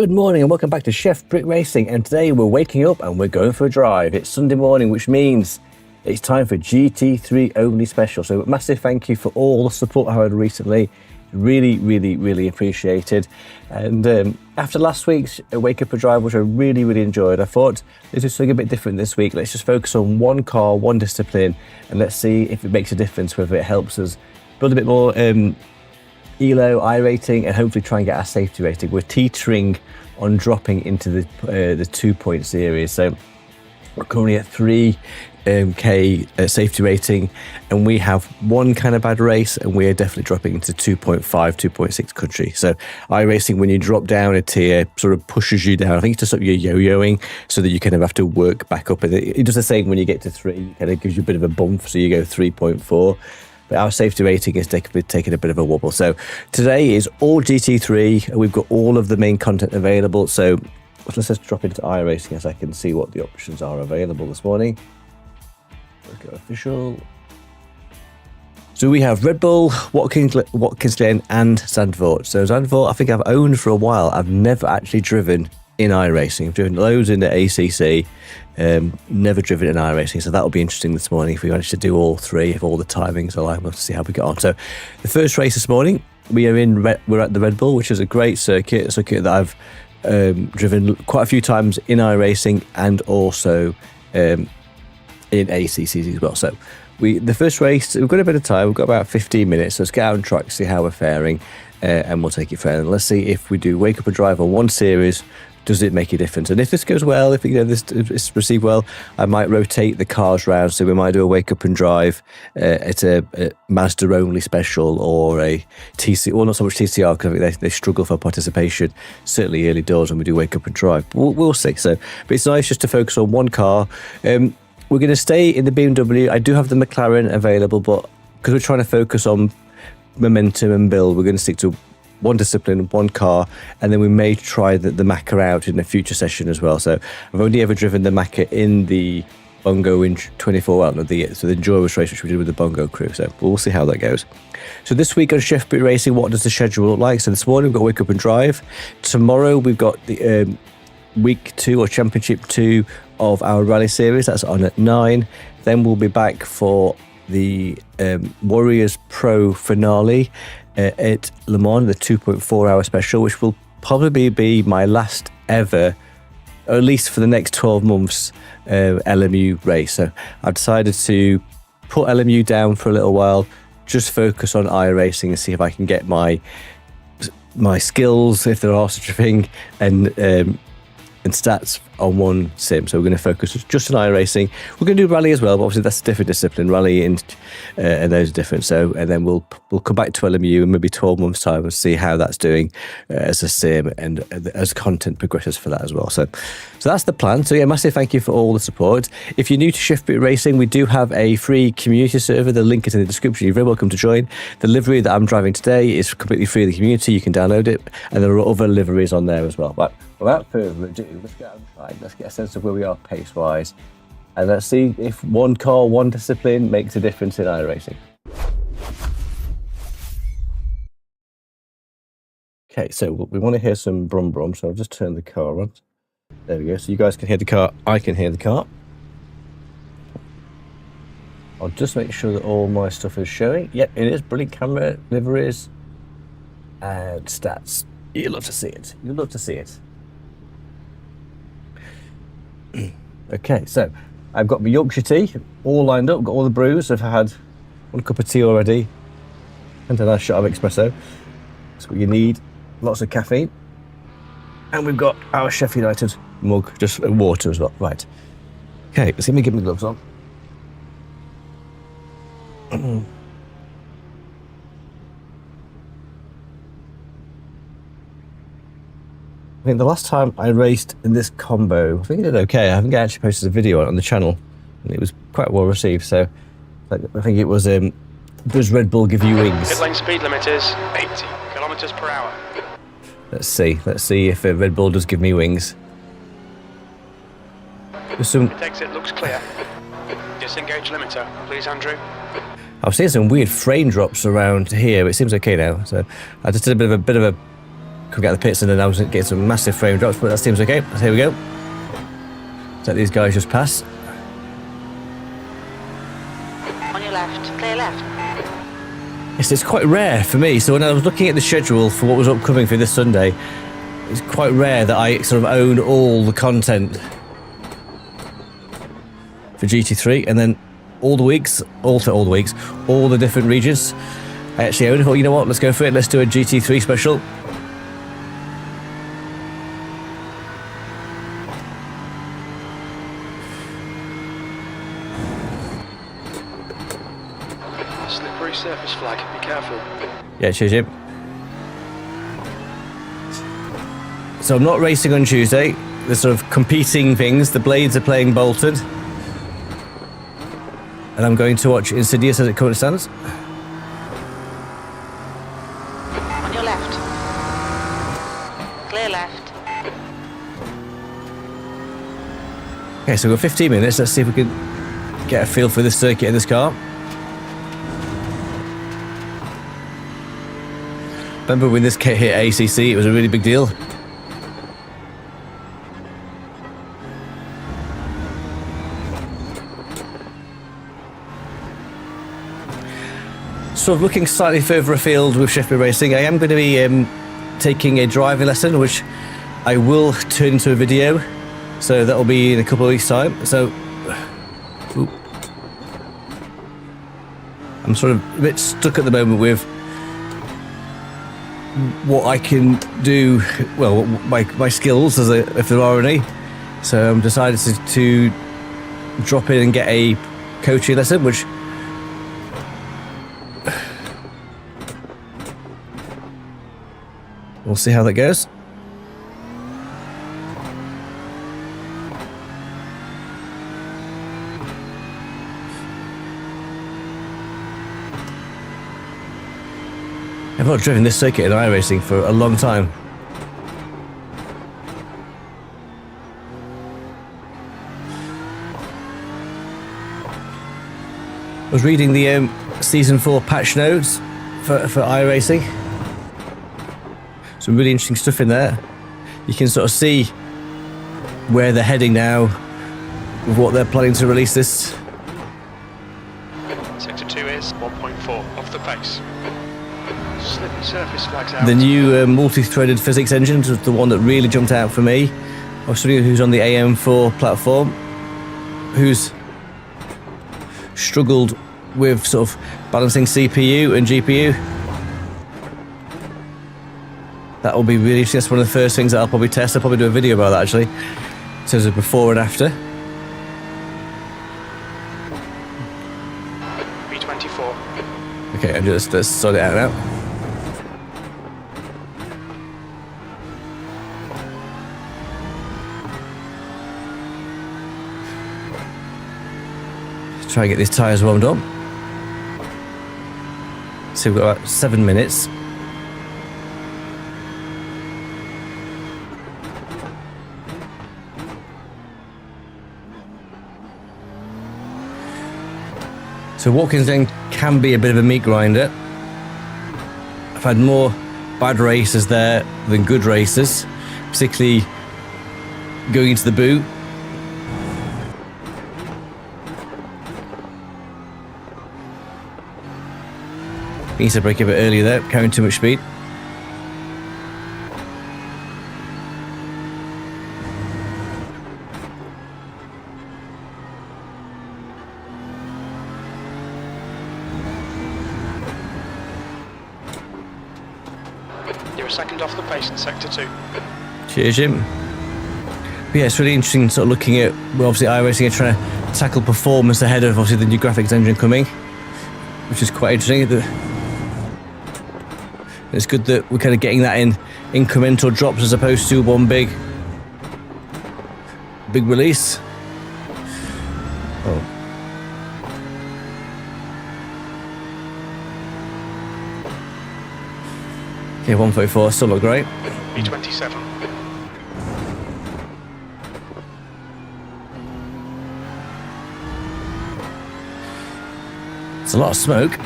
Good morning and welcome back to SheffBrick Racing, and today we're waking up and we're going for a drive. It's Sunday morning, which means it's time for GT3 Only Special. So massive thank you for all the support I've had recently. Really appreciated. And after last week's Wake Up for Drive, which I really enjoyed, I thought let's do something a bit different this week. Let's just focus on one car, one discipline, and let's see if it makes a difference, whether it helps us build a bit more ELO, iRacing, and hopefully try and get our safety rating. We're teetering on dropping into the 2-point series, so we're currently at 3k safety rating, and we have one kind of bad race, and we are definitely dropping into 2.5, 2.6 country. So iRacing, when you drop down a tier, sort of pushes you down. I think it's just sort of you're yo-yoing, so that you kind of have to work back up. And it does the same when you get to 3, it kind of gives you a bit of a bump, so you go 3.4. But our safety rating is taking a bit of a wobble. So today is all GT3, and we've got all of the main content available. So let's just drop into iRacing as I can see what the options are available this morning. Let's go official. So we have Red Bull, Watkins Glen, and Zandvoort. So Zandvoort, I think I've owned for a while. I've never actually driven in iRacing. I've driven loads in the ACC, never driven in iRacing, so that'll be interesting this morning if we manage to do all three, if all the timings are like, we'll see how we get on. So the first race this morning, we're at the Red Bull, which is a great circuit, a circuit that I've driven quite a few times in iRacing and also in ACCs as well. So the first race, we've got a bit of time, we've got about 15 minutes, so let's get out on track, see how we're faring, and we'll take it further. Let's see if we do Wake Up and Drive on one series, does it make a difference? And if this goes well, if this is received well, I might rotate the cars round. So we might do a Wake Up and Drive at a Mazda Only Special, or a TC, or not so much TCR, because I think they struggle for participation, certainly early doors when we do Wake Up and Drive. We'll see. So, but it's nice just to focus on one car. We're going to stay in the BMW. I do have the McLaren available, but because we're trying to focus on momentum and build, we're going to stick to one discipline, one car, and then we may try the Macca out in a future session as well. So I've only ever driven the Macca in the Bongo in 24 hours, the endurance race which we did with the Bongo crew. So we'll see how that goes. So this week on SheffBrick Racing, what does the schedule look like? So this morning we've got Wake Up and Drive. Tomorrow we've got the week 2 or championship 2 of our rally series. That's on at 9. Then we'll be back for the Warriors Pro finale at Le Mans, the 2.4 hour special, which will probably be my last ever, or at least for the next 12 months, LMU race. So I've decided to put LMU down for a little while, just focus on iRacing and see if I can get my skills, if there are such a thing, and stats on one sim. So we're going to focus just on iRacing. We're going to do rally as well, but obviously that's a different discipline. Rally and those are different. So, and then we'll come back to LMU in maybe 12 months time and see how that's doing as a sim and as content progresses for that as well. So that's the plan. So yeah, massive thank you for all the support. If you're new to SheffBrick Racing, we do have a free community server. The link is in the description. You're very welcome to join. The livery that I'm driving today is completely free in the community. You can download it, and there are other liveries on there as well. But without further ado, let's get outside. Let's get a sense of where we are pace-wise, and let's see if one car, one discipline makes a difference in iRacing. Okay, so we want to hear some brum, so I'll just turn the car on. There we go, so you guys can hear the car, I can hear the car. I'll just make sure that all my stuff is showing. Yep, it is. Brilliant camera, liveries, and stats. You'll love to see it. You'll love to see it. Okay, so I've got my Yorkshire tea all lined up, got all the brews. I've had one cup of tea already and a nice shot of espresso. That's what you need, lots of caffeine. And we've got our Chef United mug, just water as well. Right, okay, let's see me get my gloves on. I think the last time I raced in this combo, I think I did okay. I think I actually posted a video on the channel, and it was quite well received. So I think it was, does Red Bull give you wings? Pit lane speed limit is 80 kilometers per hour. Let's see if Red Bull does give me wings. Pit exit looks clear. Disengage limiter, please, Andrew. I've seen some weird frame drops around here, but it seems okay now. So I just did a bit of a Could get out of the pits and then I was getting some massive frame drops, but that seems okay. So here we go. Let these guys just pass. On your left, clear left. Yes, it's quite rare for me. So when I was looking at the schedule for what was upcoming for this Sunday, it's quite rare that I sort of own all the content for GT3, and then all the different regions I actually own. I thought, you know what, let's go for it. Let's do a GT3 special. Slippery surface flag, be careful. Yeah, cheers, Jim. So I'm not racing on Tuesday. There's sort of competing things. The blades are playing Bolton. And I'm going to watch Insidious as it currently stands. On your left. Clear left. Okay, so we've got 15 minutes. Let's see if we can get a feel for this circuit in this car. Remember when this kit hit ACC, it was a really big deal. Sort of looking slightly further afield with SheffBrick Racing, I am going to be taking a driving lesson, which I will turn into a video. So that'll be in a couple of weeks' time. So I'm sort of a bit stuck at the moment with what I can do, well, my skills, if there are any. So I'm decided to drop in and get a coaching lesson, which we'll see how that goes. I've not driven this circuit in iRacing for a long time. I was reading the Season 4 patch notes for iRacing. Some really interesting stuff in there. You can sort of see where they're heading now with what they're planning to release this. Sector 2 is 1.4 off the pace. Slippery surface flags out. The new multi-threaded physics engine was the one that really jumped out for me. I was somebody who's on the AM4 platform, who's struggled with sort of balancing CPU and GPU. That will be really interesting. That's one of the first things that I'll probably test. I'll probably do a video about that actually, in terms of before and after. B24. Okay, and just let's sort it out now. Let's try and get these tyres warmed up. So we've got about 7 minutes. So Watkins Glen can be a bit of a meat grinder. I've had more bad races there than good races, particularly going into the boot. Needs to brake a bit earlier there, carrying too much speed. You're a second off the pace in Sector 2. Cheers, Jim. But yeah, it's really interesting sort of looking at, well, obviously iRacing are trying to tackle performance ahead of obviously the new graphics engine coming, which is quite interesting. It's good that we're kind of getting that in incremental drops as opposed to one big release. Oh. Okay, 134, still look great. B27. It's a lot of smoke.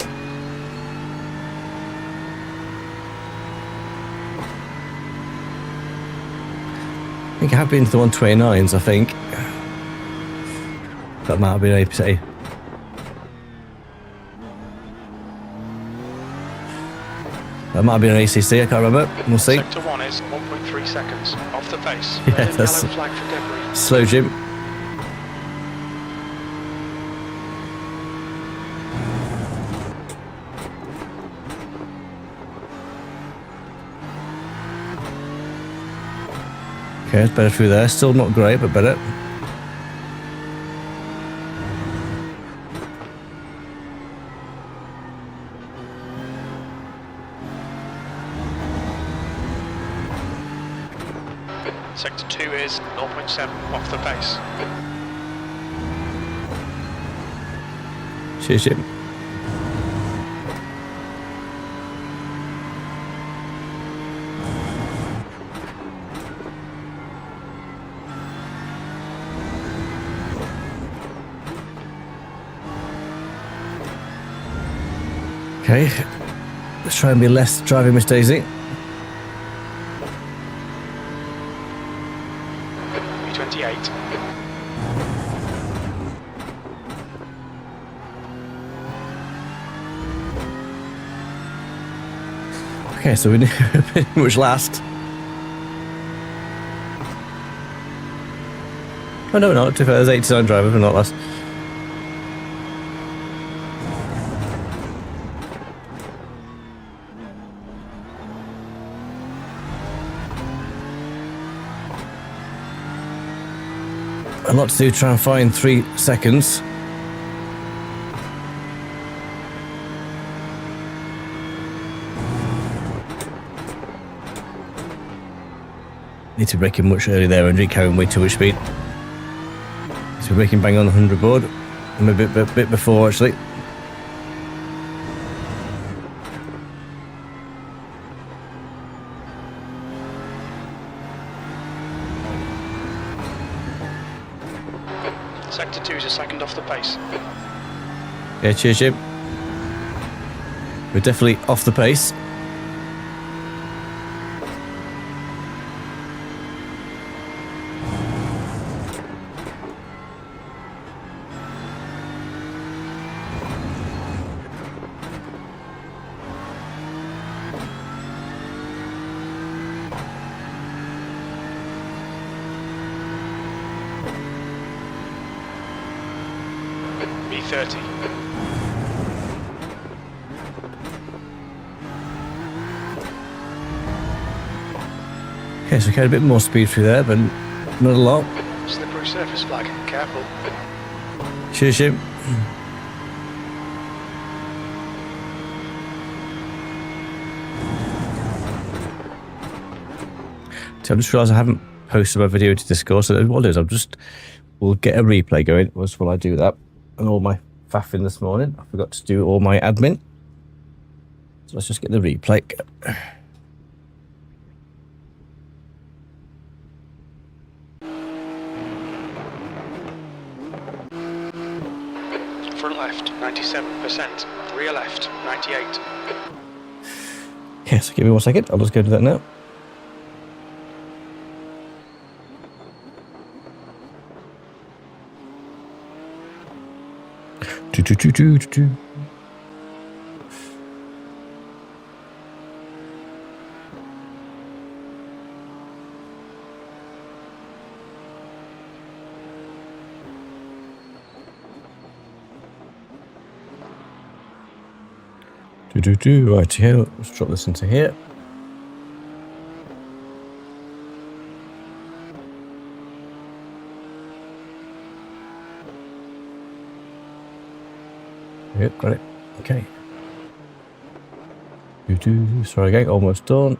think I have been to the 129s, I think. That might have been APC. That might have been an ACC, I can't remember. We'll see. Sector 1 is 1.3 seconds off the pace. Yeah, Red and that's yellow flag for debris. slow, Jim. Okay, it's better through there. Still not great, but better. Sector 2 is 0.7 off the pace. Cheers, Jim. Okay, let's try and be less driving Miss Daisy. B28. Okay, so we're pretty much last. Oh no, we're not. To be fair, there's 89 drivers, we're not last. A lot to do, try and find 3 seconds. Need to brake him much earlier there, Andrew, carrying way too much speed. So braking bang on the 100 board. I'm a bit before actually. Sector 2 is a second off the pace. Yeah, cheers, Jim. We're definitely off the pace. B30. Okay, so we carried a bit more speed through there, but not a lot. Slippery surface flag. Careful. Cheers, Jim. So I just realised I haven't posted my video to Discord, so what I'll do is we'll get a replay going while I do that. And all my faffing this morning, I forgot to do all my admin. So let's just get the replay. Front left, 97%. Rear left, 98. Okay, so give me 1 second. I'll just go do that now. Do. Right here, let's drop this into here. Yep, got it. Okay. Sorry again, almost done.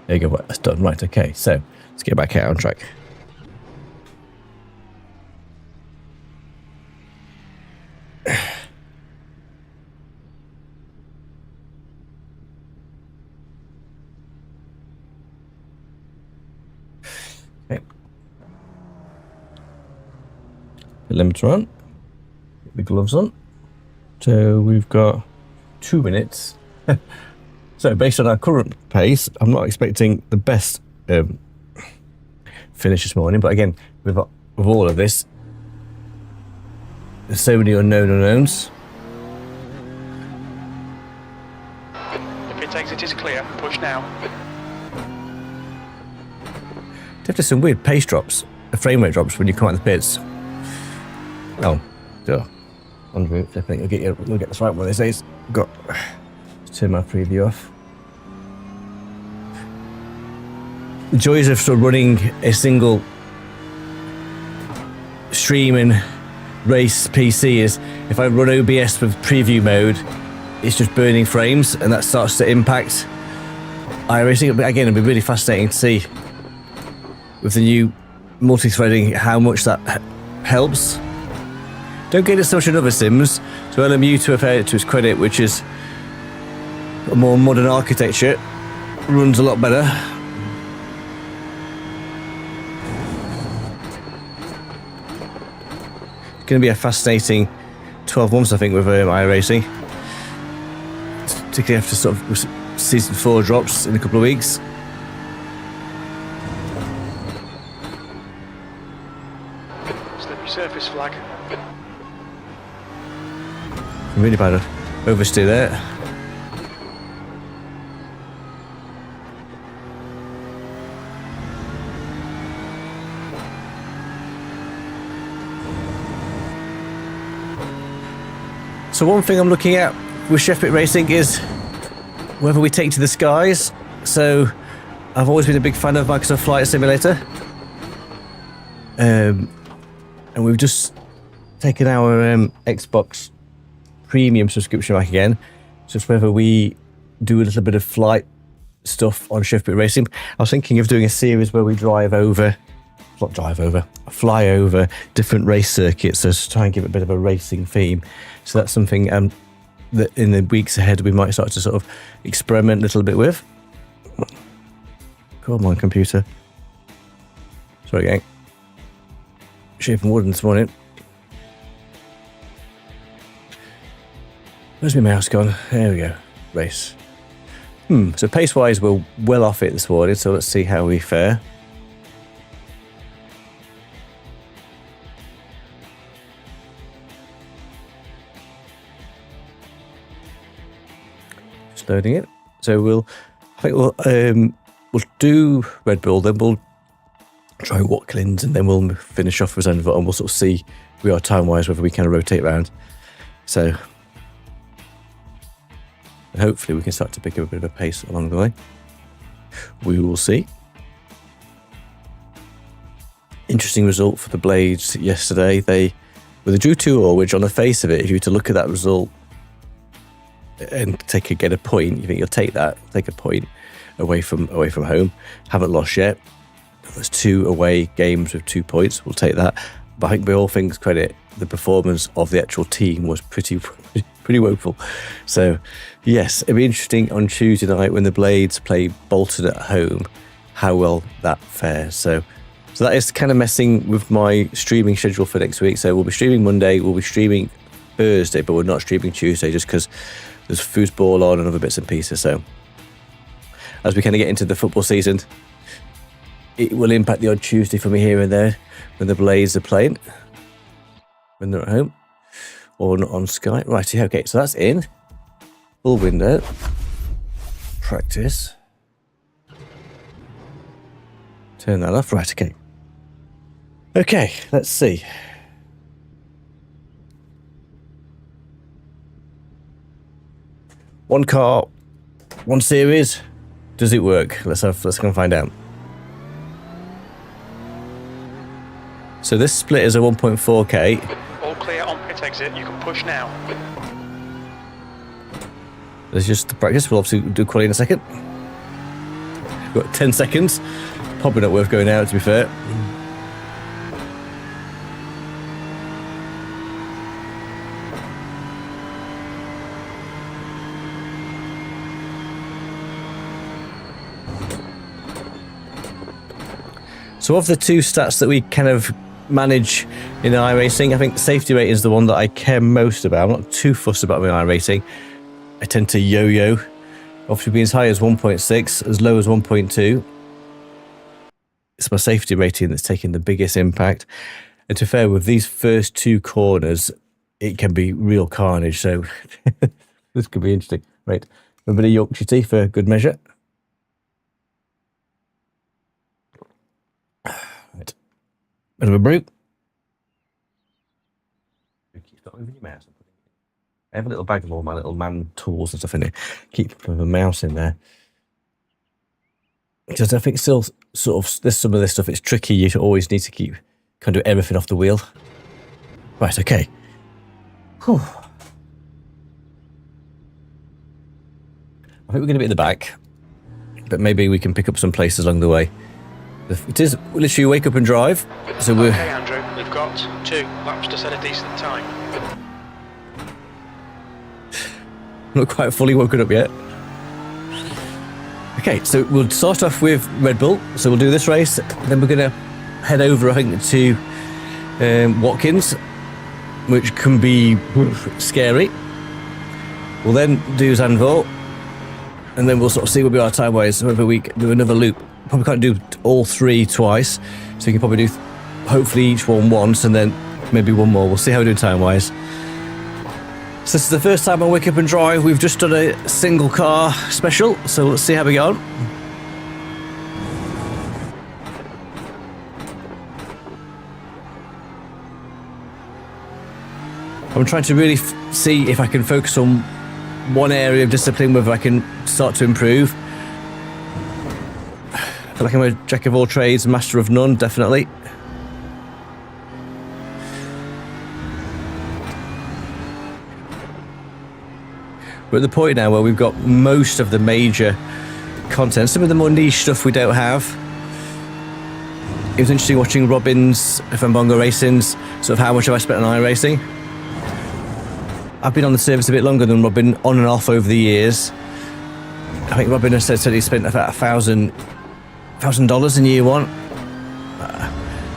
There you go, that's done. Right, okay, so let's get back out on track. Okay. The limiter on, get the gloves on. So we've got 2 minutes. So based on our current pace, I'm not expecting the best finish this morning, but again, with all of this, there's so many unknown unknowns. The pit exit is clear. Push now. There's some weird pace drops, frame rate drops when you come out of the pits. Oh, duh. On route, I think we'll get this right one of these days. Got to turn my preview off. The joys of sort of running a single stream and race PC is if I run OBS with preview mode, it's just burning frames, and that starts to impact iRacing. But again, it'll be really fascinating to see with the new multi-threading how much that helps. Don't get it so much in other sims, so LMU, to to its credit, which is a more modern architecture, runs a lot better. It's going to be a fascinating 12 months, I think, with iRacing. Particularly after sort of season 4 drops in a couple of weeks. Slippery surface flag. Really bad oversteer there. So one thing I'm looking at with SheffBrick Racing is whether we take to the skies. So I've always been a big fan of Microsoft Flight Simulator. And we've just taken our Xbox Premium subscription back again. So it's whether we do a little bit of flight stuff on SheffBrick Racing. I was thinking of doing a series where we fly over different race circuits, so to try and give it a bit of a racing theme. So that's something that in the weeks ahead we might start to sort of experiment a little bit with. Come on, computer. Sorry, gang. Shaping wooden this morning. Where's my mouse gone? There we go. Race. So pace-wise, we're well off it this morning, so let's see how we fare. Just loading it. So I think we'll do Red Bull, then we'll try Watkins, and then we'll finish off with Zandvoort, and we'll sort of see where we are time-wise, whether we kind of rotate around. So and hopefully we can start to pick up a bit of a pace along the way. We will see. Interesting result for the Blades yesterday. They drew 2-2, which on the face of it, if you were to look at that result and get a point, you think you'll take a point away from home. Haven't lost yet. There's 2 away games with 2 points. We'll take that. But I think by all things credit, the performance of the actual team was pretty woeful. So yes, it'll be interesting on Tuesday night when the Blades play Bolton at home, how well that fares. So that is kind of messing with my streaming schedule for next week. So we'll be streaming Monday, we'll be streaming Thursday, but we're not streaming Tuesday just because there's foosball on and other bits and pieces. So as we kind of get into the football season, it will impact the odd Tuesday for me here and there when the Blades are playing, when they're at home or not on Sky. Right, okay, so that's in. Full window. Practice. Turn that off. Right, okay. Okay, let's see. One car, one series. Does it work? Let's go and find out. So this split is a 1.4K. All clear on pit exit. You can push now. There's just the practice. We'll obviously do quality in a second. We've got 10 seconds. Probably not worth going out, to be fair. So of the 2 stats that we kind of manage in iRacing. I think safety rate is the one that I care most about. I'm not too fussed about my iRacing. I tend to yo-yo. Obviously being as high as 1.6, as low as 1.2. It's my safety rating that's taking the biggest impact. And to be fair, with these first two corners, it can be real carnage. So this could be interesting. Right, a bit of Yorkshire tea for good measure. Right, bit of a brew. Stop moving your mouse. I have a little bag of all my little man tools and stuff in it. Keep a mouse in there. Because I think still sort of there's some of this stuff, it's tricky. You always need to keep kind of everything off the wheel. Right, okay. Whew. I think we're going to be at the back, but maybe we can pick up some places along the way. It is literally wake up and drive, so we're... Okay, Andrew, we've got 2 laps to set a decent time. Not quite fully woken up yet. Okay, so we'll start off with Red Bull. So we'll do this race, then we're going to head over, I think, to Watkins, which can be scary. We'll then do Zandvoort, and then we'll sort of see where we are time-wise, whether we do another loop. Probably can't do all 3 twice, so we can probably do hopefully each one once, and then maybe one more. We'll see how we do time-wise. So this is the first time I wake up and drive. We've just done a single car special, so let's see how we go on. I'm trying to really see if I can focus on one area of discipline, whether I can start to improve. I feel like I'm a jack of all trades, master of none, definitely. We're at the point now where we've got most of the major content. Some of the more niche stuff we don't have. It was interesting watching Robin's Fambongo Racing's sort of how much have I spent on iRacing. I've been on the service a bit longer than Robin, on and off over the years. I think Robin has said he spent about $1,000 in year 1.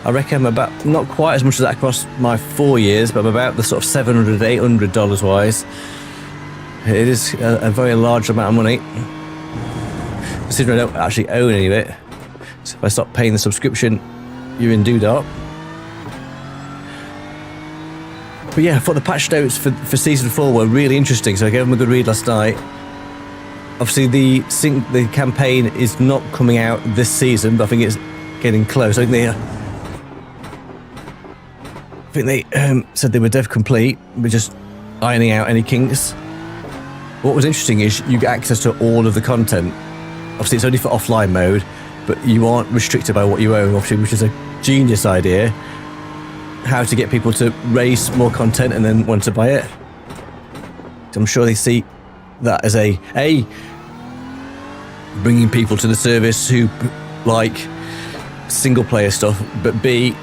I reckon I'm about, not quite as much as that across my 4 years, but I'm about the sort of $700, $800 wise. It is a very large amount of money, considering I don't actually own any of it. So if I stop paying the subscription, you're in doo-dah. But yeah, I thought the patch notes for season 4 were really interesting, so I gave them a good read last night. Obviously, the campaign is not coming out this season, but I think it's getting close. I think they said they were dev complete, but just ironing out any kinks. What was interesting is you get access to all of the content. Obviously, it's only for offline mode, but you aren't restricted by what you own, obviously, which is a genius idea. How to get people to raise more content and then want to buy it. So I'm sure they see that as a bringing people to the service who like single player stuff, but B,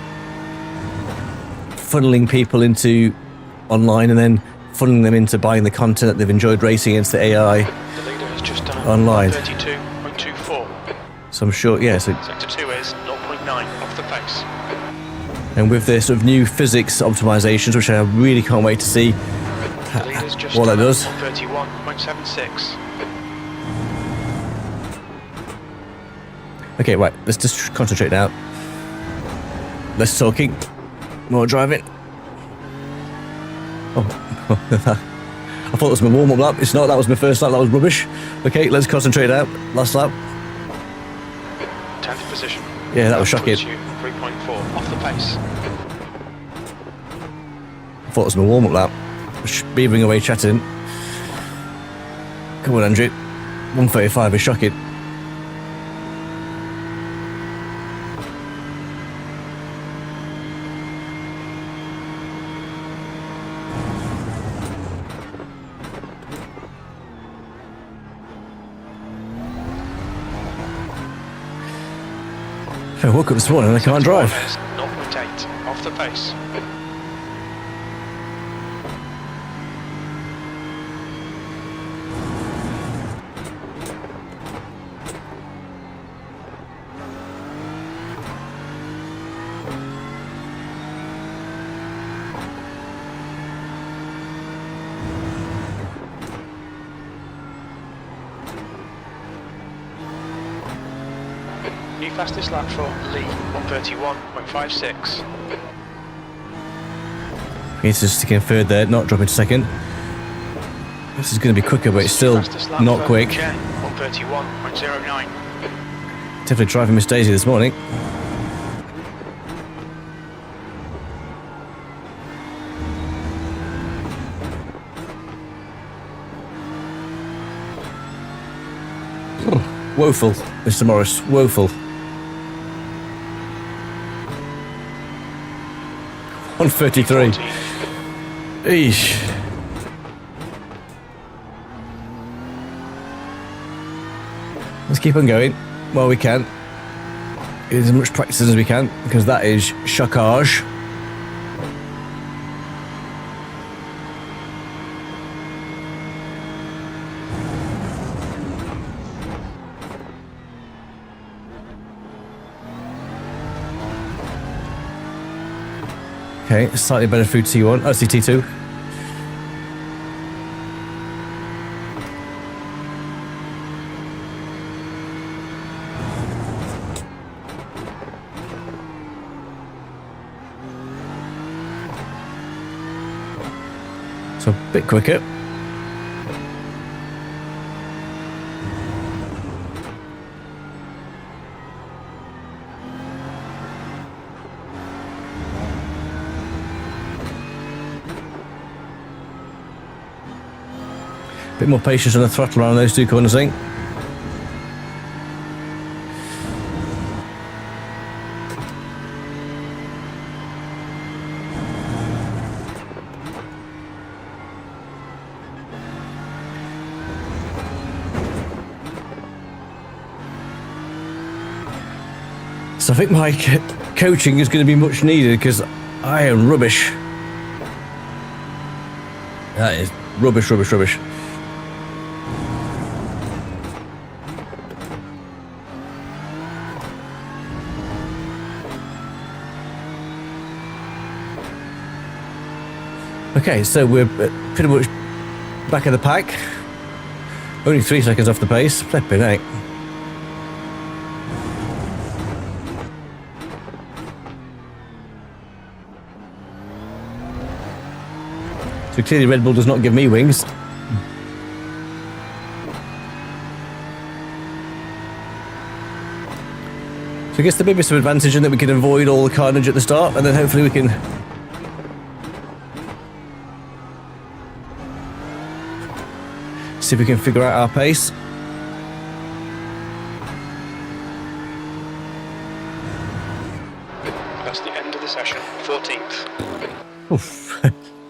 funneling people into online and then funneling them into buying the content that they've enjoyed racing against the AI The leader has just done online. 32.24. So I'm sure, yeah. So Sector 2 is 0.9 off the pace. and with the sort of new physics optimizations, which I really can't wait to see The leader's just what that done does. 31.76. Okay, right, let's just concentrate now. Less talking, more driving. Oh, I thought it was my warm-up lap. It's not, that was my first lap, that was rubbish. Okay, let's concentrate out. Last lap. 10th position. Yeah, that was shocking. 3.4 off the pace. I thought it was my warm-up lap. Beavering away chatting. Come on, Andrew. 135 is shocking. I woke up this morning and I can't drive. 0.8 off the pace. New fastest lap for Lee, 1:31.56. He's just sticking third there, not dropping to second. This is going to be quicker, but it's still not quick. Jen, 1:31.09. Definitely driving Miss Daisy this morning. Oh, woeful, Mr. Morris, woeful. 1:33. Eesh. Let's keep on going while we can. Get as much practice as we can, because that is chocage. Okay, slightly better through T1, T2. So a bit quicker. Bit more patience on the throttle around those two corners, I think. So I think my coaching is going to be much needed, because I am rubbish. That is rubbish, rubbish, rubbish. Okay, so we're pretty much back of the pack. Only 3 seconds off the pace. Flipping heck. So clearly Red Bull does not give me wings. So I guess there may be some advantage in that we can avoid all the carnage at the start, and then hopefully we can see if we can figure out our pace. That's the end of the session, 14th. Oof.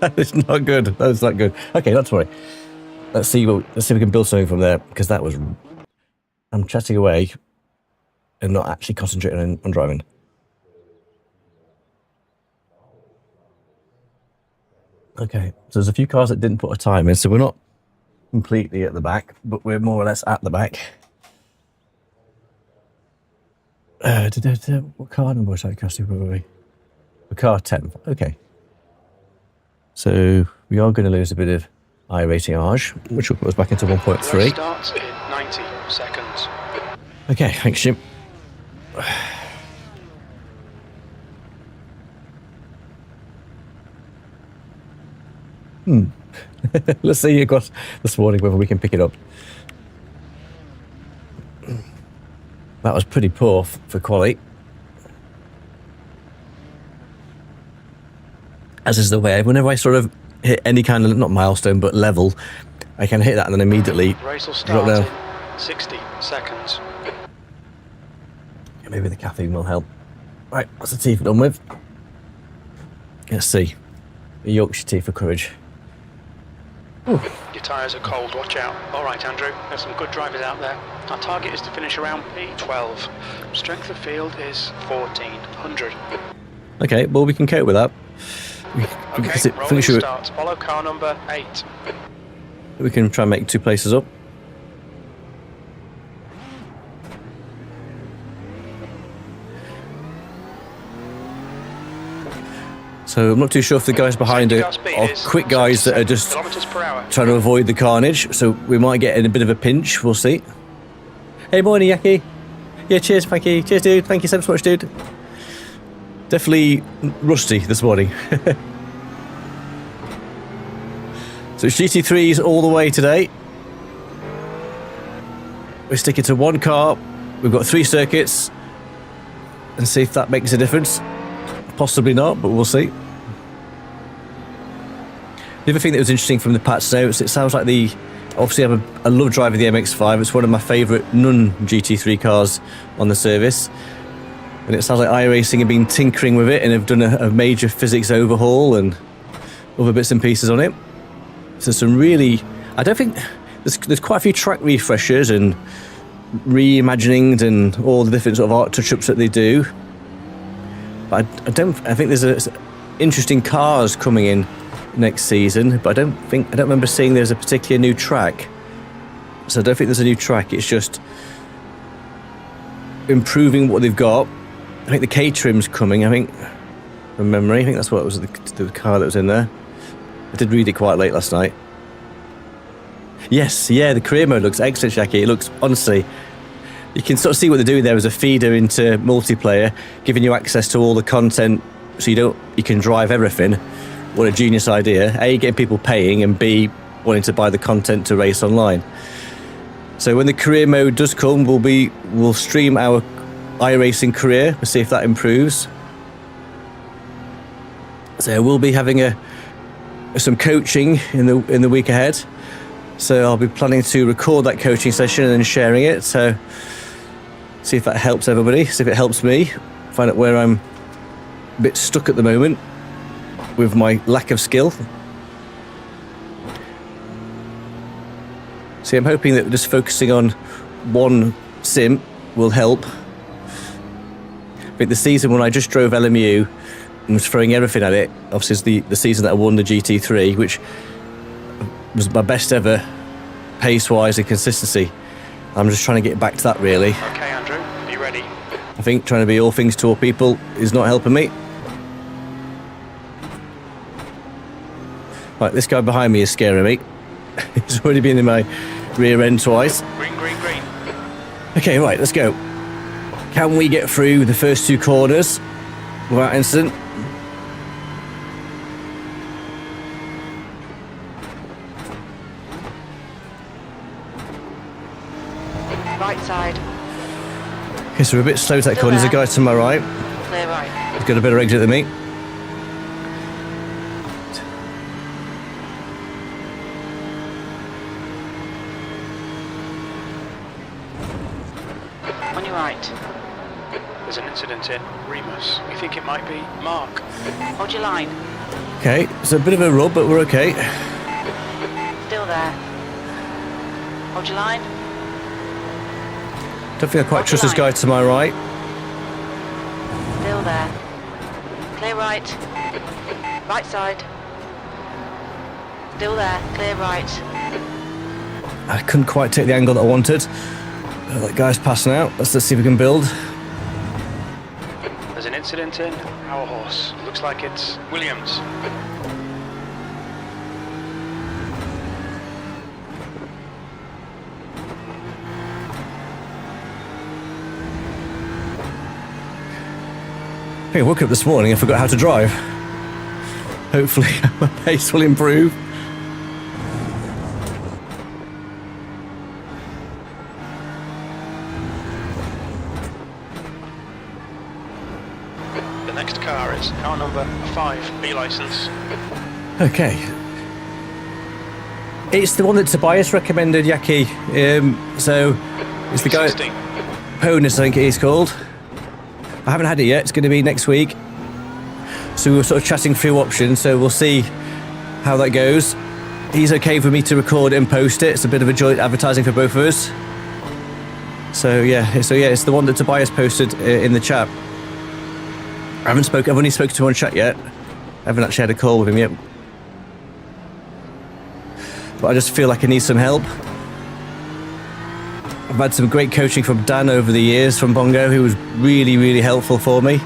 That is not good. That's not good. Okay, not to worry. Let's see if we can build something from there, because that was... I'm chatting away and not actually concentrating on driving. Okay, so there's a few cars that didn't put a time in, so we're not completely at the back, but we're more or less at the back. What car number was that, Cassie? Where were we? The car 10. Okay. So we are going to lose a bit of iRacing age, which will put us back into 1.3. Starts in 90 seconds. Okay, thanks, Jim. Let's see across this morning whether we can pick it up. That was pretty poor for quali. As is the way, whenever I sort of hit any kind of, not milestone, but level, I can hit that and then immediately Race will drop start down. in 60 seconds. Yeah, maybe the caffeine will help. Right, that's the tea for done with. Let's see. The Yorkshire tea for courage. Ooh. Your tyres are cold, watch out. Alright Andrew, there's some good drivers out there. Our target is to finish around P12. Strength of field is 1400. Okay, well we can cope with that. Okay, rolling starts. Follow car number 8. We can try and make 2 places up. So I'm not too sure if the guys behind it are quick guys that are just trying to avoid the carnage. So we might get in a bit of a pinch. We'll see. Hey, morning, Yaki. Yeah, cheers, Frankie. Cheers, dude. Thank you so much, dude. Definitely rusty this morning. So it's GT3s all the way today. We're sticking to one car. We've got 3 circuits. And see if that makes a difference. Possibly not, but we'll see. The other thing that was interesting from the patch notes, it sounds like obviously I love driving the MX-5. It's one of my favourite non-GT3 cars on the service. And it sounds like iRacing have been tinkering with it and have done a major physics overhaul and other bits and pieces on it. So some really, I don't think, there's quite a few track refreshers and reimaginings and all the different sort of art touch-ups that they do. But I think there's interesting cars coming in next season, but I don't remember seeing there's a particular new track. So I don't think there's a new track, it's just improving what they've got. I think the K-trim's coming, I think, from memory. I think that's what it was, the car that was in there. I did read it quite late last night. Yes, yeah, the career mode looks excellent, Jackie. It looks, honestly, you can sort of see what they're doing there as a feeder into multiplayer, giving you access to all the content so you can drive everything. What a genius idea. A, getting people paying, and B, wanting to buy the content to race online. So when the career mode does come, we'll stream our iRacing career. We'll see if that improves. So we'll be having some coaching in the week ahead. So I'll be planning to record that coaching session and then sharing it. So see if that helps everybody. See if it helps me find out where I'm a bit stuck at the moment with my lack of skill. See, I'm hoping that just focusing on one sim will help. I think the season when I just drove LMU and was throwing everything at it, obviously it's the season that I won the GT3, which was my best ever pace-wise and consistency. I'm just trying to get back to that, really. Okay, Andrew, are you ready? I think trying to be all things to all people is not helping me. Right, this guy behind me is scaring me. He's already been in my rear end twice. Green, green, green. Okay, right, let's go. Can we get through the first 2 corners without incident? Right side. Okay, so we're a bit slow to that Still corner. There's a there. guy to my right. Clear right. He's got a better exit than me. On your right. There's an incident in Remus. We think it might be Mark. Hold your line. Okay, it's a bit of a rub, but we're okay. Still there. Hold your line. Don't think I quite Hold trust your this guy line. to my right. Still there. Clear right. Right side. Still there. Clear right. I couldn't quite take the angle that I wanted. That guy's passing out. Let's see if we can build. There's an incident in our horse. Looks like it's Williams. I woke up this morning and forgot how to drive. Hopefully my pace will improve. The next car is car number 5, B license. Okay. It's the one that Tobias recommended, Yaki. So it's the guy, 16. Ponus, I think he's called. I haven't had it yet. It's going to be next week. So we were sort of chatting through options. So we'll see how that goes. He's okay for me to record and post it. It's a bit of a joint advertising for both of us. So yeah, it's the one that Tobias posted in the chat. I've only spoken to him on chat yet. I haven't actually had a call with him yet. But I just feel like I need some help. I've had some great coaching from Dan over the years from Bongo, who was really, really helpful for me.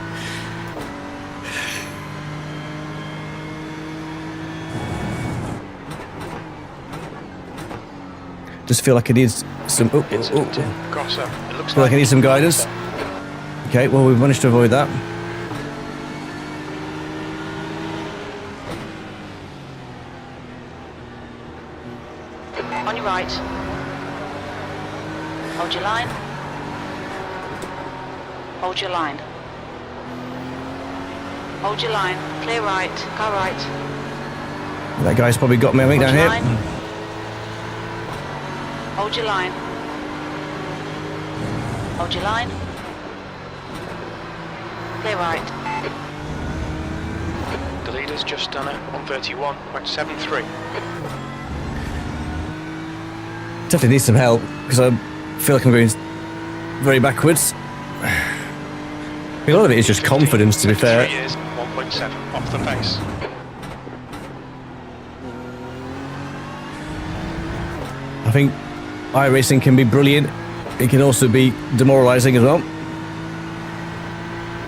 Just feel like I need some. Incident in crosser. It looks Feel like I need some guidance. Okay, well, we've managed to avoid that. On your right. Hold your line. Hold your line. Hold your line. Clear right. Car right. That guy's probably got me, I think, Hold down your here. line. Hold your line. Hold your line. Clear right. The leader's just done it. 131.73. Definitely need some help because I feel like I'm going very backwards. A lot of it is just confidence, to be fair. 3 years, 1.7 off the pace. I think iRacing can be brilliant. It can also be demoralising as well.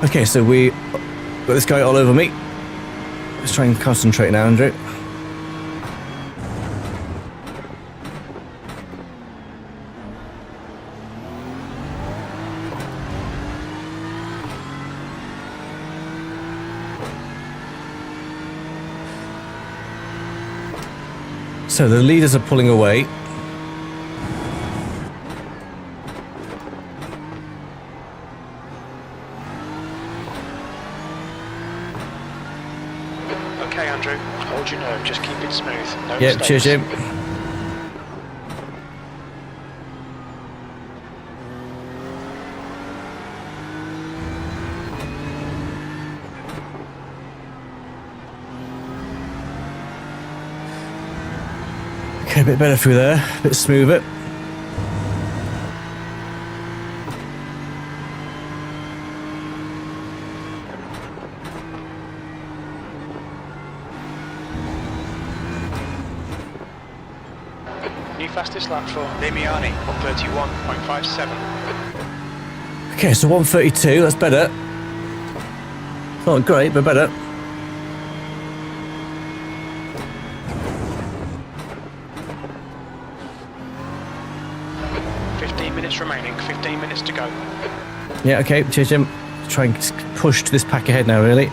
Okay, so we got this guy all over me. Let's try and concentrate now, Andrew. So the leaders are pulling away. Okay, Andrew, hold your nerve, just keep it smooth. No Yeah, mistakes. cheers, Jim. Okay, a bit better through there, a bit smoother. New fastest lap for Damiani, 131.57. Okay, so 132, that's better. Not great, but better. Remaining, 15 minutes to go. Yeah, okay, cheers, Jim. Try and push to this pack ahead now, really.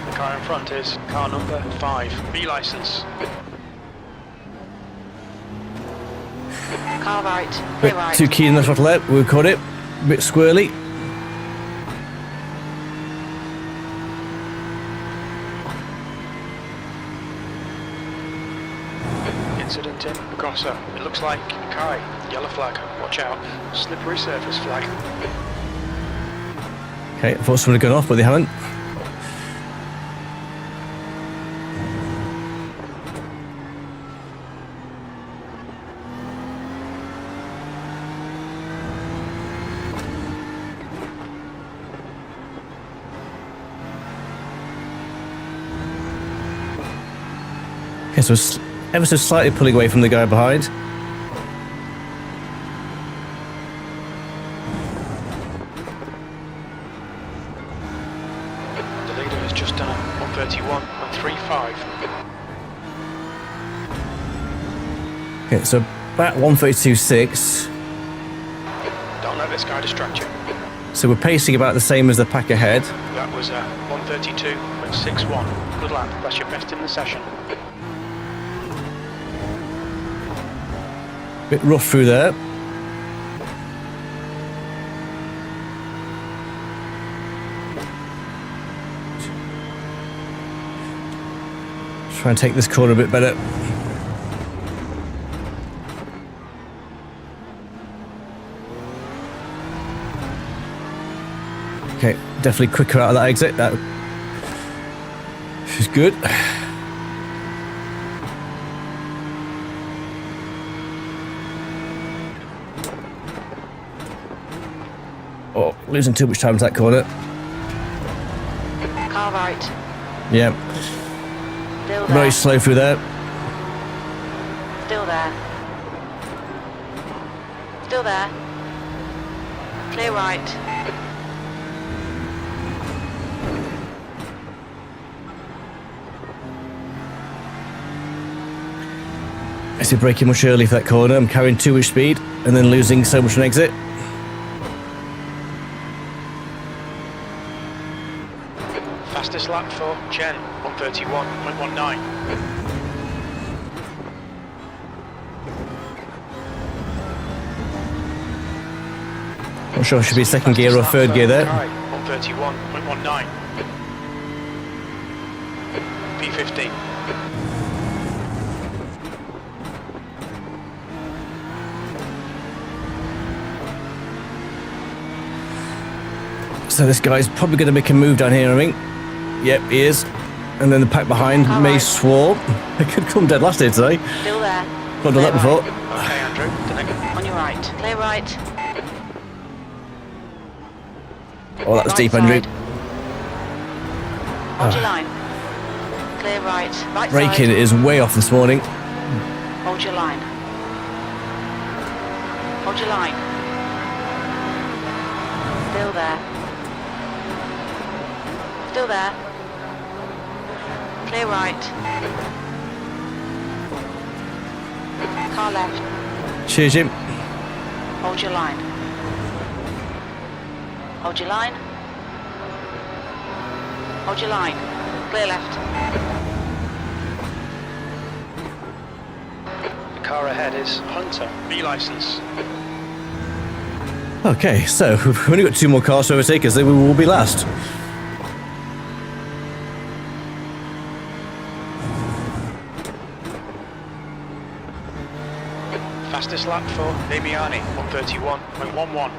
The car in front is car number 5, B licence. Car right. Bit Clear right. too keen in the throttle out, we've caught it. A bit squirrely. Incident in crosser. It looks like Kai. Yellow flag. Watch out. Slippery surface flag. Okay, I thought someone had gone off, but they haven't. Okay, so ever so slightly pulling away from the guy behind. The leader has just done a 131.35. Okay, so about 132.6. Don't let this guy distract you. So we're pacing about the same as the pack ahead. That was a 132.61. Good lap. That's your best in the session. Bit rough through there. Try and take this corner a bit better. Okay, definitely quicker out of that exit. That is good. Oh, losing too much time to that corner. Car right. Yeah, Still there. very slow through there. Still there. Still there. Clear right. Is he braking much early for that corner? I'm carrying too much speed and then losing so much on exit. Fastest lap for Jen, 131.19. Not sure if it should be second gear or third gear there. 131.19. P15. So this guy's probably going to make a move down here, I think. Yep, he is. And then the pack behind may swap. It could come dead last here today. Still there. Not done that before. Okay, Andrew. On your right. Clear right. Oh, that was Right deep, Andrew. side. Hold your line. Clear right. Right Braking side. is way off this morning. Hold your line. Hold your line. Still there. Still there. Clear right. Car left. Cheers, Jim. Hold your line. Hold your line. Hold your line. Clear left. The car ahead is Hunter, B licence. Okay, so we've only got 2 more cars to overtake us, then we will be last. Fastest lap for Damiani, 131.11.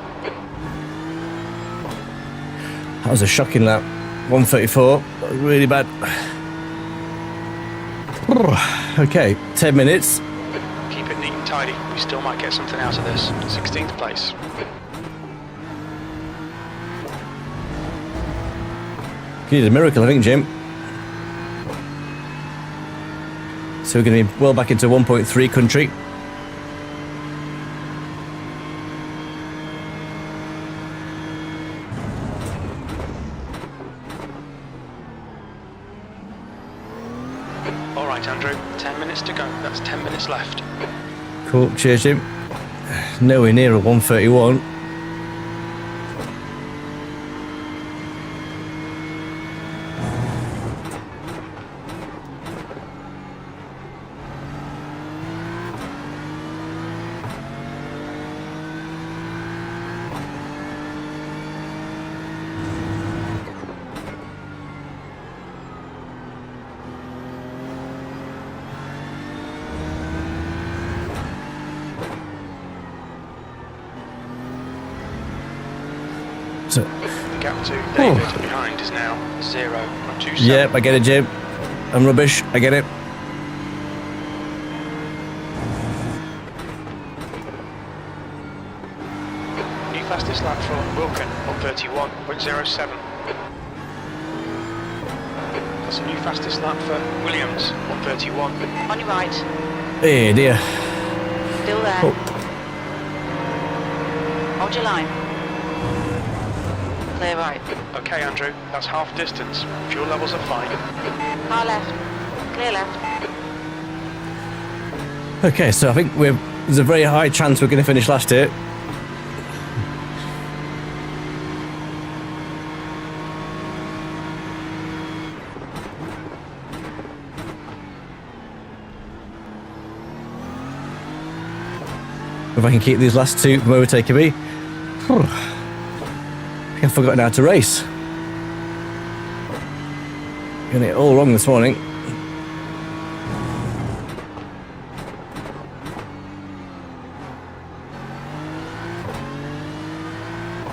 That was a shocking lap. 134, really bad. Okay, 10 minutes. Keep it neat and tidy. We still might get something out of this. 16th place. You need a miracle, I think, Jim. So we're going to be well back into 1.3 country. All right, Andrew. 10 minutes to go. That's 10 minutes left. Cool, cheers, Jim. Nowhere near a 131. So, The gap to David behind is now 0.27. yep, I get it, Jim. I'm rubbish, I get it. New fastest lap for Wilkin, 131.07. That's a new fastest lap for Williams, 131. On your right. Hey, dear. Still there. Oh. Hold your line. Clear right. Okay, Andrew, that's half distance. Fuel levels are fine. Car left. Clear left. Okay, so I think there's a very high chance we're going to finish last here. If I can keep these last 2 from overtaking me. I've forgotten how to race. Getting it all wrong this morning.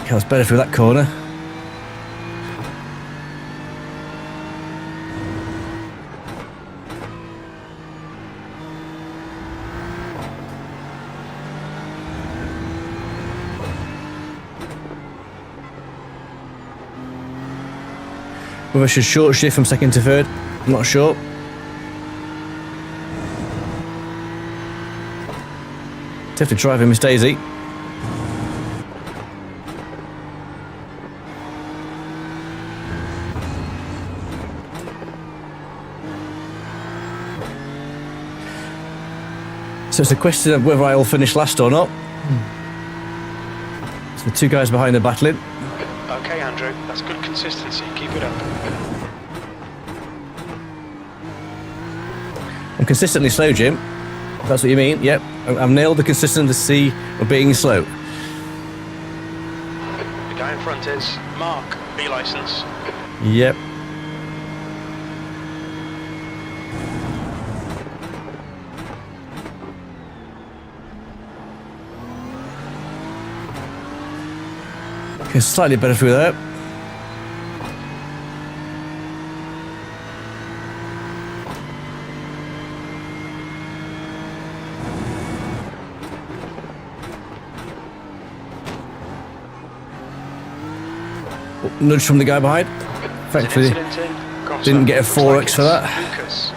Okay, I was better through that corner. Whether I should short shift from second to third, I'm not sure. Have to drive in Miss Daisy. So it's a question of whether I'll finish last or not. So the two guys behind are battling. Okay, Andrew, that's good consistency. Keep it up. I'm consistently slow, Jim. If that's what you mean. Yep, I've nailed the consistency of being slow. The guy in front is Mark, B license. Yep. Okay, slightly better through there. Oh, nudge from the guy behind. Thankfully, didn't get a 4X for that. Lucas.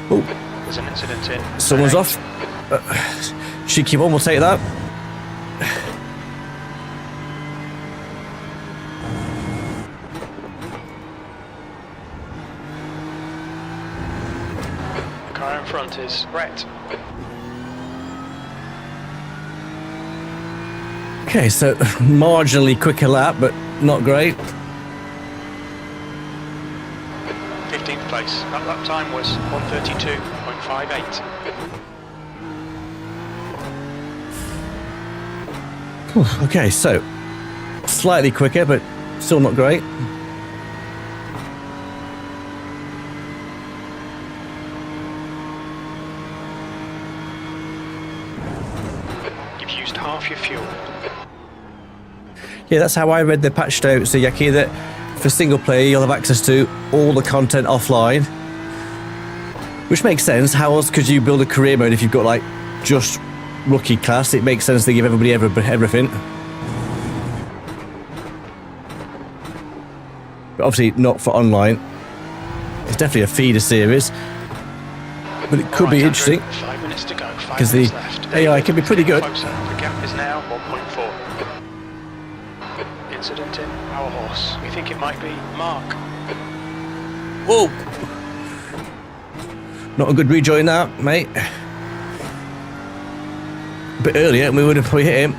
Oh, There's an incident in. someone's off. Cheeky one, we'll take that. The car in front is Brett. Okay, so marginally quicker lap, but not great. 15th place. That lap time was 1:32.58. Okay, so slightly quicker, but still not great. You've used half your fuel. Yeah, that's how I read the patch notes, so Yaki, that for single player you'll have access to all the content offline. Which makes sense. How else could you build a career mode if you've got like just rookie class? It makes sense to give everybody everything. But obviously not for online. It's definitely a feeder series. But it could be interesting. 5 minutes to go. Because the AI can be pretty good. Closer. The gap is now 1.4. Incident in our horse. We think it might be Mark. Whoa! Not a good rejoin that, mate. A bit earlier and we would have probably hit him.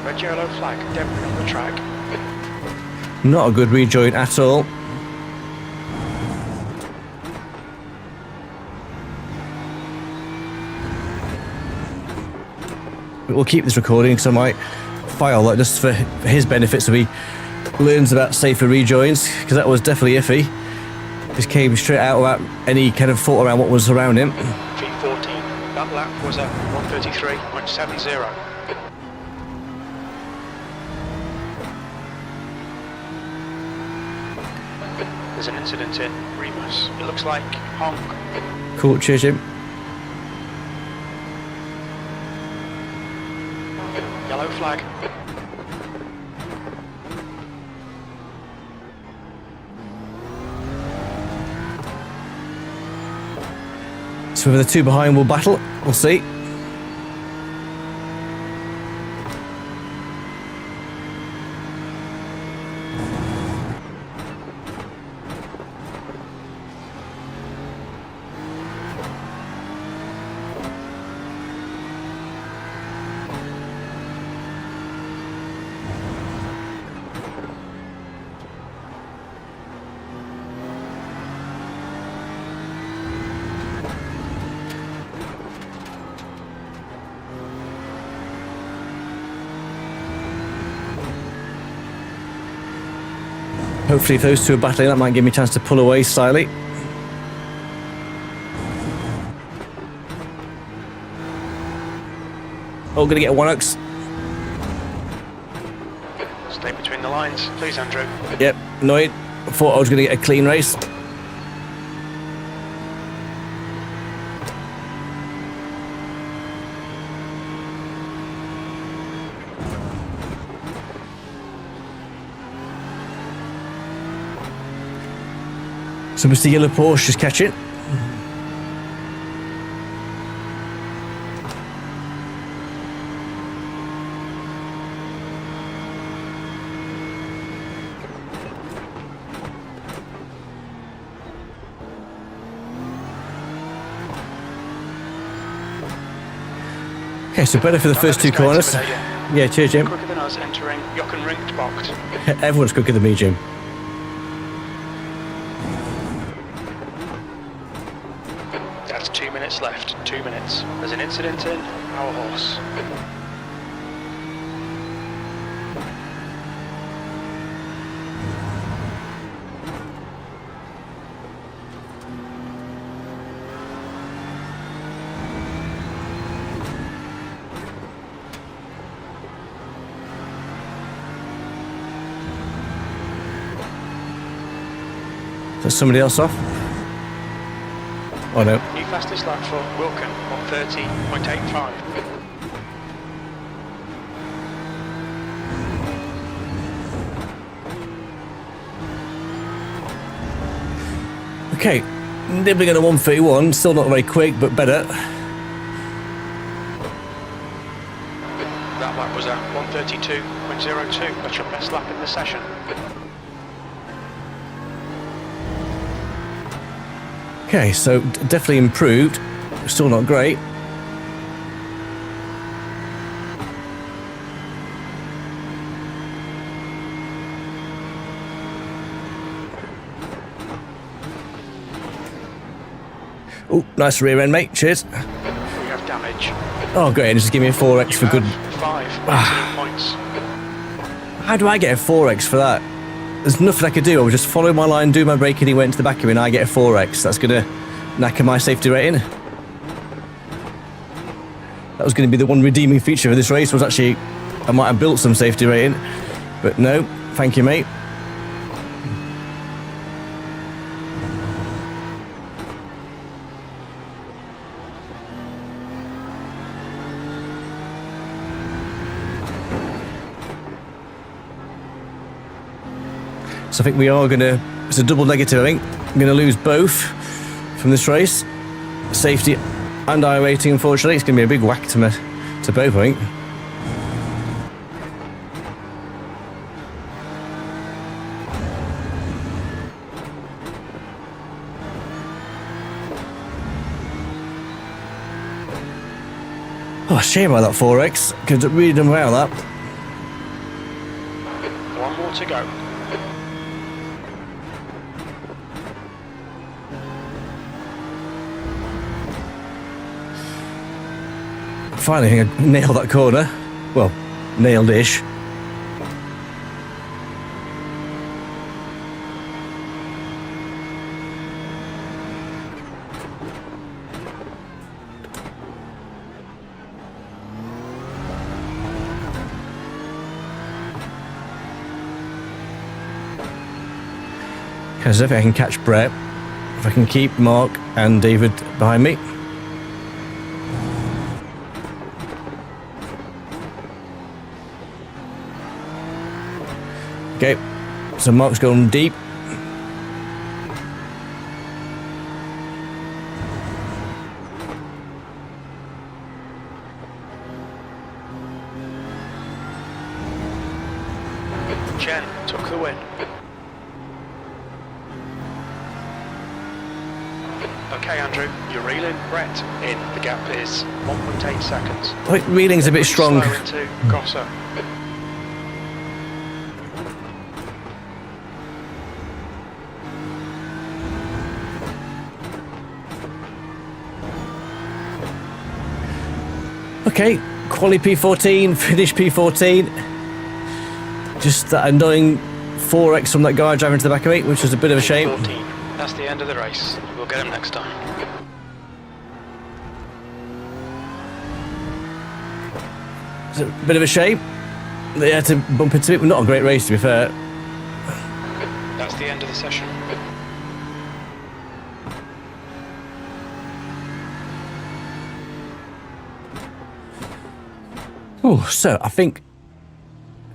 Red yellow flag, debris on the track. Not a good rejoin at all. But we'll keep this recording because I might file that just for his benefit so he learns about safer rejoins, because that was definitely iffy. Just came straight out without any kind of thought around what was around him. V14. That lap was at 1:33.70. There's an incident in Remus. It looks like honk. Cool, cheers, Jim. Yellow flag. So whether the two behind will battle, we'll see. Hopefully if those two are battling, that might give me a chance to pull away slightly. Oh, gonna get a 1X. Stay between the lines, please, Andrew. Yep, annoyed. I thought I was gonna get a clean race. So Mr. Yellow Porsche just catch it. Okay, so better for the first two corners. Yeah, cheers, Jim. Quicker than us entering Jockenringt-Bocht. Everyone's quicker than me, Jim. That's 2 minutes left. 2 minutes. There's an incident in our horse. Is somebody else off? Oh no. New fastest lap for Wilken, 1:30.85. Okay, nibbling at a 1:31, still not very quick, but better. That lap was at 1:32.02. That's your best lap in the session. Okay, so definitely improved. Still not great. Oh, nice rear end, mate. Cheers. We have damage. Oh, great. Just give me a 4x for good. 5 points. How do I get a 4x for that? There's nothing I could do. I would just follow my line, do my braking, he went to the back of me, and I get a 4x. That's going to knacker my safety rating. That was going to be the one redeeming feature of this race, was actually I might have built some safety rating. But no, thank you, mate. So I think we are going to, it's a double negative, I think. I'm going to lose both from this race. Safety and iRacing, unfortunately. It's going to be a big whack to both, I think. Oh, shame about that 4x. Could have really done well, that. One more to go. Finally, I think I nailed that corner. Well, nailed-ish. Because if I can catch Brett, if I can keep Mark and David behind me. Okay, so Mark's going deep. Chen took the win. Okay, Andrew, you're reeling Brett in. The gap is 1.8 seconds. I think reeling's a bit strong. Slow into Gosser. Okay, quali P14, finish P14. Just that annoying 4x from that guy driving to the back of me, which was a bit of a shame. 14. That's the end of the race. We'll get him next time. It's a bit of a shame. They had to bump into it, but not a great race to be fair. That's the end of the session. Oh, so I think.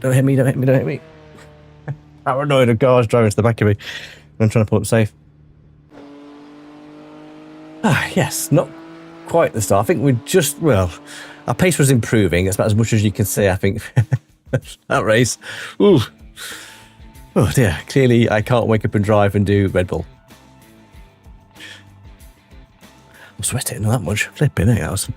Don't hit me, don't hit me, don't hit me. How annoyed a car's driving to the back of me. I'm trying to pull up safe. Ah, yes, not quite the start. I think we're just, well, our pace was improving. That's about as much as you can say, I think. That race. Ooh. Oh dear, clearly I can't wake up and drive and do Red Bull. I'm sweating not that much. Flipping it, Alison.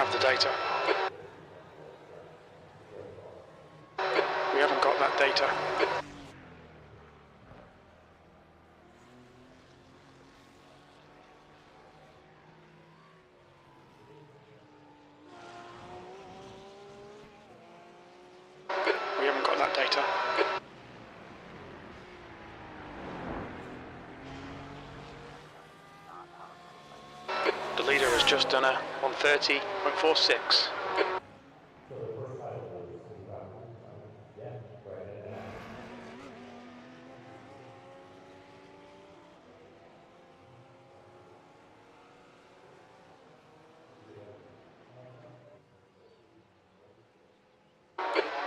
have the data. We haven't got that data. We haven't got that data. The leader has just done a 1:30.46.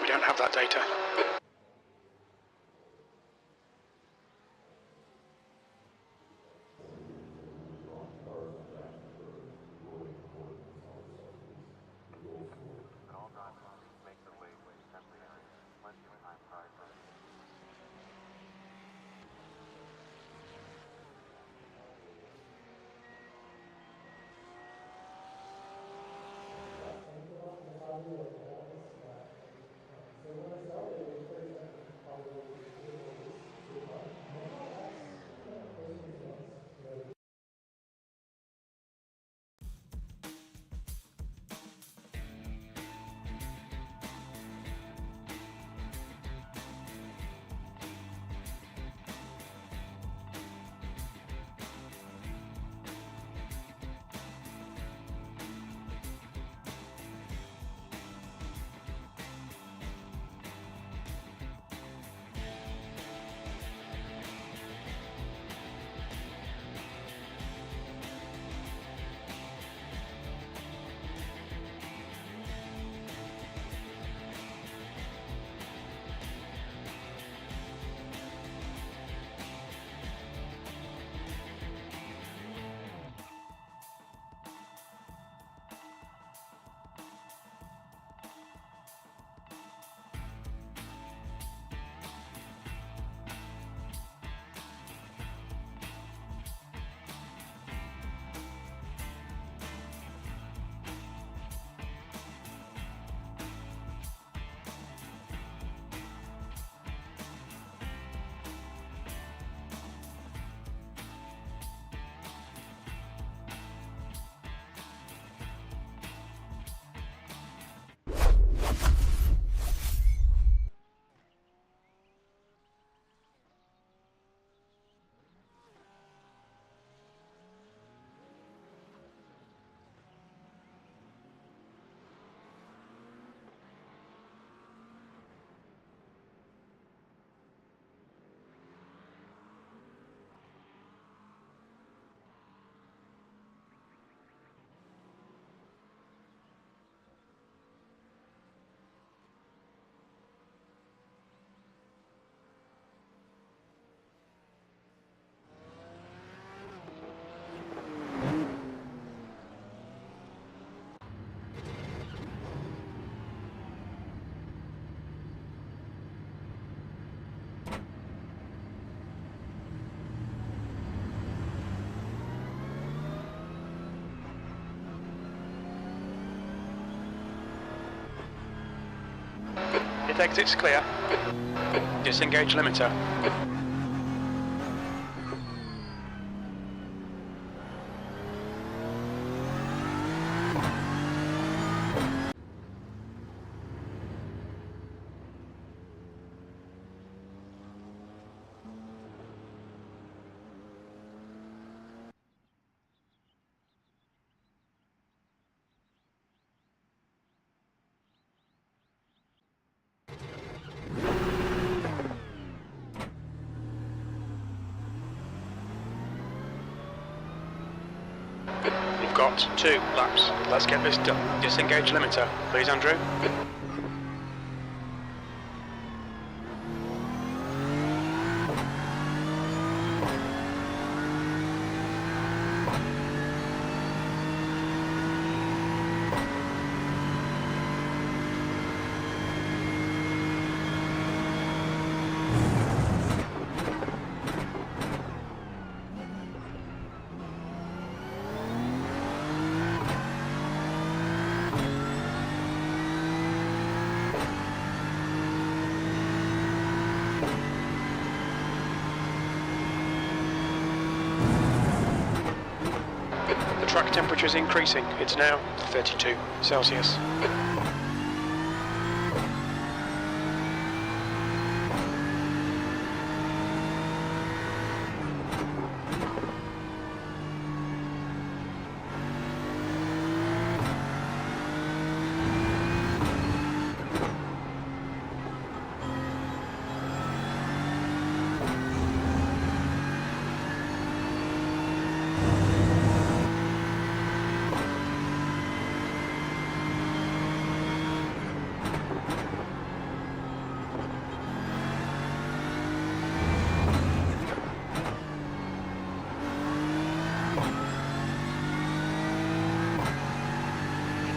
We don't have that data. If exit's clear, disengage limiter. You've got 2 laps. Let's get this done. Disengage limiter, please, Andrew. track temperature is increasing. It's now 32 Celsius.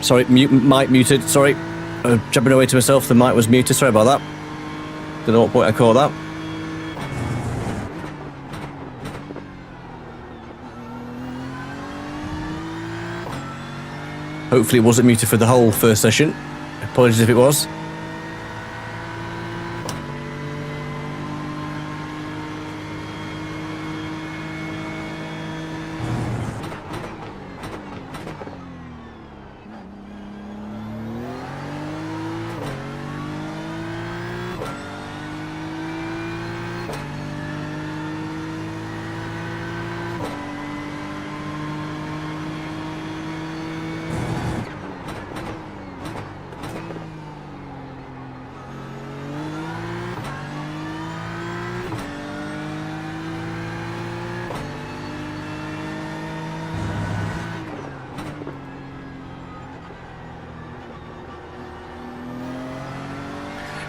Sorry, mic muted, sorry. Jumping away to myself, the mic was muted, sorry about that. Don't know what point I call that. Hopefully it wasn't muted for the whole first session. Apologies if it was.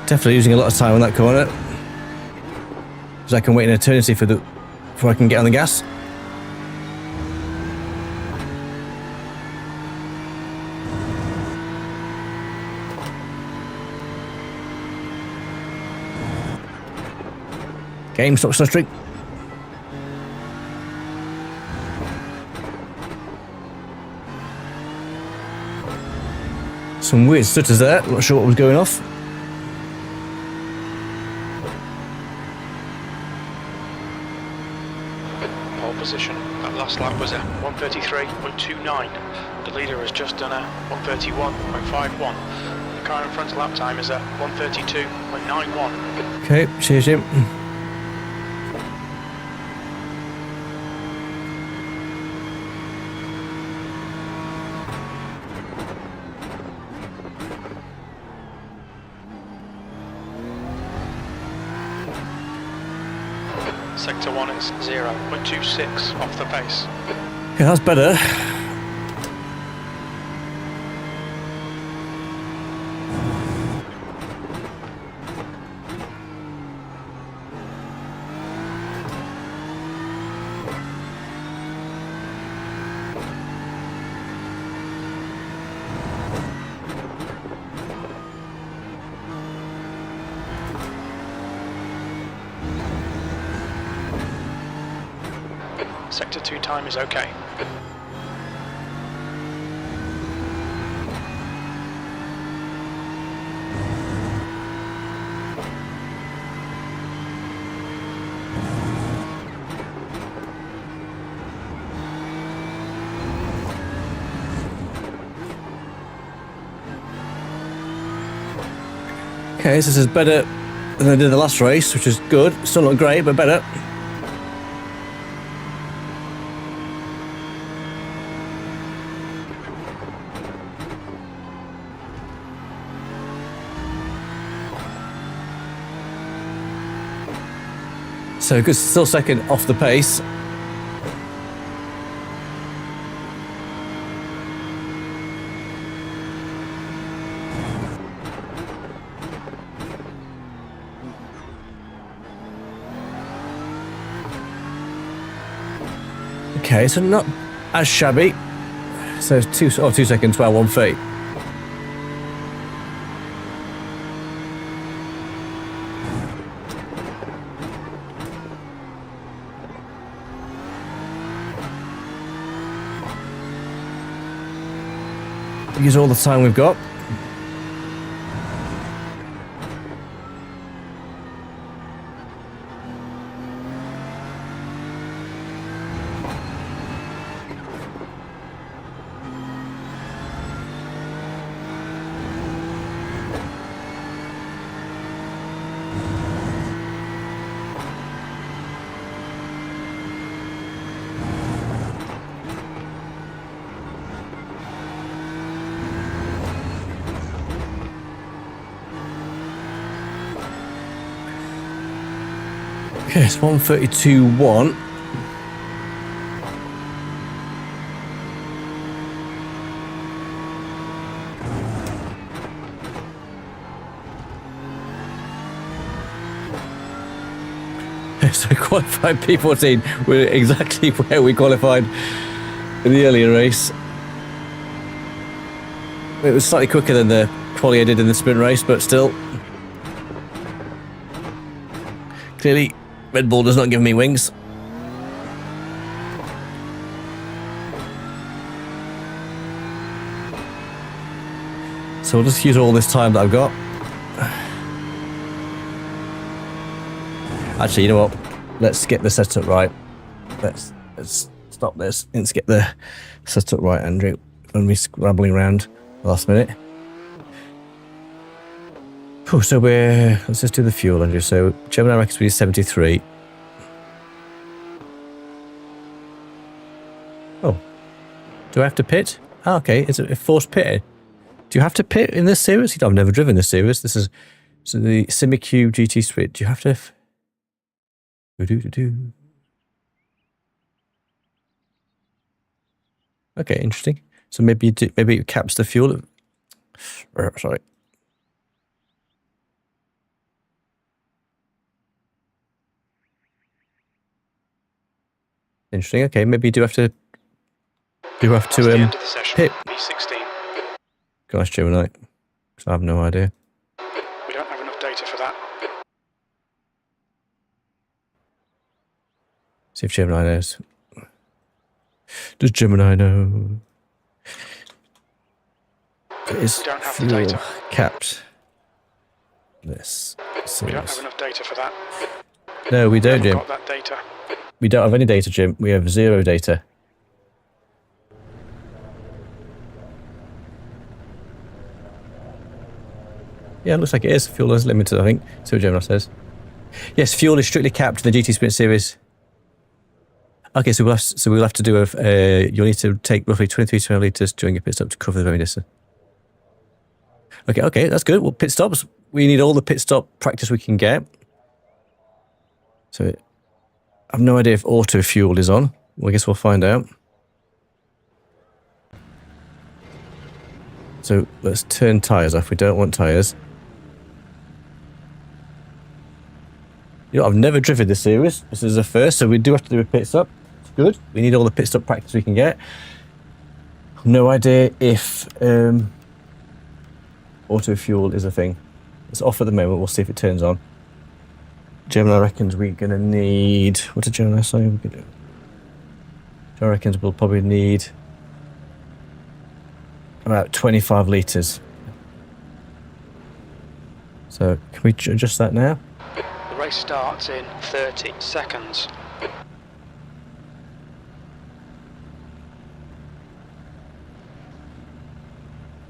Definitely losing a lot of time on that corner. Because I can wait an eternity before I can get on the gas. Game, stop stuttering. Some weird stutters there, not sure what was going off. Position. That last lap was a 1:33.29. The leader has just done a 1:31.51. The car in front lap time is a 1:32.91. Okay, cheers Jim. Sector 1 is 0.26 off the pace. Okay, that's better. Sector 2 time is okay. Okay, so this is better than I did the last race, which is good. Still not great, but better. So good, still second off the pace. Okay, so not as shabby. So 2 seconds, well, 1 feet. Use all the time we've got. Okay, it's 1:32.1. So qualified P14 were exactly where we qualified in the earlier race. It was slightly quicker than the quali I did in the sprint race, but still. Clearly, Red Bull does not give me wings. So we'll just use all this time that I've got. Actually, you know what? Let's get the setup right. Let's stop this. Let's get the setup right, Andrew. And we scrabbling around last minute. Oh, so let's just do the fuel, Andrew. So Gemini reckons we need 73. Oh, do I have to pit? Oh, okay, is it a forced pit? Do you have to pit in this series? I've never driven this series. This is the Simiq GT Split. Do you have to? Okay, interesting. So maybe it caps the fuel. Sorry. Interesting. Okay, maybe you do have to pit. P16. Gosh, Gemini, because I have no idea. We don't have enough data for that. See if Gemini knows. Does Gemini know? Is We don't have the fuel data. capped? This We don't have series. enough data for that. No, we don't, We Jim. haven't got that data. We don't have any data, Jim. We have zero data. Yeah, it looks like it is. Fuel is limited, I think. See what Gemini says. Yes, fuel is strictly capped in the GT Sprint series. Okay, so we'll have to do you'll need to take roughly 23 to 20 litres during your pit stop to cover the very distance. Okay, that's good. Well, pit stops. We need all the pit stop practice we can get. So I have no idea if auto fuel is on. Well, I guess we'll find out. So let's turn tyres off. We don't want tyres. You know, I've never driven this series. This is the first, so we do have to do a pit stop. It's good. We need all the pit stop practice we can get. No idea if auto fuel is a thing. It's off at the moment. We'll see if it turns on. Gemini reckons we're going to need... What did Gemini say? Gemini reckons we'll probably need about 25 litres. So can we adjust that now? The race starts in 30 seconds.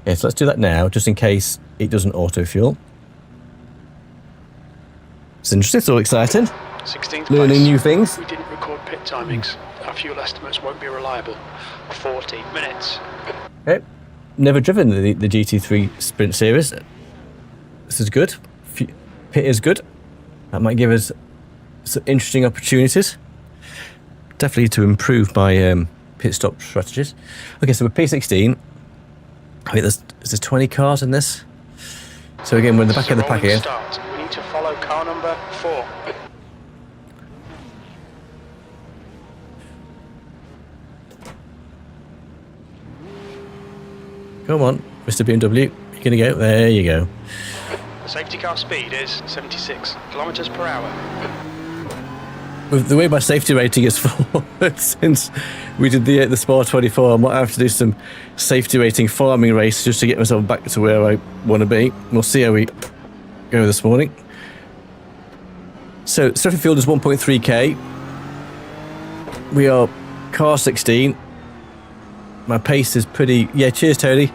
Yeah, so let's do that now, just in case it doesn't auto-fuel. It's interesting, it's all exciting. 16th Learning place. new things. We didn't record pit timings. Our fuel estimates won't be reliable. 40 minutes. Okay. Never driven the GT3 Sprint Series. This is good. Pit is good. That might give us some interesting opportunities. Definitely to improve my pit stop strategies. Okay, so we're P16. I think there's 20 cars in this. So again, we're in the back of the pack here. Start. We need to follow car number 4. Come on, Mr. BMW. You're gonna go. There you go. The safety car speed is 76 kilometers per hour. With the way my safety rating is forward since we did the Spa 24, I might have to do some safety rating farming race just to get myself back to where I want to be. We'll see how we go this morning. So Stratford Field is 1.3k. We are car 16. My pace is pretty... Yeah, cheers, Tony.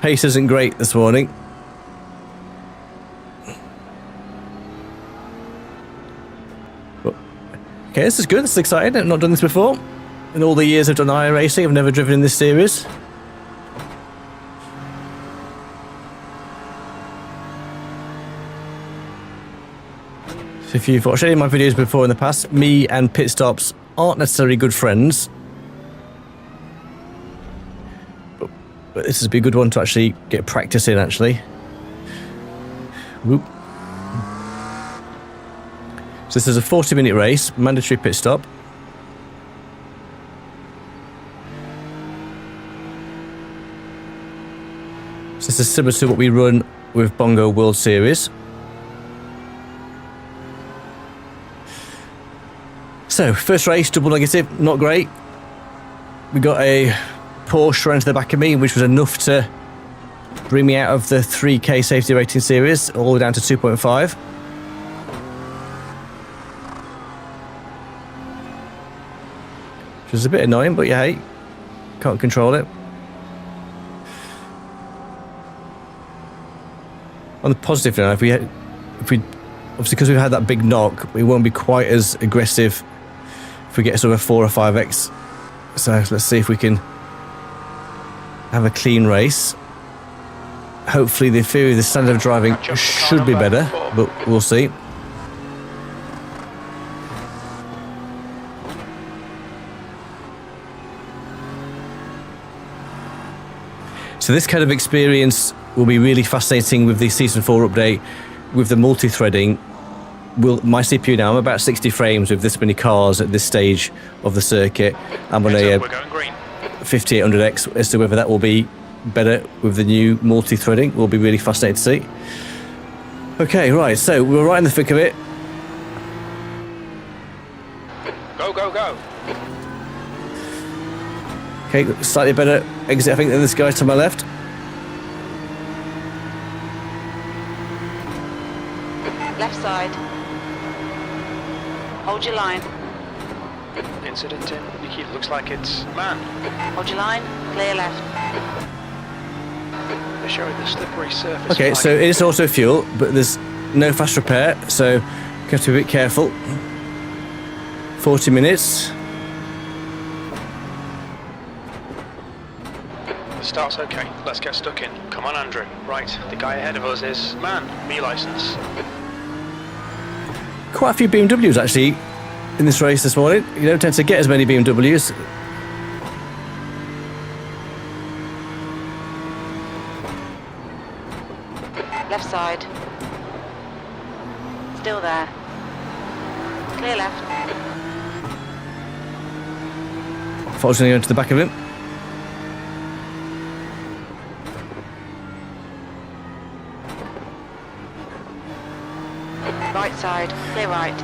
Pace isn't great this morning. Okay, this is good. This is exciting. I've not done this before. In all the years I've done iRacing, I've never driven in this series. So if you've watched any of my videos before in the past, me and pit stops aren't necessarily good friends. But this would be a good one to actually get practice in, actually. Whoop. So this is a 40-minute race, mandatory pit stop. So this is similar to what we run with Bongo World Series. So, first race, double negative, not great. We got a Porsche ran to the back of me, which was enough to bring me out of the 3K safety rating series, all the way down to 2.5. Which was a bit annoying, but yeah, hey, can't control it. On the positive now, if we obviously because we've had that big knock, we won't be quite as aggressive if we get sort of a 4 or 5x. So let's see if we can have a clean race. Hopefully the theory of the standard of driving should be better, but we'll see. So this kind of experience will be really fascinating with the Season 4 update, with the multi-threading. My CPU now, I'm about 60 frames with this many cars at this stage of the circuit. I'm on a 5800X. As to whether that will be better with the new multi-threading will be really fascinating to see. Okay, right, so we're right in the thick of it. Go, go, go. Okay, slightly better exit, I think, than this guy to my left. Left side. Hold your line. Incident in. Nikki, looks like it's man. Hold your line. Clear left. They're showing the slippery surface. Okay, so it is auto fuel, but there's no fast repair, so you have to be a bit careful. 40 minutes. The start's okay. Let's get stuck in. Come on, Andrew. Right, the guy ahead of us is man. Me license. Quite a few BMWs actually in this race this morning. You don't tend to get as many BMWs. Left side. Still there. Clear left. I thought I was going to go into the back of him. Right side. Clear right.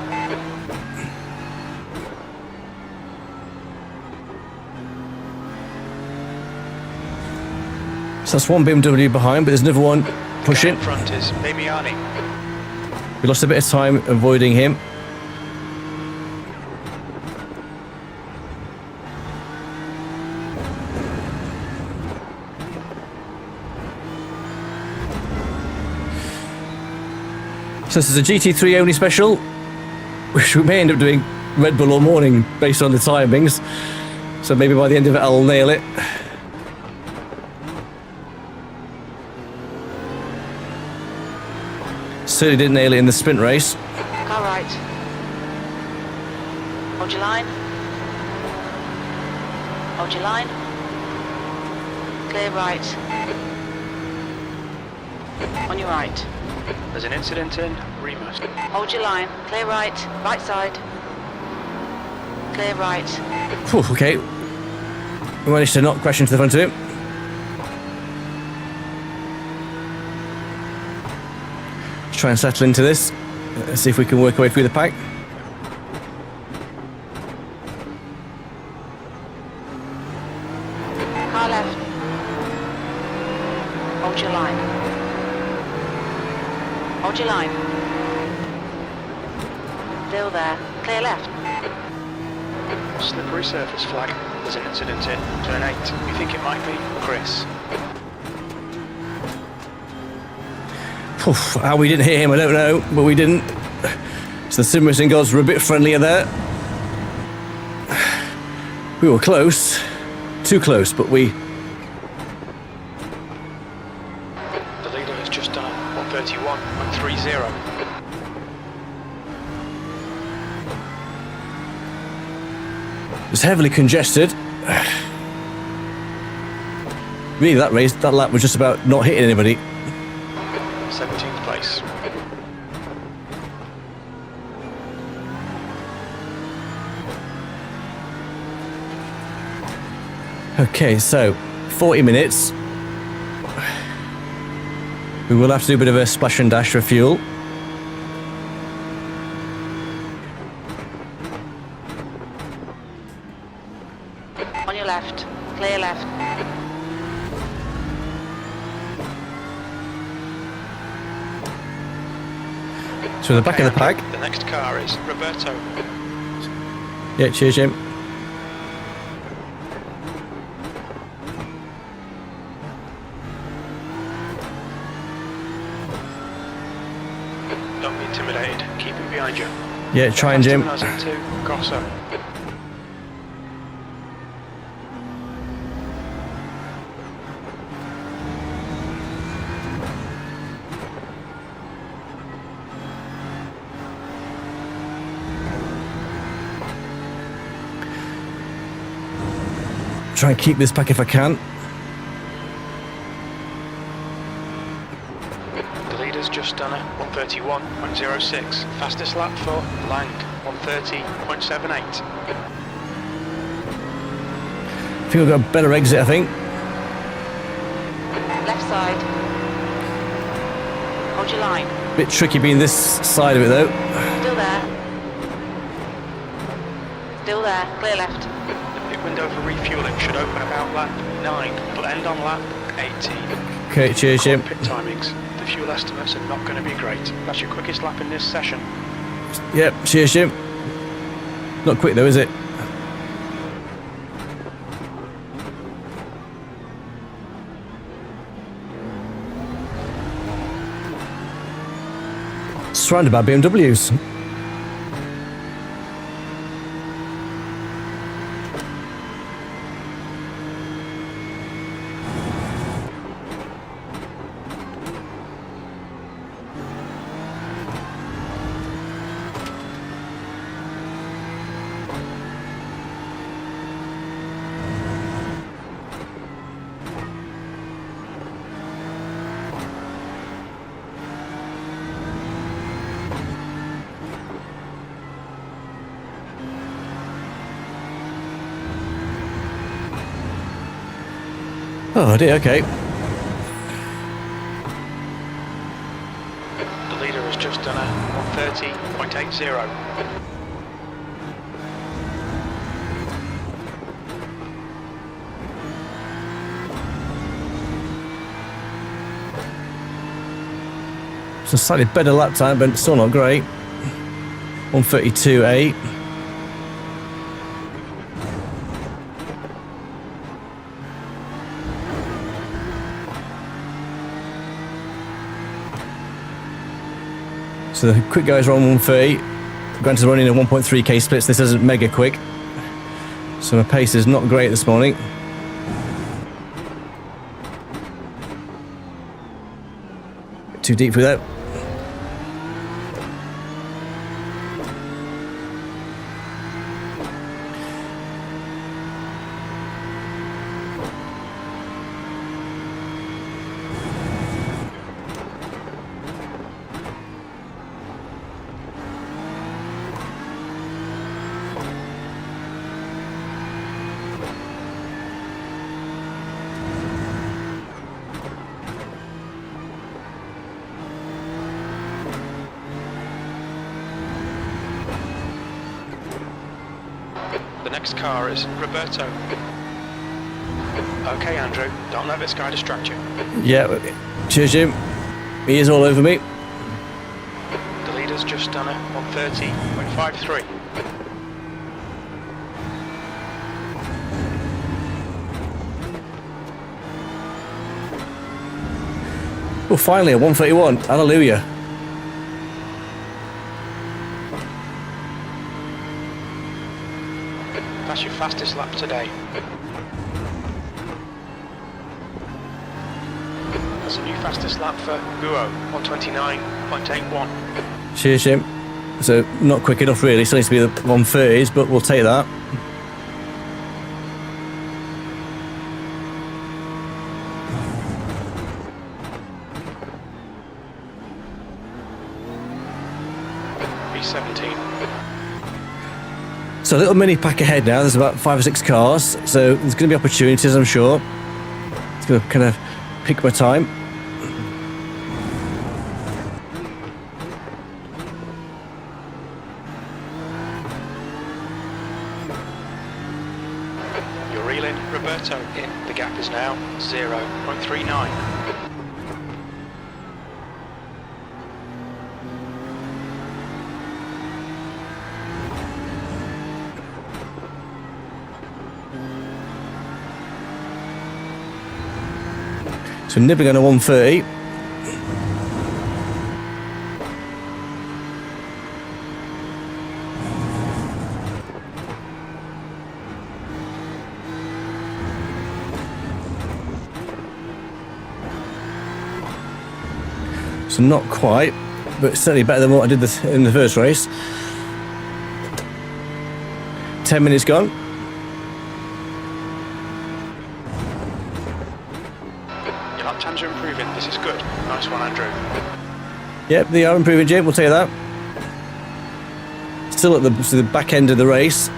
So that's one BMW behind, but there's another one pushing. In front is Damiani. We lost a bit of time avoiding him. So this is a GT3 Only special, which we may end up doing Red Bull all morning based on the timings. So maybe by the end of it I'll nail it. Certainly didn't nail it in the sprint race. Car right. Hold your line. Hold your line. Clear right. On your right. There's an incident in Remus. Hold your line. Clear right. Right side. Clear right. Whew, okay. We managed to not crash into the front of him. Let's try and settle into this. Let's see if we can work our way through the pack. Car left. Hold your line. Hold your line. Still there. Clear left. Slippery surface flag. There's an incident in turn 8. You think it might be Chris? Oof, how we didn't hit him, I don't know, but we didn't. So the sim racing gods were a bit friendlier there. We were close. Too close, but we... The leader has just done 131, 130. It's heavily congested. Really, that lap was just about not hitting anybody. 17th place. Okay, so 40 minutes. We will have to do a bit of a splash and dash for fuel. On your left. Clear left. So in the back of the pack. The next car is Roberto. Yeah, cheers, Jim. Don't be intimidated. Keep him behind you. Yeah, trying, Jim. Two, Grosso. Try and keep this pack if I can. The leader's just done a 131.06. Fastest lap for Lang, 130.78. I think we've got a better exit, I think. Left side. Hold your line. Bit tricky being this side of it though. Still there. Still there. Clear left. The pit window for refueling should open about lap 9. It'll end on lap 18. Okay, cheers, Jim. Pit timings. The fuel estimates are not going to be great. That's your quickest lap in this session. Yep, cheers, Jim. Not quick though, is it? Surrounded by BMWs. Oh dear, okay. The leader has just done a 130.80. It's a slightly better lap time, but still not great. 132.8. So the quick guys are on 130. Granted, running a 1.3k splits. This isn't mega quick, so my pace is not great this morning. Too deep for that. The next car is Roberto. Okay, Andrew, don't let this guy distract you. Yeah, cheers, Jim. He is all over me. The leader's just done a 130.53. Well, finally, a 131. Hallelujah. That's your fastest lap today. That's a new fastest lap for Guo, 129.81. Cheers, Jim. So, not quick enough, really. Still needs to be the 130s, but we'll take that. P17. So a little mini pack ahead now. There's about 5 or 6 cars, so there's going to be opportunities, I'm sure. It's going to kind of pick my time. You're reeling Roberto in. The gap is now 0.39. So nibbling on a 130. So not quite, but certainly better than what I did in the first race. 10 minutes gone. Your lap times are improving. This is good. Nice one, Andrew. Yep, they are improving, Jim, we'll tell you that. Still at the back end of the race.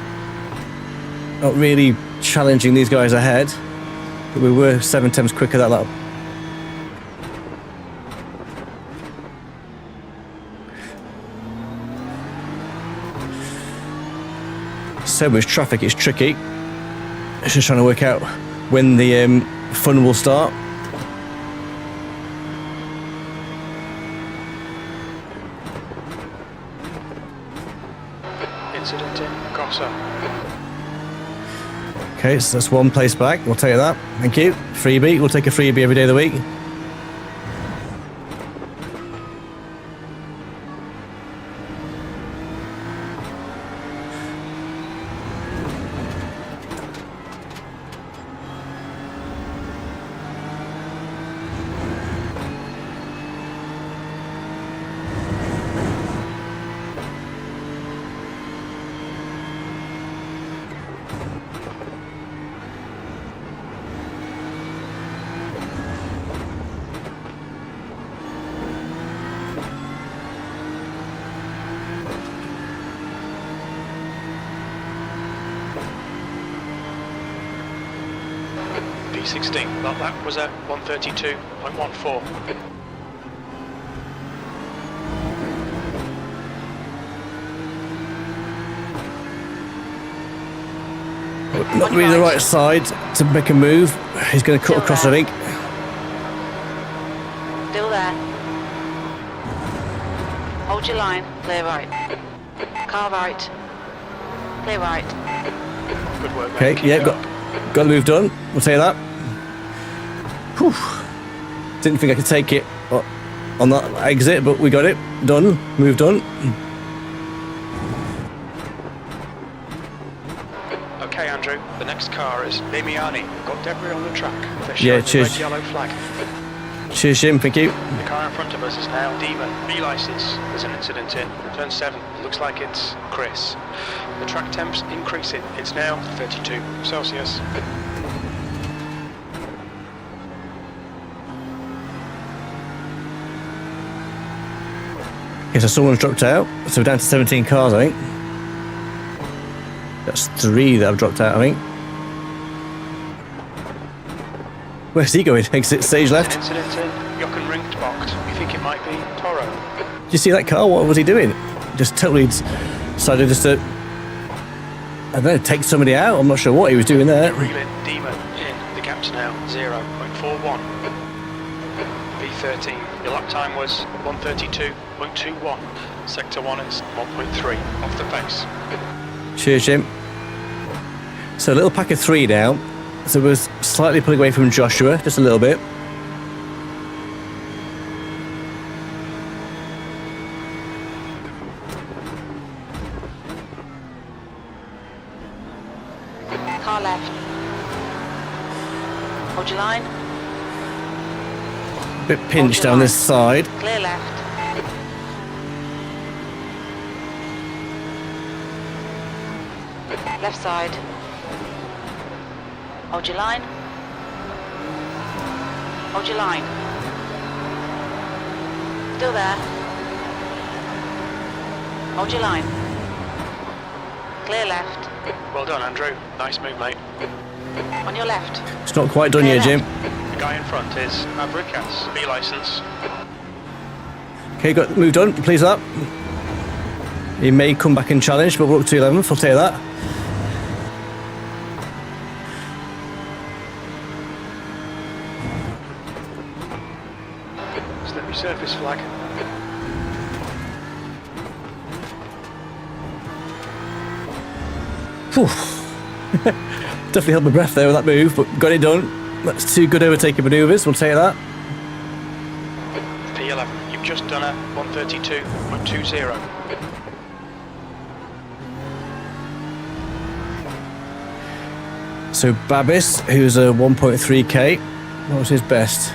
Not really challenging these guys ahead. But we were 7 times quicker that lap. So much traffic, it's tricky. It's just trying to work out when the fun will start. Incident in Gossa. Okay, so that's 1 place back, we'll take that. Thank you. Freebie, we'll take a freebie every day of the week. P16. That lap was at 132.14. Not really the right side to make a move. He's going to cut Still across, there. I think. Still there. Hold your line. Clear right. Car right. Clear right. Good work, mate. Okay, Keep yeah, it up. got the move done. We'll say that. Whew. Didn't think I could take it on that exit, but we got it done. Move done. Okay, Andrew. The next car is Limiani. Got debris on the track. They're Yeah, showing the cheers. red yellow flag. Cheers, Jim. Thank you. The car in front of us is now Demon. B-license. There's an incident in turn 7. It looks like it's Chris. The track temps increasing. It's now 32 Celsius. Okay, so someone's dropped out. So we're down to 17 cars, I think. That's 3 that have dropped out, I think. Where's he going? Exit stage left. An incident in Jochen Rinktbocht. You think it might be Toro? Did you see that car? What was he doing? Just totally decided just to, I don't know, take somebody out. I'm not sure what he was doing there. Reeling Demon in. The gap's now 0.41. V13. Your lap time was 132.21. Sector 1 is 1.3 off the pace. Cheers, Jim. So a little pack of 3 now. So we're slightly pulling away from Joshua, just a little bit. Car left. Hold your line. A bit pinched down this side. Clear left. Left side. Hold your line. Hold your line. Still there. Hold your line. Clear left. Well done, Andrew. Nice move, mate. On your left. It's not quite done yet, Jim. The guy in front is SheffBrick, B licence. Okay, got moved on. Please that. He may come back and challenge, but we're up to 11th. I'll take that. Slippery surface flag. Whew. Definitely held my breath there with that move, but got it done. That's 2 good overtaking manoeuvres. We'll take that. P11. You've just done a 132.20. So Babis, who's a 1.3k, what was his best?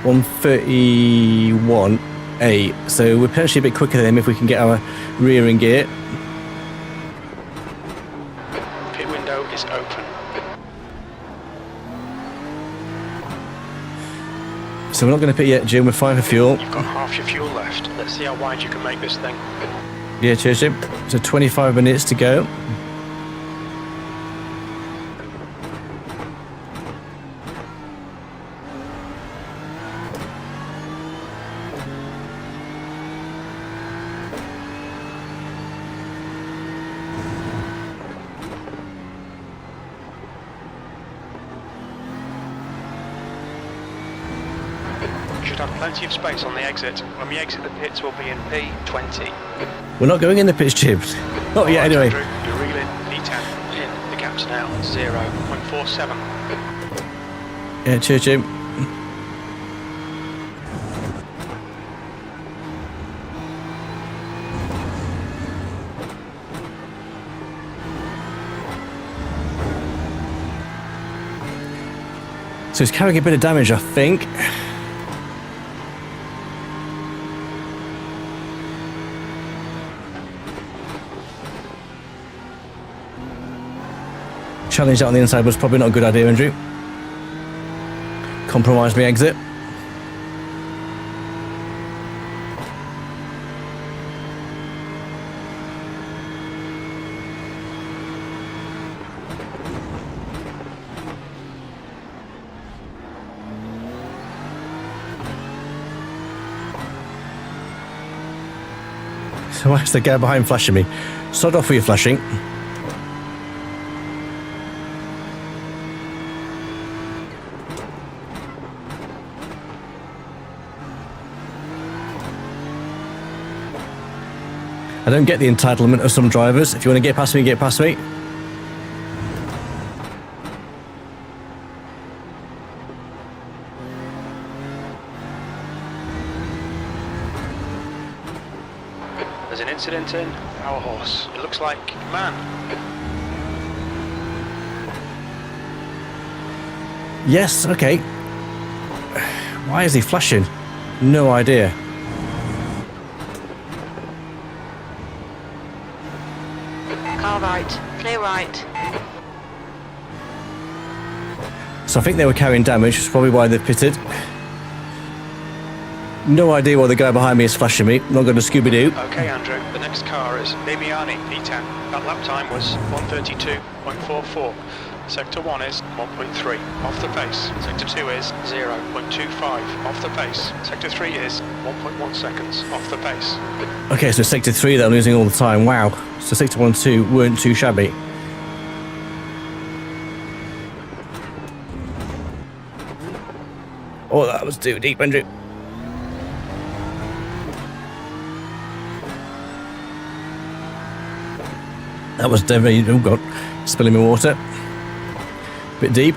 131.8. So we're potentially a bit quicker than him if we can get our rear in gear. Pit window is open. So we're not going to pit yet, Jim. We're fine for fuel. You've got half your fuel left. Let's see how wide you can make this thing. Yeah, cheers, Jim. So 25 minutes to go. You should have plenty of space on the exit. When we exit the pits, we'll be in P20. We're not going in the pitch, Jim. Oh, yeah, anyway. Andrew, you're reeling P10 in. The gap's now 0.47. Yeah, cheers, Jim. So he's carrying a bit of damage, I think. Challenge that on the inside was probably not a good idea, Andrew. Compromise me exit. So why is the guy behind flashing me? Sod off with your flashing. I don't get the entitlement of some drivers. If you want to get past me, get past me. There's an incident in our horse. It looks like man. Yes, okay. Why is he flashing? No idea. Car right. Clear right. So I think they were carrying damage, which is probably why they've pitted. No idea why the guy behind me is flashing me. Not going to Scooby-Doo. Okay, Andrew. The next car is Mimiani P10. That lap time was 132.44. Sector 1 is 1.3 off the pace. Sector 2 is 0.25 off the pace. Sector 3 is 1.1 seconds off the pace. Okay, so Sector 3 that I'm losing all the time. Wow. So Sector 1 and 2 weren't too shabby. Oh, that was too deep, Andrew. That was definitely, oh God, spilling my water. Bit deep.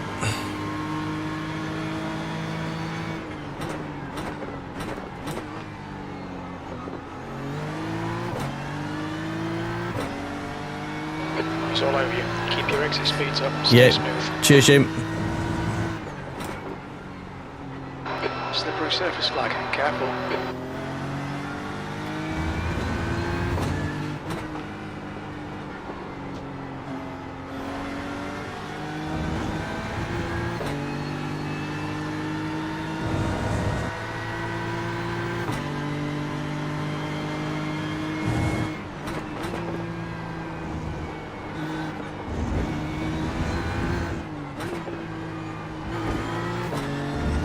It's all over you. Keep your exit speeds up. Yeah. Stay smooth. Cheers, Jim. Slippery surface flag. Careful.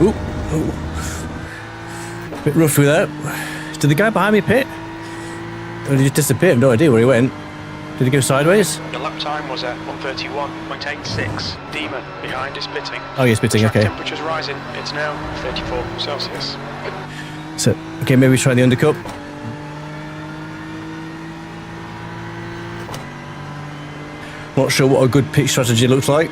Ooh, ooh. Bit rough with that. Did the guy behind me pit? Or did he just disappear? No idea where he went. Did he go sideways? The lap time was at 1:31.86. Demon behind is pitting. Oh, he's pitting, Track okay. temperature's rising. It's now 34 Celsius. So, okay, maybe try the undercut. Not sure what a good pitch strategy looks like.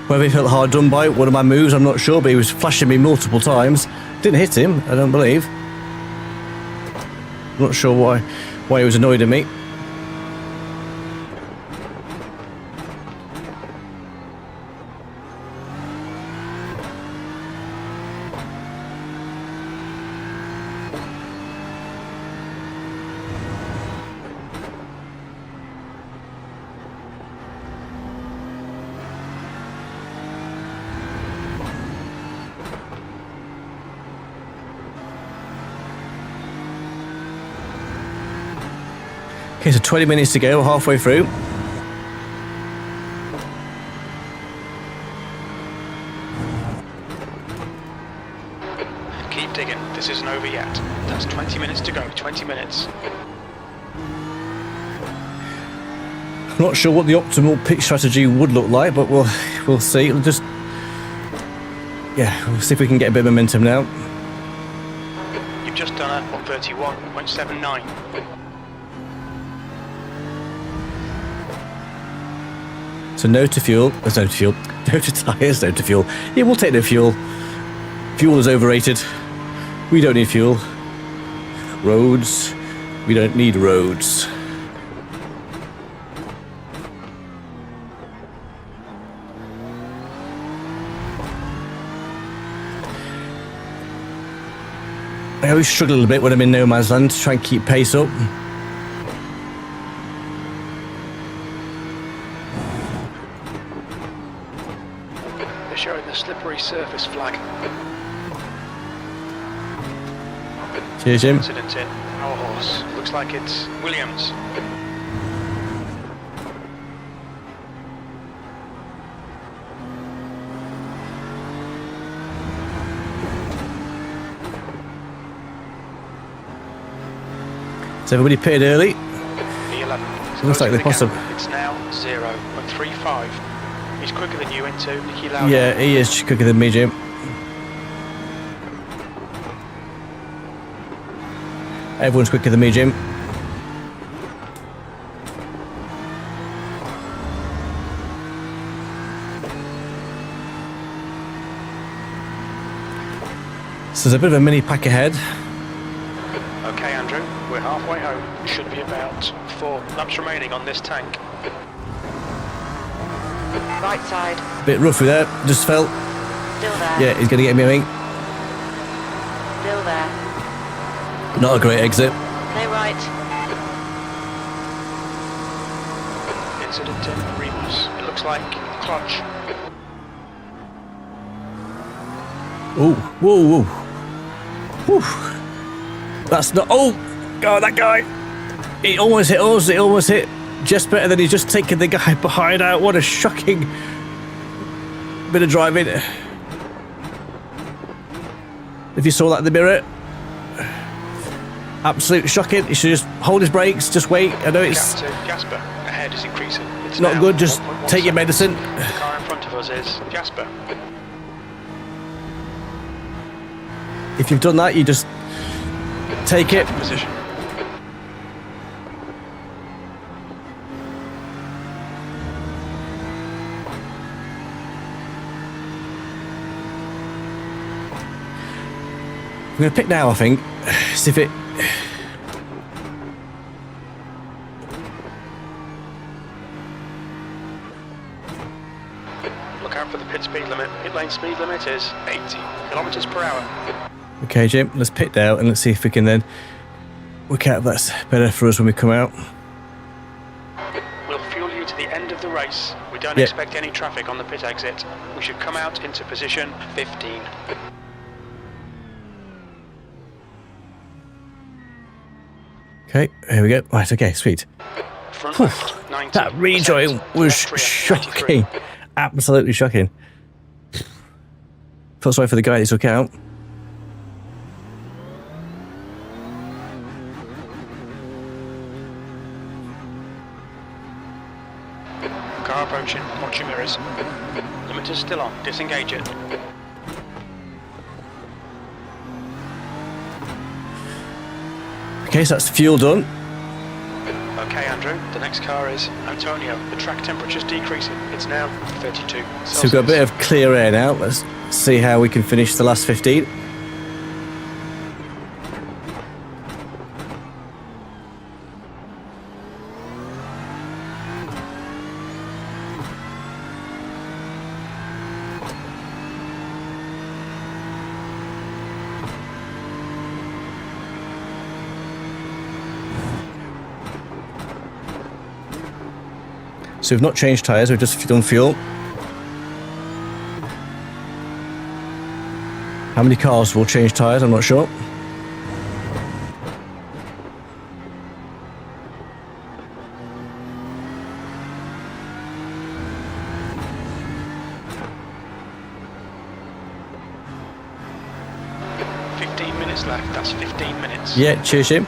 Whether he felt hard done by one of my moves, I'm not sure, but he was flashing me multiple times. Didn't hit him, I don't believe. Not sure why he was annoyed at me. Okay, so 20 minutes to go, halfway through. Keep digging. This isn't over yet. That's 20 minutes to go. 20 minutes. I'm not sure what the optimal pitch strategy would look like, but we'll see. We'll just, yeah, we'll see if we can get a bit of momentum now. You've just done a 1:31.79. So no to fuel. There's no to fuel. No to tyres. No to fuel. Yeah, we'll take no fuel. Fuel is overrated. We don't need fuel. Roads. We don't need roads. I always struggle a little bit when I'm in no man's land to try and keep pace up. They're showing the slippery surface flag. Cheers, Jim. Incident in our horse. Looks like it's Williams. So everybody pitted early. The 11. Looks like they're possible. It's now 0.35. He's quicker than you into Nicky Lauda. Yeah, he is quicker than me, Jim. Everyone's quicker than me, Jim. So there's a bit of a mini pack ahead. Okay, Andrew, we're halfway home. Should be about 4 laps remaining on this tank. Right side. Bit rough with that, just felt. Still there. Yeah, he's going to get me, I think. Still there. Not a great exit. Play right. Incident in Remus. It looks like clutch. Ooh, whoa, whoa. Whew. That's not. Oh, God, that guy. He almost hit us. He almost hit just better than he's just taken the guy behind out. What a shocking bit of driving. If you saw that in the mirror, absolute shocking. He should just hold his brakes, just wait. I know it's Gap to Jasper. Ahead is increasing. It's not now good. Just 1.17. take your medicine. The car in front of us is Jasper. If you've done that, you just take it. Position. I'm going to pick now, I think. See if it. Look out for the pit speed limit. Pit lane speed limit is 80 kilometers per hour. Okay, Jim, let's pit now and let's see if we can then work out if that's better for us when we come out. We'll fuel you to the end of the race. We don't Yep. expect any traffic on the pit exit. We should come out into position 15. Okay, here we go. Right, okay, sweet. Front left, 90. That rejoin was Left rear, shocking. 93. Absolutely shocking. Felt sorry for the guy that took out. Car approaching, watch your mirrors. Limiter's still on, disengage it. Okay, so that's fuel done. Okay, Andrew, the next car is Antonio. The track temperature's decreasing. It's now 32 Celsius. So we've got a bit of clear air now. Let's see how we can finish the last 15. So we've not changed tyres, we've just done fuel. How many cars will change tyres? I'm not sure. Minutes left, that's 15 minutes. Yeah, cheers, Jim.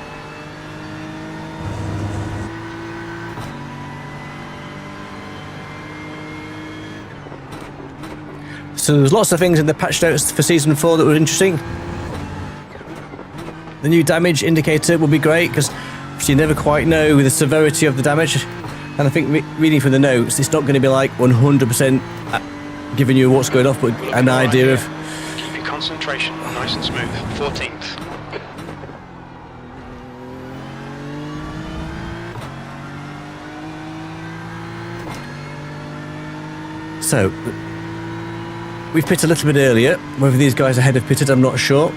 So there's lots of things in the patch notes for Season 4 that were interesting. The new damage indicator will be great because you never quite know the severity of the damage. And I think reading from the notes, it's not going to be like 100% giving you what's going off, but an idea of... Keep your concentration nice and smooth. 14th. So, we've pitted a little bit earlier. Whether these guys ahead have pitted, I'm not sure.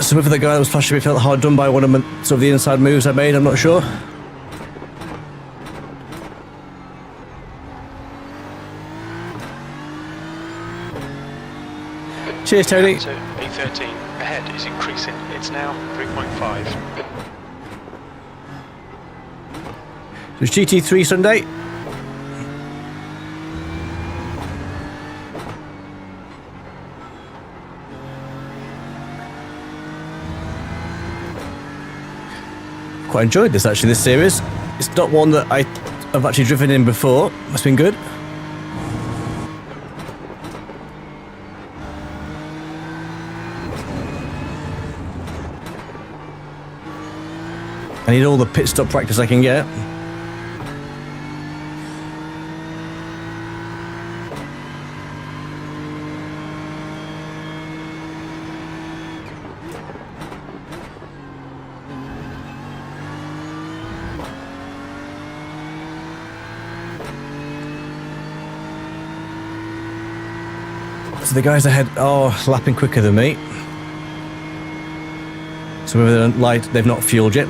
So whether the guy that was flashing me felt hard done by one of sort of the inside moves I made, I'm not sure. Cheers, Tony. So A13 ahead is increasing. It's now 3.5. So it's GT3 Sunday. Quite enjoyed this actually, this series. It's not one that I've actually driven in before. It's been good. I need all the pit stop practice I can get. So the guys ahead are lapping quicker than me. So whether they're light, they've not fueled yet.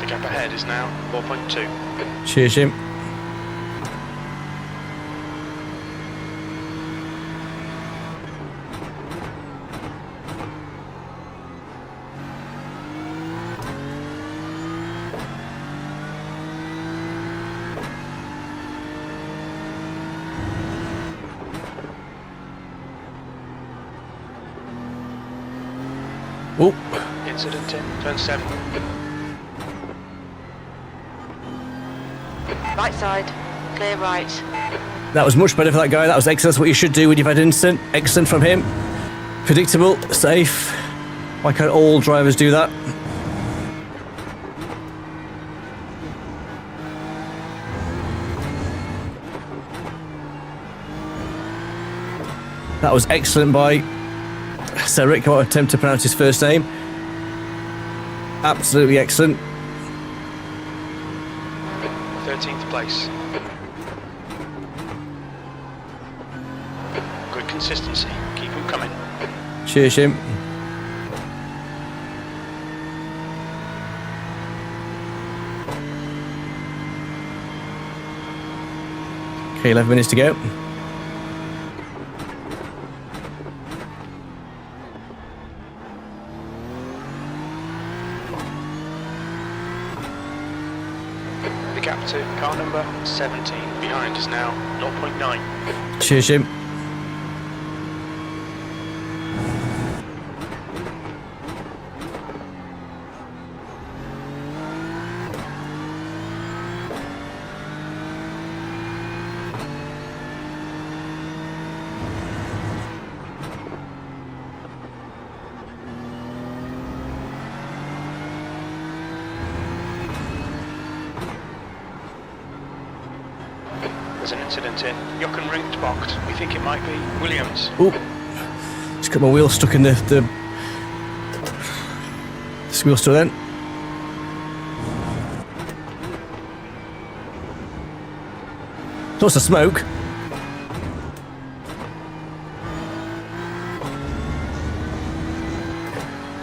The gap ahead is now 4.2. Cheers, Jim. Oh, Incident in turn 7. Right side, clear right. that was much better for that guy. That was excellent. That's what you should do when you've had an incident. Excellent from him. Predictable, safe. Why can't all drivers do that? That was excellent by Cedric. I won't attempt to pronounce his first name. Absolutely excellent. 13 13th place. Good consistency, keep them coming. Cheers, Jim. Okay, 11 minutes to go. The gap to car number 17 behind is now 0.9. Cheers, Jim. There's an incident in Jochen-Ringt-Bocht. We think it might be Williams. Oh, just got my wheel stuck in the wheel stuck then. Lots of smoke.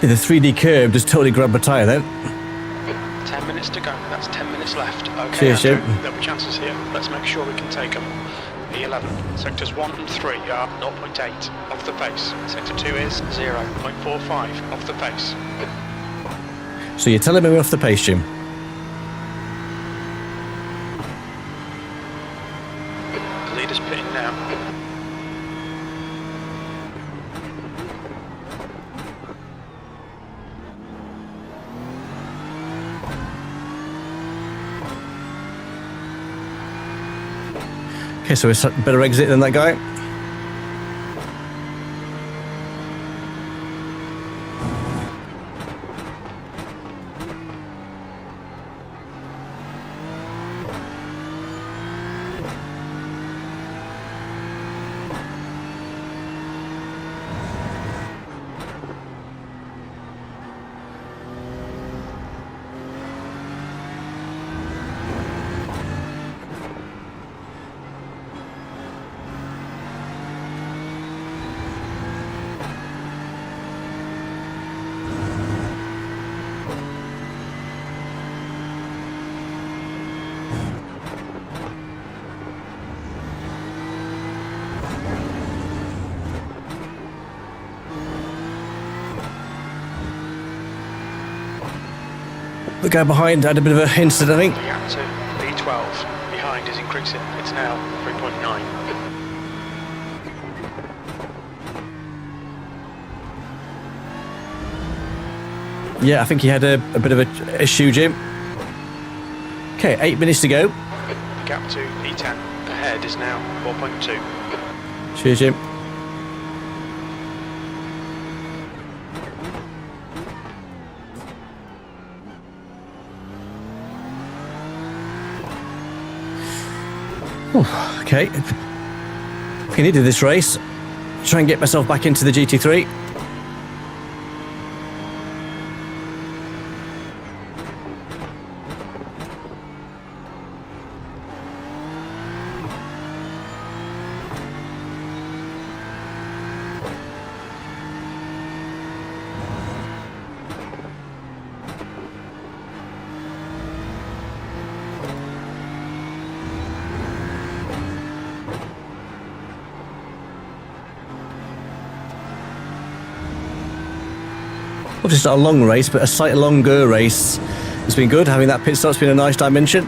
Yeah, the 3D curb just totally grabbed my tyre then. 10 minutes to go. That's 10 minutes left. Okay, Cheers, Andrew, Jim. there'll be chances here. Let's make sure we can take them. E11. Sectors 1 and 3 are 0.8 off the pace. Sector 2 is 0.45 off the pace. So you're telling me we're off the pace, Jim? The leader's pitting now. Okay, so we're a better exit than that guy. The guy behind had a bit of a incident, I think. The gap to B12 behind is increasing. It's now 3.9. Yeah, I think he had a bit of a issue, Jim. Okay, 8 minutes to go. The gap to E10 ahead is now 4.2. Cheers, Jim. Okay, if I needed this race, try and get myself back into the GT3. Obviously not a long race, but a slightly longer race has been good. Having that pit stop's been a nice dimension.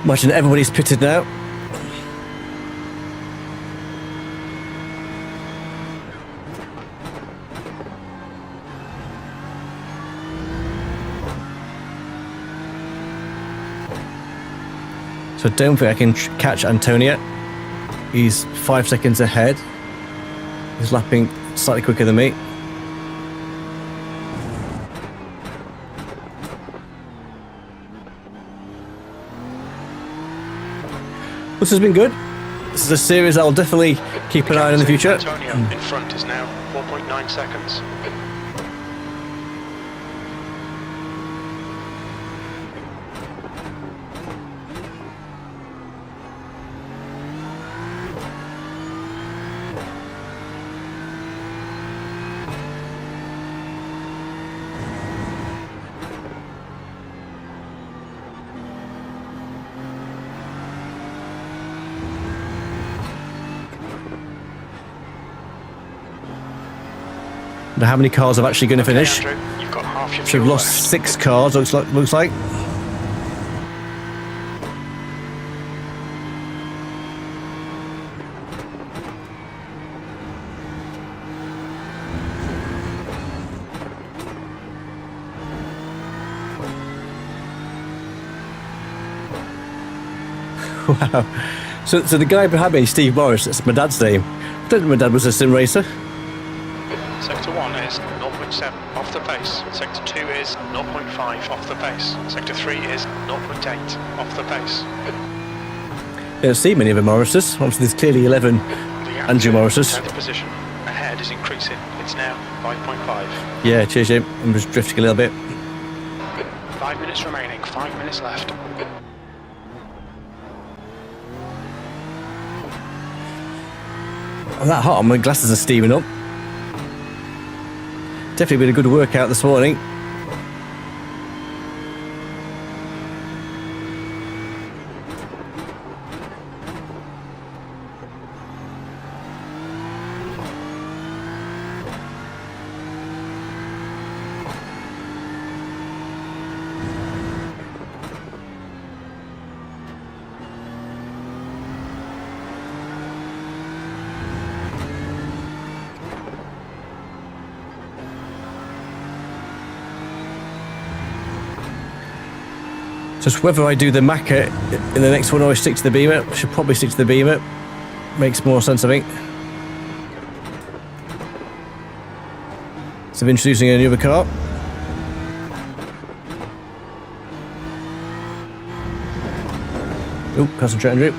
Imagine everybody's pitted now. So I don't think I can catch Antonia. He's 5 seconds ahead. He's lapping slightly quicker than me. This has been good. This is a series I'll definitely keep an eye on in the future. Antonio in front is now 4.9 seconds. How many cars are actually going to finish? Andrew, you've got half your So we've fuel lost left. 6 cars, looks like. Wow. So the guy behind me, Steve Morris, that's my dad's name. I didn't know my dad was a sim racer. Sector 1 is 0.7 off the pace. Sector 2 is 0.5 off the pace. Sector 3 is 0.8 off the pace. I don't see many of the Morrises. Obviously there's clearly 11 Andrew Morrises. 10th position ahead is increasing. It's now 5.5. Yeah, cheers Jim. I'm just drifting a little bit. 5 minutes remaining, 5 minutes left. I'm that hot, my glasses are steaming up. Definitely been a good workout this morning. Just whether I do the Macca in the next one or I stick to the Beamer. I should probably stick to the Beamer. Makes more sense, I think. So I'm introducing a new car. Oh, concentrate, Andrew.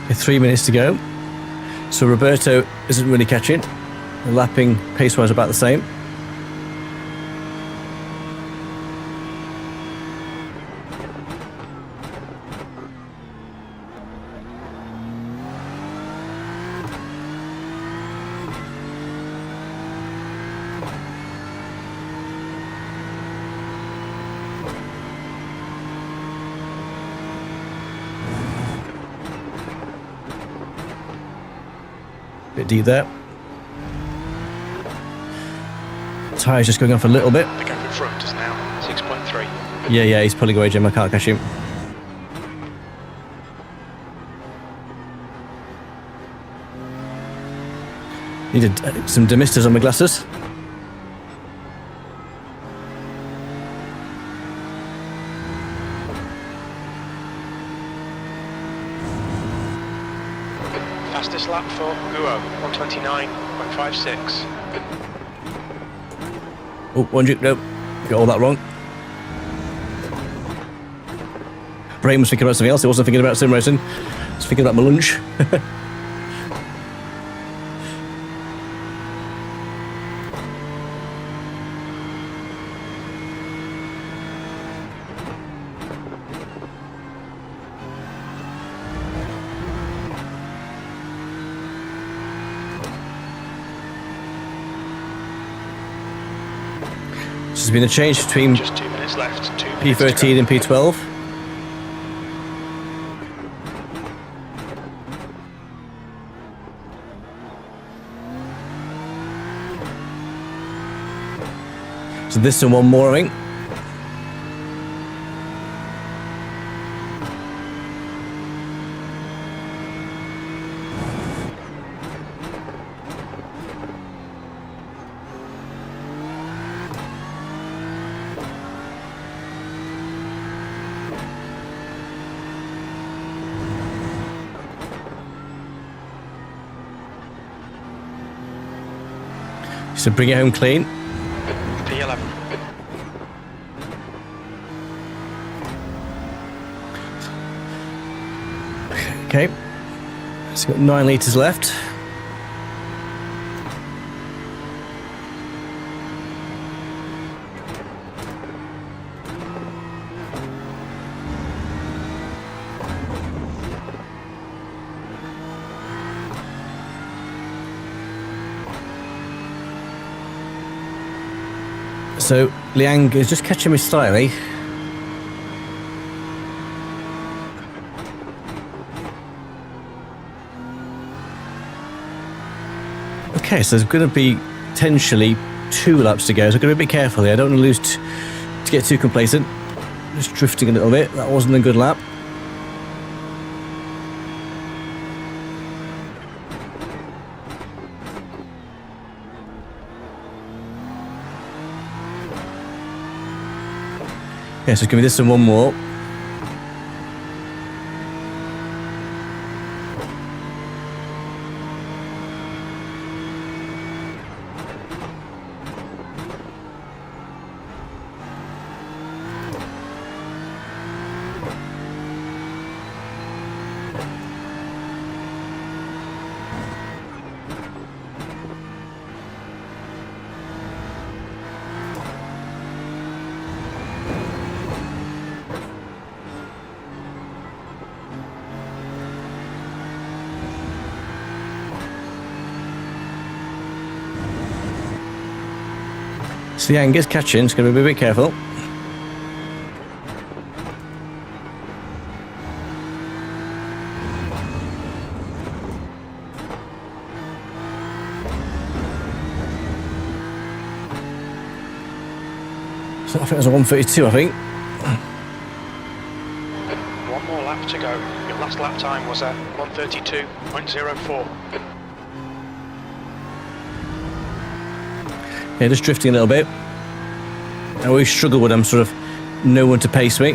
Okay, 3 minutes to go. So Roberto isn't really catching. The lapping pace-wise about the same. Bit deep there. Tyre's just going off a little bit. The gap in front is now 6.3. Yeah, he's pulling away, Jim. I can't catch him. Needed some demisters on my glasses. Fastest lap for Guo, 129.56. Oh, one juke, no. Got all that wrong. Brain was thinking about something else. It wasn't thinking about sim racing. I was thinking about my lunch. There's been a change between Just 2 minutes left. 2 minutes to P13 go. and P12. So this and one more, I think. So bring it home clean. P11. Okay. It's got 9 litres left. So Liang is just catching me slightly. Okay, so there's going to be potentially 2 laps to go, so I've got to be a bit careful here. I don't want to lose to get too complacent. Just drifting a little bit. That wasn't a good lap. Yeah, so give me this and one more. So the Angus catching, it's going to be a bit careful. So I think there's a 132, I think. One more lap to go. Your last lap time was at 132.04. Yeah, just drifting a little bit. I always struggle when I'm sort of no one to pace me.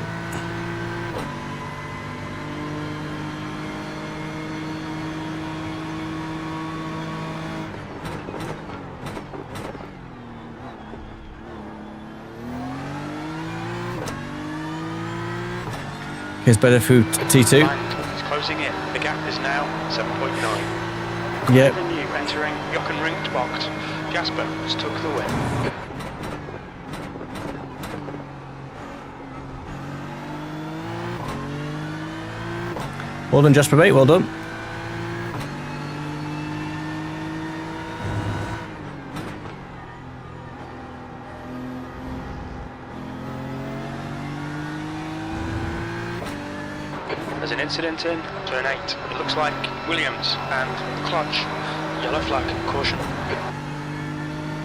Here's better for T2. It's closing in. The gap is now 7.9. Yep. And you entering Jockenringt box. Jasper has took the win. Well done, Jasper, mate. Well done. There's an incident in turn 8. It looks like Williams and Clutch. Yellow flag, caution.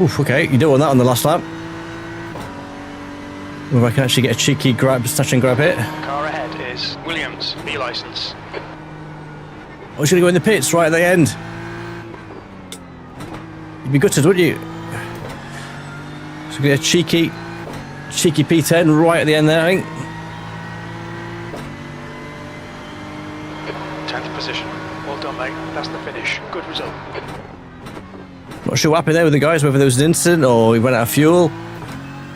Oof, okay, you don't want that on the last lap. Whether I can actually get a cheeky grab, touch and grab it. Car ahead is Williams, B licence. I was going to go in the pits right at the end. You'd be gutted, wouldn't you? So get a cheeky P10 right at the end there, I think. 10th position. Well done, mate. That's the finish. Good result. Not sure what happened there with the guys, whether there was an incident or we went out of fuel.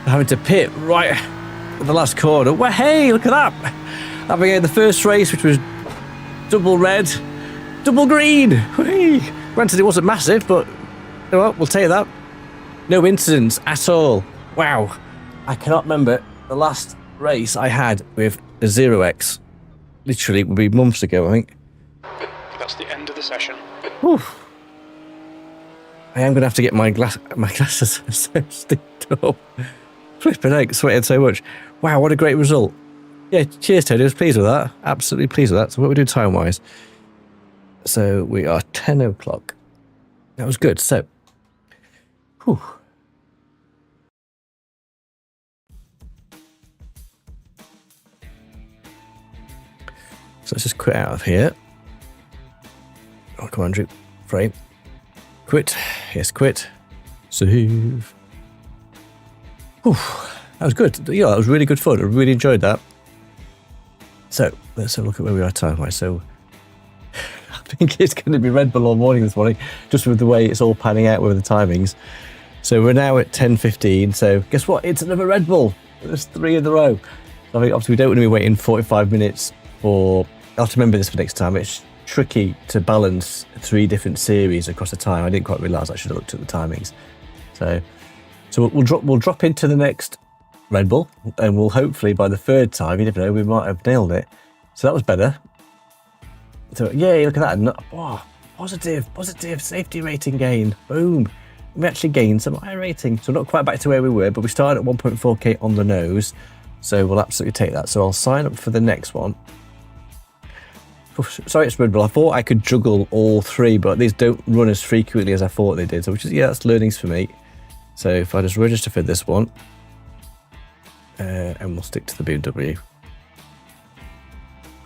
Having to pit right at the last corner. Well, hey, look at that. Having had the first race, which was double red, double green. Whee! Granted, it wasn't massive, but you know what, we'll take that. No incidents at all. Wow. I cannot remember the last race I had with a 0x. Literally, it would be months ago, I think. That's the end of the session. Whew. I am going to have to get my glasses so sticked up. Flipping out, sweating so much. Wow, what a great result. Yeah, cheers, Tony. I was pleased with that. Absolutely pleased with that. So what we do time-wise? So we are 10 o'clock. That was good. So, whew. So let's just quit out of here. Oh, come on, Drew. Frame. Quit. Yes, quit. Save. Whew. That was good. Yeah, that was really good fun. I really enjoyed that. So, let's have a look at where we are time-wise. So, I think it's going to be Red Bull all morning this morning, just with the way it's all panning out with the timings. So we're now at 10:15. So guess what? It's another Red Bull. There's 3 in a row. So I think obviously we don't want to be waiting 45 minutes for. I'll have to remember this for next time. It's tricky to balance 3 different series across the time. I didn't quite realise I should have looked at the timings. So we'll drop into the next Red Bull, and we'll hopefully by the 3rd time, you never know, we might have nailed it. So that was better. So yay, look at that. Oh, positive safety rating gain. Boom. We actually gained some iRacing. So not quite back to where we were, but we started at 1.4k on the nose. So we'll absolutely take that. So I'll sign up for the next one. Sorry, it's Red Bull. I thought I could juggle all 3, but these don't run as frequently as I thought they did. So which is, yeah, that's learnings for me. So if I just register for this one, and we'll stick to the BMW.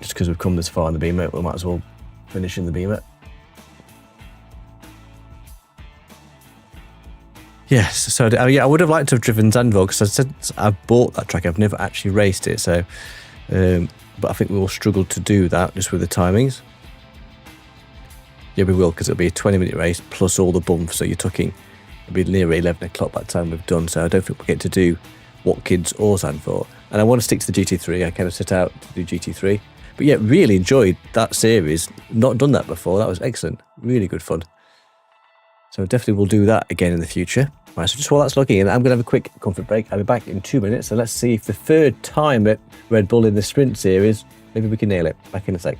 Just because we've come this far in the Beamer, we might as well finish in the Beamer. Yes, so yeah, I would have liked to have driven Zandvoort, because I said I've bought that track. I've never actually raced it, so but I think we will struggle to do that just with the timings. Yeah, we will, because it'll be a 20-minute race plus all the bumps, so you're talking it'll be near 11 o'clock by the time we've done, so I don't think we'll get to do Watkins or Zandvoort. And I want to stick to the GT3. I kind of set out to do GT3. But yeah, really enjoyed that series. Not done that before. That was excellent. Really good fun. So definitely we'll do that again in the future. Right, so just while that's logging in, I'm going to have a quick comfort break. I'll be back in 2 minutes. So let's see if the 3rd time at Red Bull in the sprint series, maybe we can nail it. Back in a sec.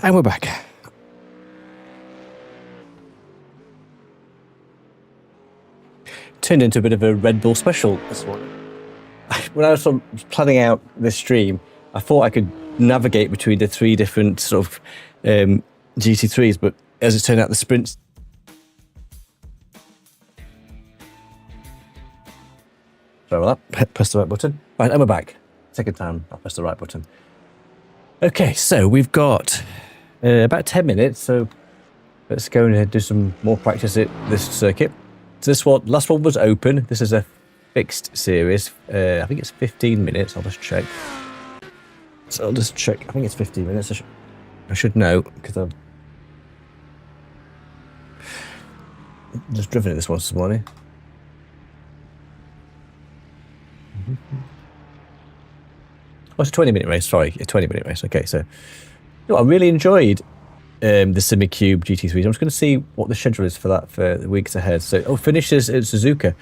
And we're back. Turned into a bit of a Red Bull special this morning. When I was sort of planning out this stream, I thought I could navigate between the 3 different sort of GT3s, but as it turned out, the sprints. Sorry about that. Press the right button. Right, and we're back. Second time, I'll press the right button. Okay, so we've got about 10 minutes, so let's go and do some more practice at this circuit. So this one, last one was open. This is a fixed series. I think it's 15 minutes. I'll just check. So I'll just check. I think it's 15 minutes. I should know, because I've just driven it this morning. Oh, it's a 20-minute race, sorry, a 20-minute race. Okay, so I really enjoyed the Simicube GT3. I'm just going to see what the schedule is for that for the weeks ahead. So, finishes at Suzuka,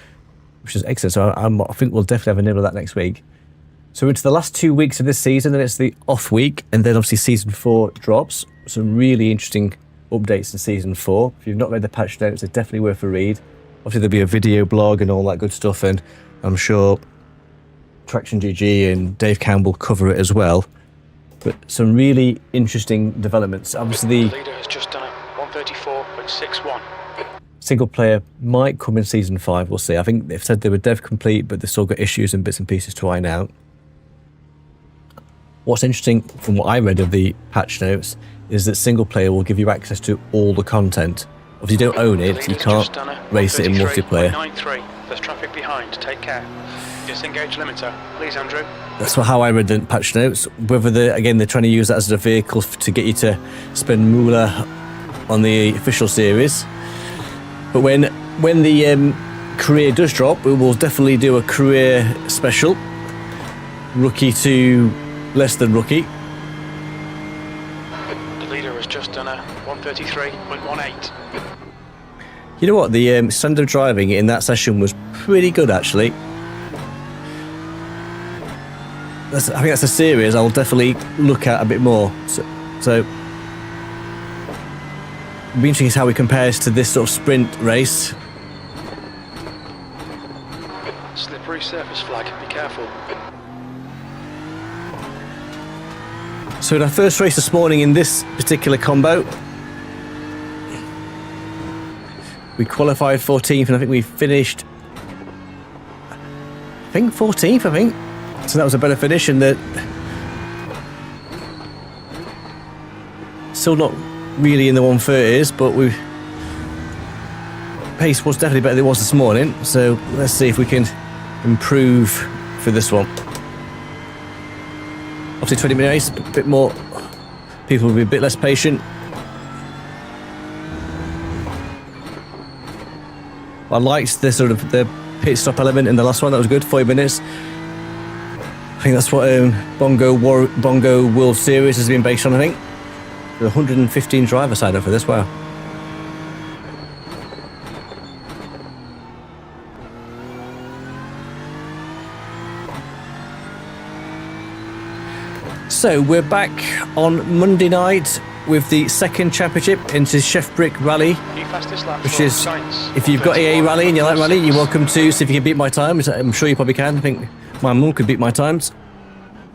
which is excellent. So I think we'll definitely have a nibble of that next week. So it's the last 2 weeks of this season, then it's the off week, and then obviously season 4 drops. Some really interesting updates in season 4. If you've not read the patch notes, it's definitely worth a read. Obviously there'll be a video blog and all that good stuff, and I'm sure Traction GG and Dave Campbell cover it as well. But some really interesting developments. Obviously The leader has just done a 134.61. Single player might come in season 5, we'll see. I think they've said they were dev complete, but they've still got issues and bits and pieces to iron out. What's interesting from what I read of the patch notes is that single player will give you access to all the content. If you don't own it, you can't race it in multiplayer. 93. There's traffic behind, take care. Disengage limiter. Please, Andrew. That's how I read the patch notes. Whether they're trying to use that as a vehicle to get you to spend moolah on the official series. But when the career does drop, we will definitely do a career special. Rookie to less than rookie. The leader has just done a 133.18. You know what? The standard driving in that session was pretty good, actually. I think that's a series I'll definitely look at a bit more. So it'll be interesting how it compares to this sort of sprint race. Slippery surface flag, be careful. So in our first race this morning in this particular combo, we qualified 14th and I think we finished 14th, I think. So that was a better finish, and still not really in the 130s, but pace was definitely better than it was this morning. So let's see if we can improve for this one. Obviously 20-minute race, a bit more, people will be a bit less patient. I liked the sort of the pit stop element in the last one. That was good, 40 minutes. I think that's what Bongo World Series has been based on, I think. 115 drivers signed up for this, wow. So we're back on Monday night with the second championship into SheffBrick Rally, which is, if you've got EA Rally and you like Rally, you're welcome to see if you can beat my times. I'm sure you probably can. I think my mum could beat my times.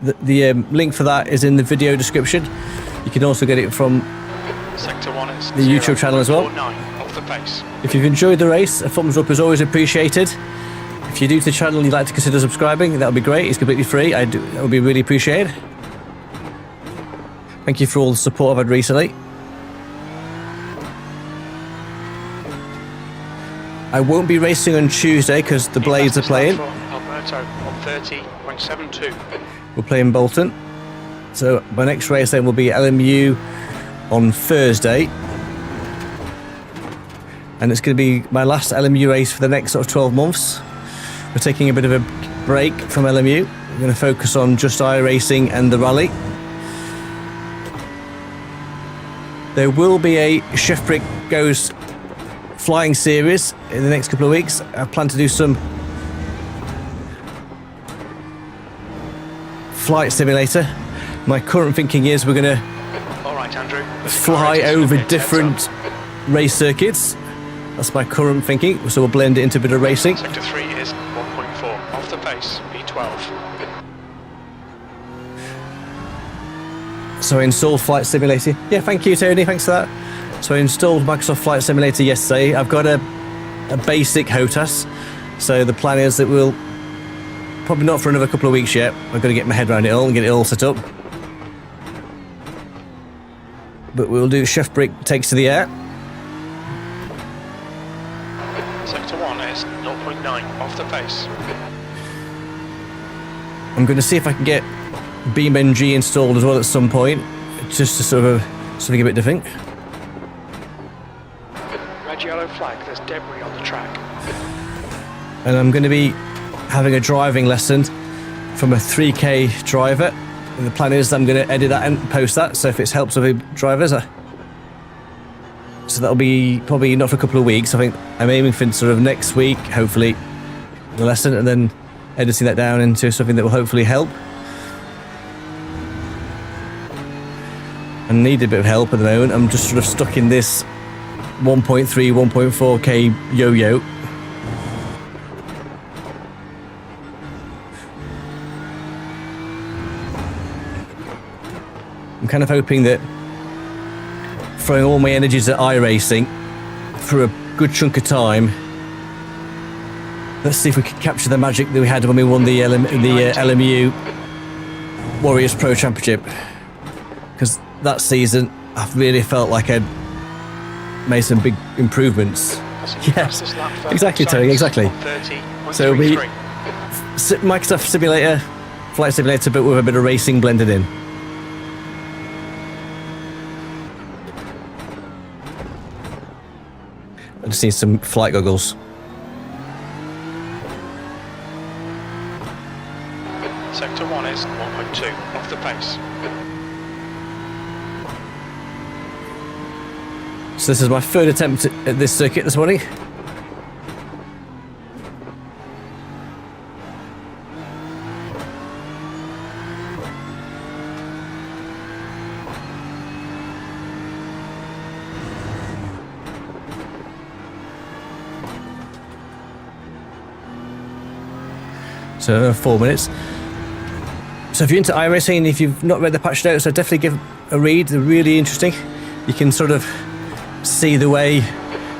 The link for that is in the video description. You can also get it from Sector 1 is the YouTube channel as well. Off the pace. If you've enjoyed the race, a thumbs up is always appreciated. If you're new to the channel and you'd like to consider subscribing, that would be great. It's completely free. That would be really appreciated. Thank you for all the support I've had recently. I won't be racing on Tuesday because the Blades are playing. Alberto, 130.72. We're playing Bolton. So my next race then will be LMU on Thursday. And it's going to be my last LMU race for the next sort of 12 months. We're taking a bit of a break from LMU. We're going to focus on just iRacing and the rally. There will be a SheffBrick Goes flying series in the next couple of weeks. I plan to do some flight simulator. My current thinking is we're going to fly over different race circuits. That's my current thinking, so we'll blend it into a bit of racing. Sector 3 is 1.4, off the pace, B12. So I installed Flight Simulator. Yeah, thank you, Tony, thanks for that. So I installed Microsoft Flight Simulator yesterday. I've got a basic HOTAS, so the plan is that we'll probably not for another couple of weeks yet. I've got to get my head around it all and get it all set up. But we'll do SheffBrick Takes to the Air. Sector 1 is 0.9, off the pace. I'm going to see if I can get BeamNG installed as well at some point, just to sort of something a bit different. Red yellow flag, there's debris on the track. And I'm going to be having a driving lesson from a 3K driver, and the plan is that I'm going to edit that and post that, so if it helps other drivers, so that'll be probably not for a couple of weeks. I think I'm aiming for sort of next week, hopefully, the lesson, and then editing that down into something that will hopefully help. I need a bit of help at the moment. I'm just sort of stuck in this 1.3, 1.4k yo-yo. I'm kind of hoping that throwing all my energies at iRacing for a good chunk of time. Let's see if we can capture the magic that we had when we won the LMU Warriors Pro Championship. Because that season, I really felt like I'd made some big improvements. Yes, exactly, Terry, exactly. So we Microsoft Simulator, Flight Simulator, but with a bit of racing blended in. I just need some flight goggles. Sector 1 is 1.2 off the pace. So this is my third attempt at this circuit this morning. So 4 minutes. So if you're into iRacing, if you've not read the patch notes, I'd definitely give a read. They're really interesting. You can sort of see the way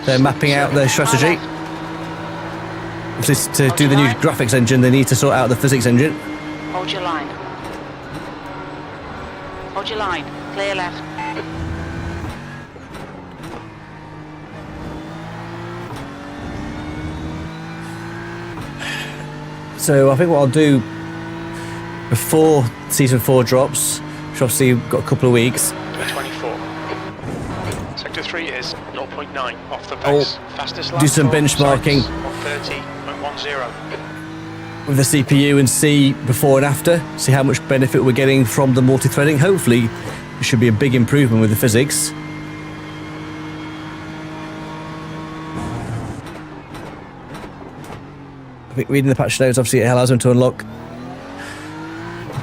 they're mapping out their strategy. If to do the new graphics engine, they need to sort out the physics engine. Hold your line. Hold your line. Clear left. So I think what I'll do before Season 4 drops, which obviously we've got a couple of weeks. 24. Sector 3 is 0.9 off the pace. Fastest lap do some benchmarking 30.10. with the CPU and see before and after, see how much benefit we're getting from the multi-threading. Hopefully it should be a big improvement with the physics. I think reading the patch notes, obviously it allows them to unlock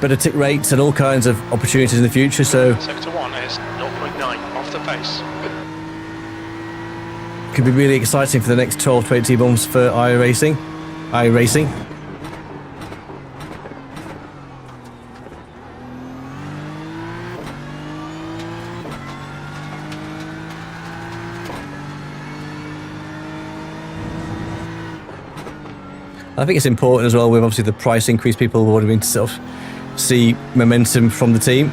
better tick rates and all kinds of opportunities in the future. So Sector 1 is 0.9 off the pace. Could be really exciting for the next 12 to 18 months for iRacing. I think it's important as well with obviously the price increase. People wanting to sort of see momentum from the team.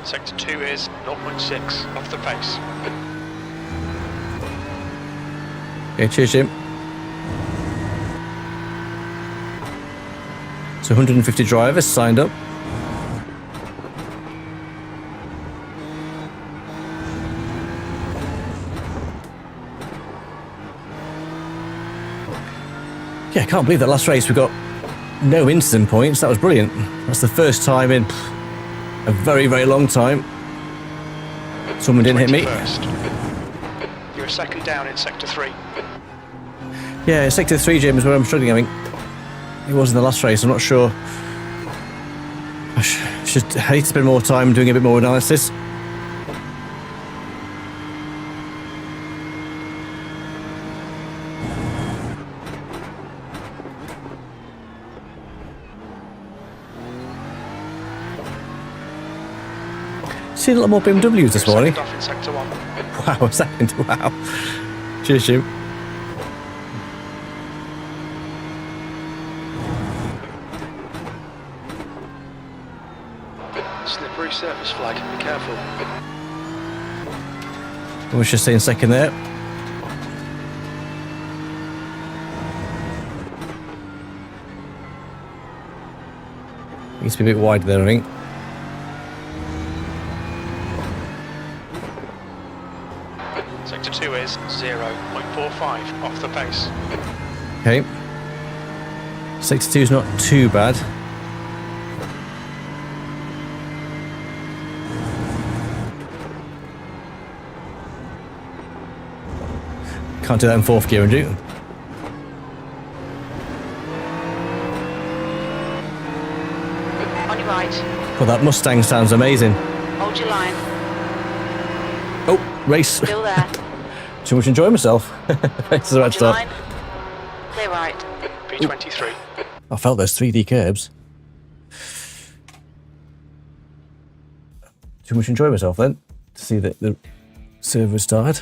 Sector 2 is 0.6 off the pace. Okay, cheers, Jim. So 150 drivers signed up. Yeah, I can't believe that last race we got no incident points. That was brilliant. That's the first time in a very, very long time someone didn't hit me. You're a second down in Sector 3. Yeah, Sector 3, Jim, is where I'm struggling. I think it was in the last race. I'm not sure. I need to spend more time doing a bit more analysis. Seen a lot more BMWs this morning. Off in Sector 1. Wow, second. Wow. Cheers, Jim. Slippery surface flag, be careful. I was just saying second there. Needs to be a bit wider there, I think. Sector 2 is 0.45 off the pace. Okay. Sector 2 is not too bad. Can't do that in fourth gear, do you? On your right. Well, that Mustang sounds amazing. Hold your line. Oh, race. Still there. Too much enjoying myself. Race is about to Hold your start. line. Clear right. P23. I felt those 3D curbs. too much enjoy myself then to see that the server started.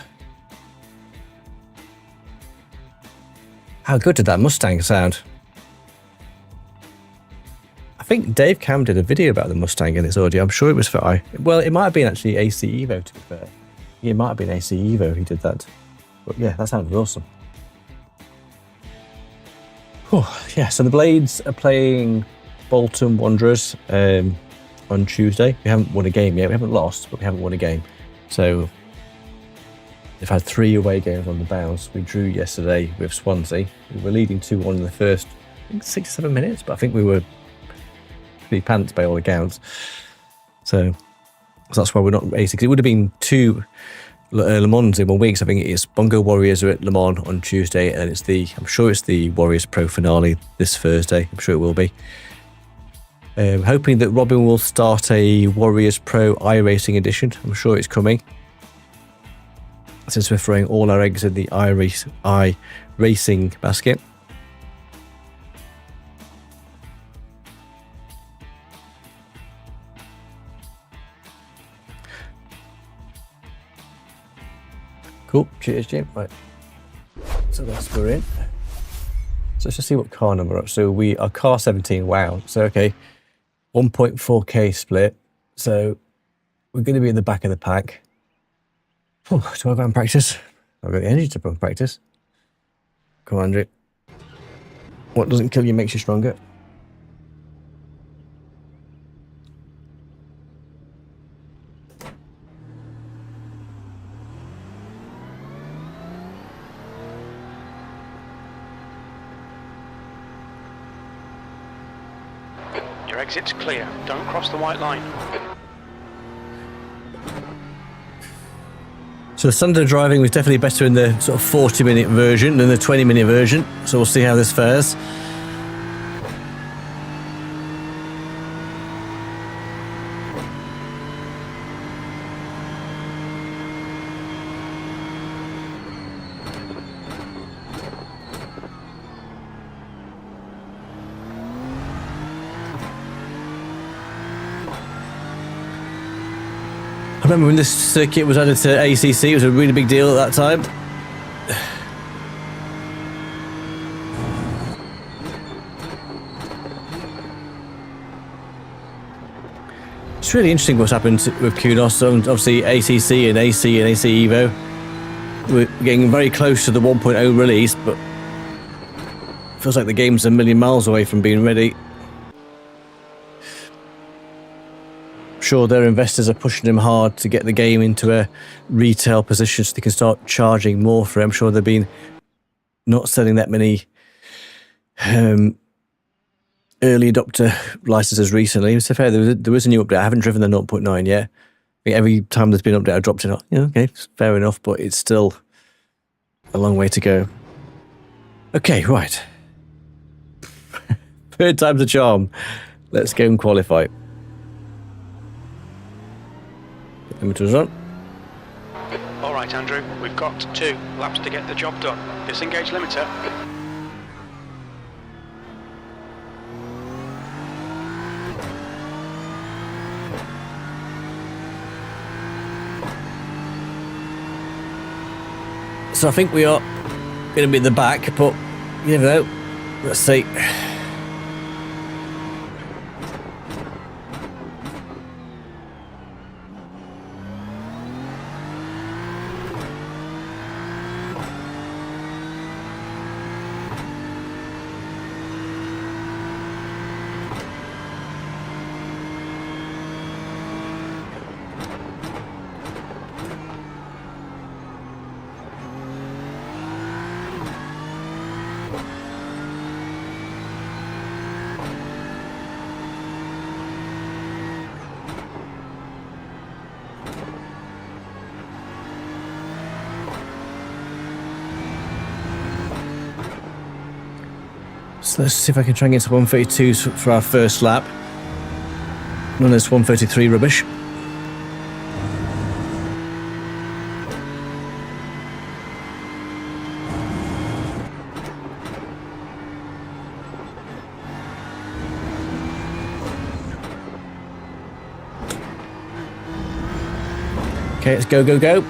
How good did that Mustang sound? I think Dave Cam did a video about the Mustang in its audio. I'm sure it was for well, it might have been actually AC Evo, to be fair. Yeah, it might have been AC Evo he did that. But yeah, that sounded awesome. Oh, yeah, so the Blades are playing Bolton Wanderers on Tuesday. We haven't won a game yet. We haven't lost, but we haven't won a game. So they've had 3 away games on the bounce. We drew yesterday with Swansea. We were leading 2-1 in the first, I think, 6 or 7 minutes, but I think we were pretty pants by all accounts. So that's why we're not racing. Because it would have been 2 Le Mans in 1 week. So I think it is Bongo Warriors are at Le Mans on Tuesday, and I'm sure it's the Warriors Pro finale this Thursday. I'm sure it will be. Hoping that Robin will start a Warriors Pro iRacing edition. I'm sure it's coming. Since we're throwing all our eggs in the iRacing basket. Cool. Cheers, Jim. Right. So we're in. So let's just see what car number we're up. So we are car 17. Wow. So okay. 1.4k split. So we're going to be in the back of the pack. Oh, 12 round practice. I've got the energy to run practice. Come on, Andrew. What doesn't kill you makes you stronger. Your exit's clear. Don't cross the white line. So the Sunday driving was definitely better in the sort of 40-minute version than the 20-minute version. So we'll see how this fares. I remember when this circuit was added to ACC, it was a really big deal at that time. It's really interesting what's happened with Kudos. So obviously ACC and AC and AC Evo. We're getting very close to the 1.0 release, but it feels like the game's a million miles away from being ready. Sure, their investors are pushing them hard to get the game into a retail position so they can start charging more for it. I'm sure they've been not selling that many early adopter licenses recently. So fair, there was a new update. I haven't driven the 0.9 yet. I think every time there's been an update, I've dropped it. Yeah, okay, fair enough, but it's still a long way to go. Okay, right. Third time's a charm. Let's go and qualify. Limiter's on. All right, Andrew, we've got 2 laps to get the job done. Disengage limiter. So I think we are going to be at the back, but you never know. Let's see. So let's see if I can try and get to 132 for our first lap. None of this 133 rubbish. Okay, let's go, go, go.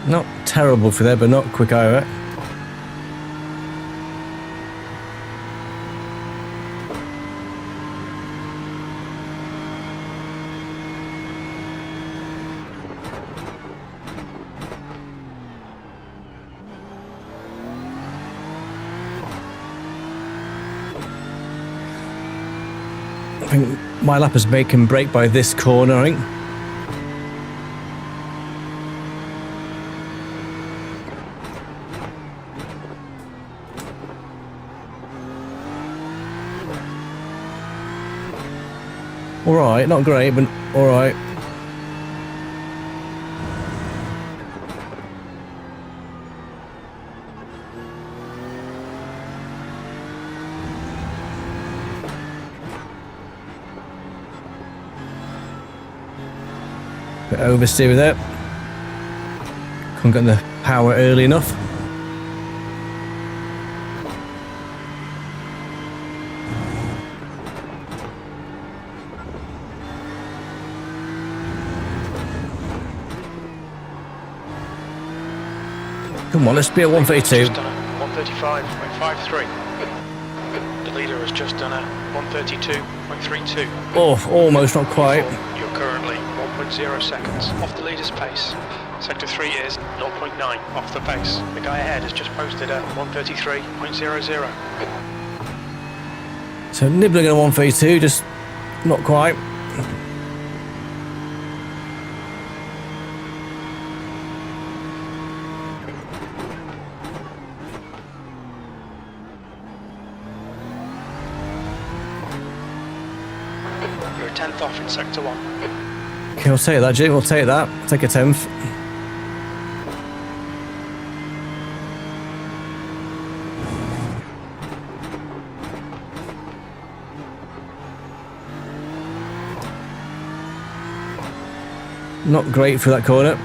Not terrible for there, but not quick either. I think my lap is make and break by this corner, I think. Alright, not great, but alright. Bit oversteer with it. Couldn't get the power early enough. Come on, let's be at 132. 135.53. The leader has just done a 132.32. Oh, almost, not quite. You're currently 1.0 seconds off the leader's pace. Sector 3 is 0.9 off the pace. The guy ahead has just posted a 133.00. So nibbling at 132, just not quite. You're a 10th off in Sector 1. Okay, we'll take that, Jim. We'll take that. Take a 10th. Not great for that corner.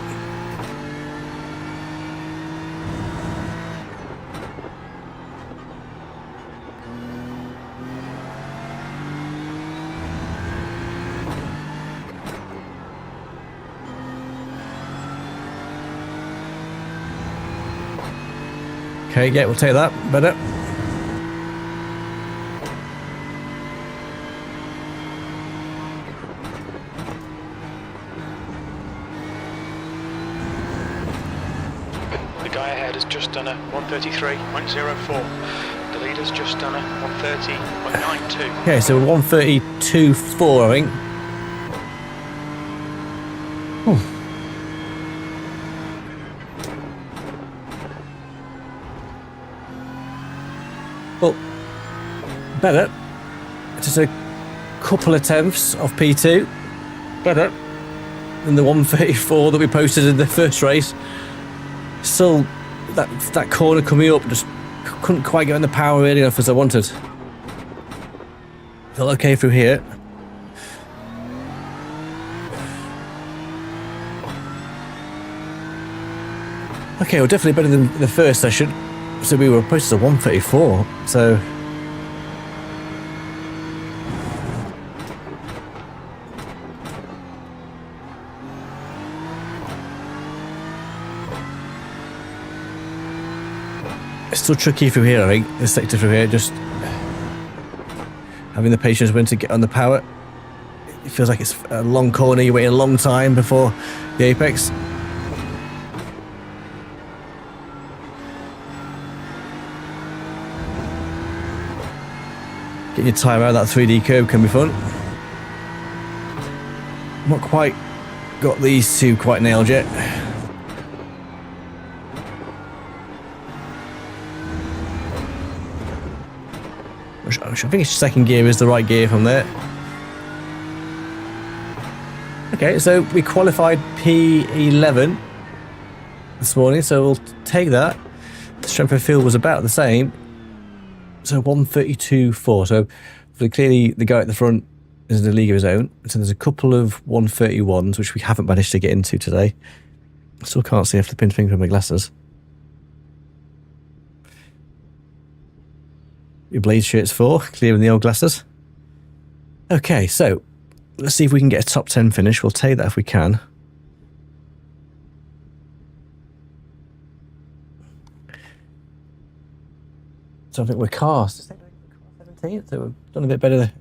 Okay, yeah, we'll take that. Better. The guy ahead has just done a 133.04. The leader's just done a 130.92. Okay, so 132.4, I think. Oh. Well, better. Just a couple of tenths off P2. Better than the 134 that we posted in the first race. Still, that corner coming up, just couldn't quite get in the power early enough as I wanted. Felt okay through here. Okay, well, definitely better than the first session. So we were posted to 134, so... It's still tricky through here, I think, this sector through here, just... having the patience when to get on the power. It feels like it's a long corner, you're waiting a long time before the apex. Getting your time out of that 3D curve can be fun. Not quite got these two quite nailed yet. I think it's second gear is the right gear from there. Okay, so we qualified P11 this morning, so we'll take that. The strength of field was about the same. So 132.4. So clearly the guy at the front is in a league of his own. So there's a couple of 131s which we haven't managed to get into today. Still can't see a flipping thing from my glasses. Your blade shirt's for clearing the old glasses. Okay, so let's see if we can get a top 10 finish. We'll take that if we can. So I think we're car 17th, so we've done a bit better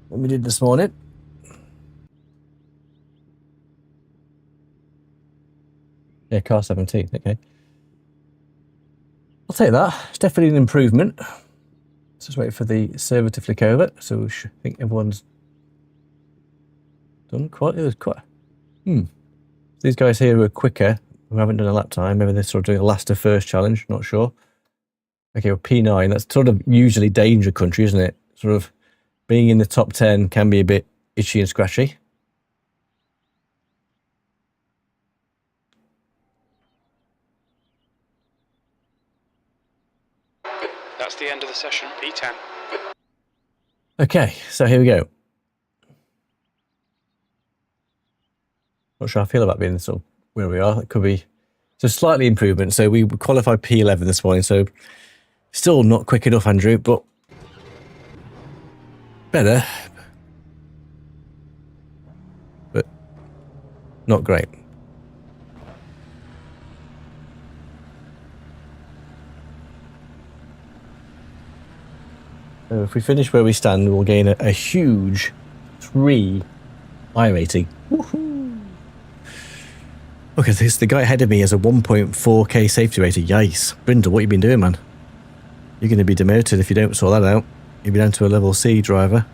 than we did this morning. Yeah, car 17th, okay. I'll take that. It's definitely an improvement. Let's just wait for the server to flick over. So I think everyone's done quite. These guys here who are quicker, who haven't done a lap time, maybe they're sort of doing a last to first challenge, not sure. Okay, well, P9, that's sort of usually danger country, isn't it? Sort of being in the top 10 can be a bit itchy and scratchy. That's the end of the session, P10. Okay, so here we go. Not sure how I feel about being sort of where we are. It could be so slightly improvement. So we qualified P11 this morning, so still not quick enough, Andrew, but better, but not great. So if we finish where we stand, we'll gain a huge 3 iRacing. Woohoo! Okay, this the guy ahead of me has a 1.4k safety rating. Yikes. Brindle, what you been doing, man? You're going to be demoted if you don't sort that out. You'll be down to a level C driver.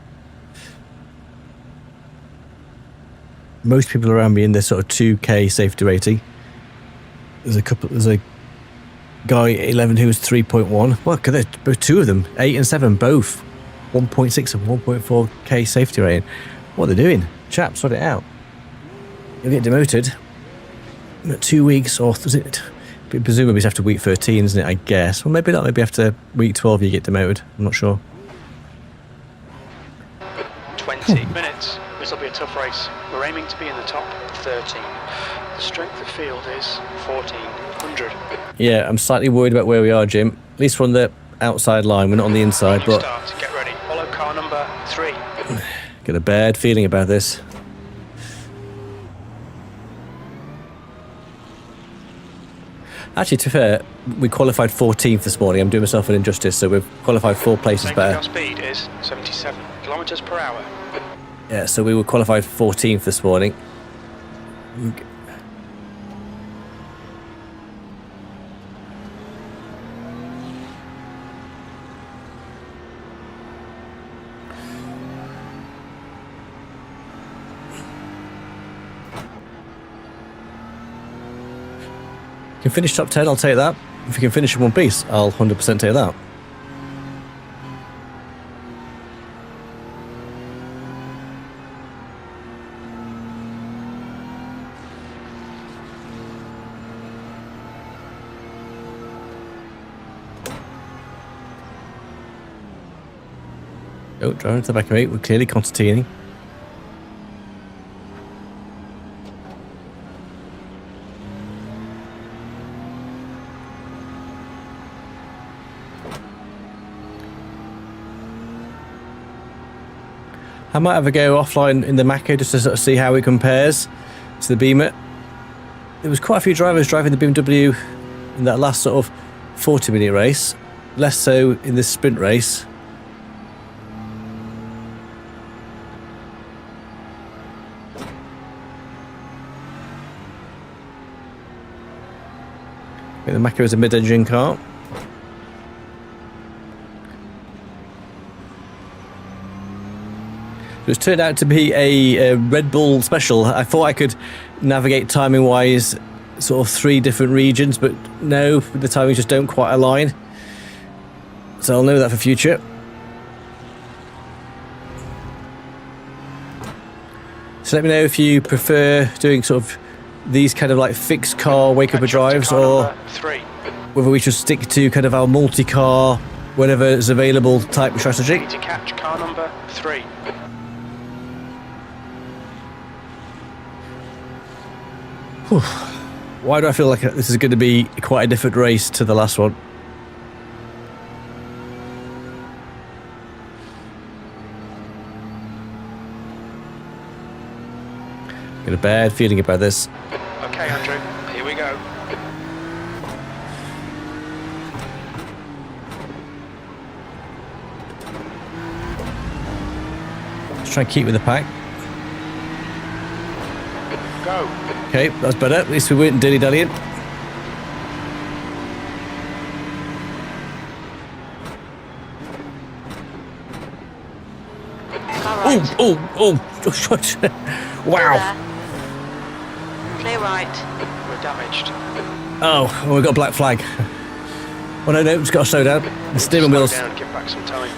Most people around me in this sort of 2k safety rating. There's a guy 11 who was 3.1. Well, both two of them, 8 and 7, both 1.6 and 1.4k safety rating. What are they doing? Chaps, sort it out. You'll get demoted. 2 weeks, or is it? Presumably it's after week 13, isn't it? I guess. Well, maybe not. Maybe after week 12 you get demoted. I'm not sure. 20 minutes. This will be a tough race. We're aiming to be in the top 13. The strength of field is 1400. Yeah, I'm slightly worried about where we are, Jim. At least we're on the outside line. We're not on the inside, but Start. Get ready. Follow car number 3. Got a bad feeling about this. Actually, to be fair, we qualified 14th this morning. I'm doing myself an injustice, so we've qualified 4 places better. Our speed is 77 kilometers per hour. Yeah, so we were qualified 14th this morning. If you can finish top 10, I'll take that. If you can finish in one piece, I'll 100% take that. Oh, driving to the back of me, we're clearly Constantini. I might have a go offline in the Mako just to sort of see how it compares to the Beamer. There was quite a few drivers driving the BMW in that last sort of 40-minute race, less so in this sprint race. I think the Mako is a mid-engine car. It was turned out to be a Red Bull special. I thought I could navigate timing-wise sort of 3 different regions, but no, the timings just don't quite align. So I'll know that for future. So let me know if you prefer doing sort of these kind of like fixed car wake-up drives, or whether we should stick to kind of our multi-car, whenever it's available type strategy. Need to catch car number 3. Whew. Why do I feel like this is going to be quite a different race to the last one? Got a bad feeling about this. Okay, Andrew, here we go. Let's try and keep with the pack. Go. Okay, that's better. At least we weren't dilly-dallying. Car right. Oh! Wow. Clear right. We're damaged. Oh, we got a black flag. Oh no, it's got to slow down. The steering wheels. Slow down, give back some time.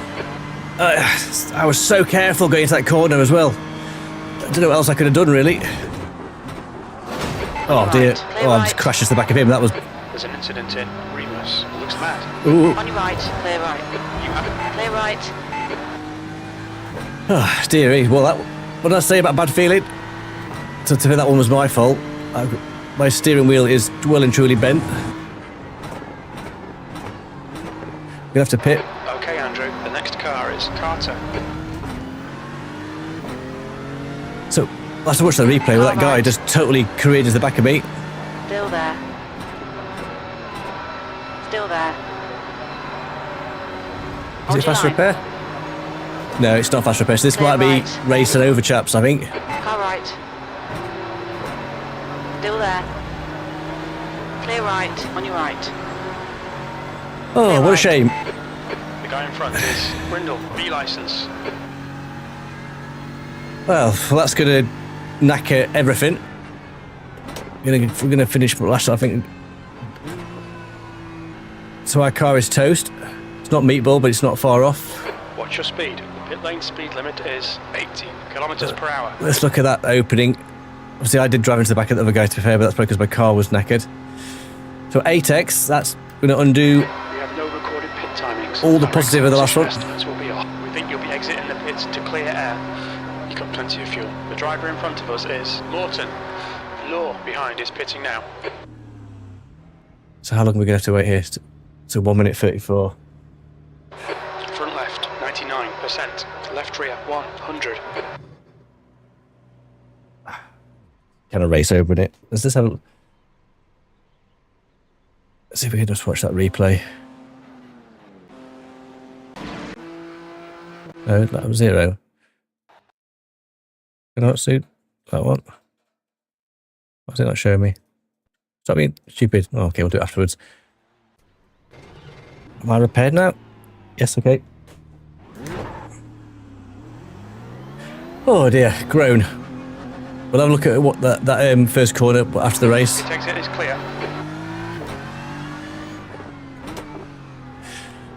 I was so careful going into that corner as well. I don't know what else I could have done really. Oh dear. Oh, I just crashed into the back of him. That was. There's an incident in Remus. Looks mad. Ooh. On your right. Clear right. You have it. Clear right. Oh dearie. Well, what did I say about bad feeling? To me, that one was my fault. My steering wheel is well and truly bent. Gonna have to pit. Okay, Andrew. The next car is Carter. So, last I watched the replay, well, that guy just totally careered into the back of me. Still there. Still there. Is it fast repair? No, it's not fast repair. So this Clear might be right. racing over chaps, I think. Car right. Still there. Clear right. On your right. Oh, Clear what a right. shame. The guy in front is Brindle, B licence. Well, that's going to knacker everything. We're going to finish last, I think. So our car is toast. It's not meatball, but it's not far off. Watch your speed. The pit lane speed limit is 80 kilometres per hour. Let's look at that opening. Obviously, I did drive into the back of the other guy, to be fair, but that's probably because my car was knackered. So 8x, that's going to undo We have no recorded pit timings. all the positive of the last one. Estimates will be off. We think you'll be exiting the pits to clear air. You've got plenty of fuel. The driver in front of us is Morton. Law behind is pitting now. So how long are we going to have to wait here? So 1 minute 34. Front left, 99%. Left rear, 100. Kind of race over in it. Let's just have a... Let's see if we can just watch that replay. No, that was 0. Can I not see that one? Why is it not showing me? Stop being stupid. Oh, okay, we'll do it afterwards. Am I repaired now? Yes, okay. Oh dear, groan. We'll have a look at what that first corner after the race. Pit exit is clear.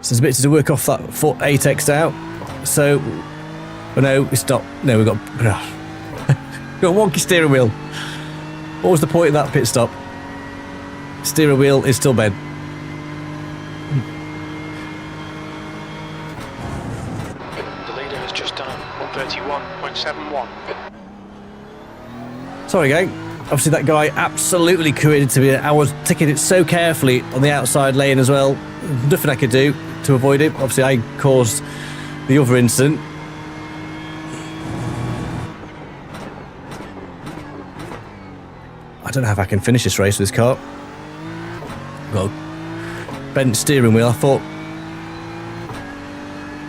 So there's a bit to work off that 8x out. So, oh no, it's not. No, we've got a wonky steering wheel. What was the point of that pit stop? Steering wheel is still bent. The leader has just done a 131.71. Sorry, gang. Obviously, that guy absolutely careered to me. I was taking it so carefully on the outside lane as well. Nothing I could do to avoid it. Obviously, I caused the other incident. I don't know if I can finish this race with this car. Got a bent steering wheel. I thought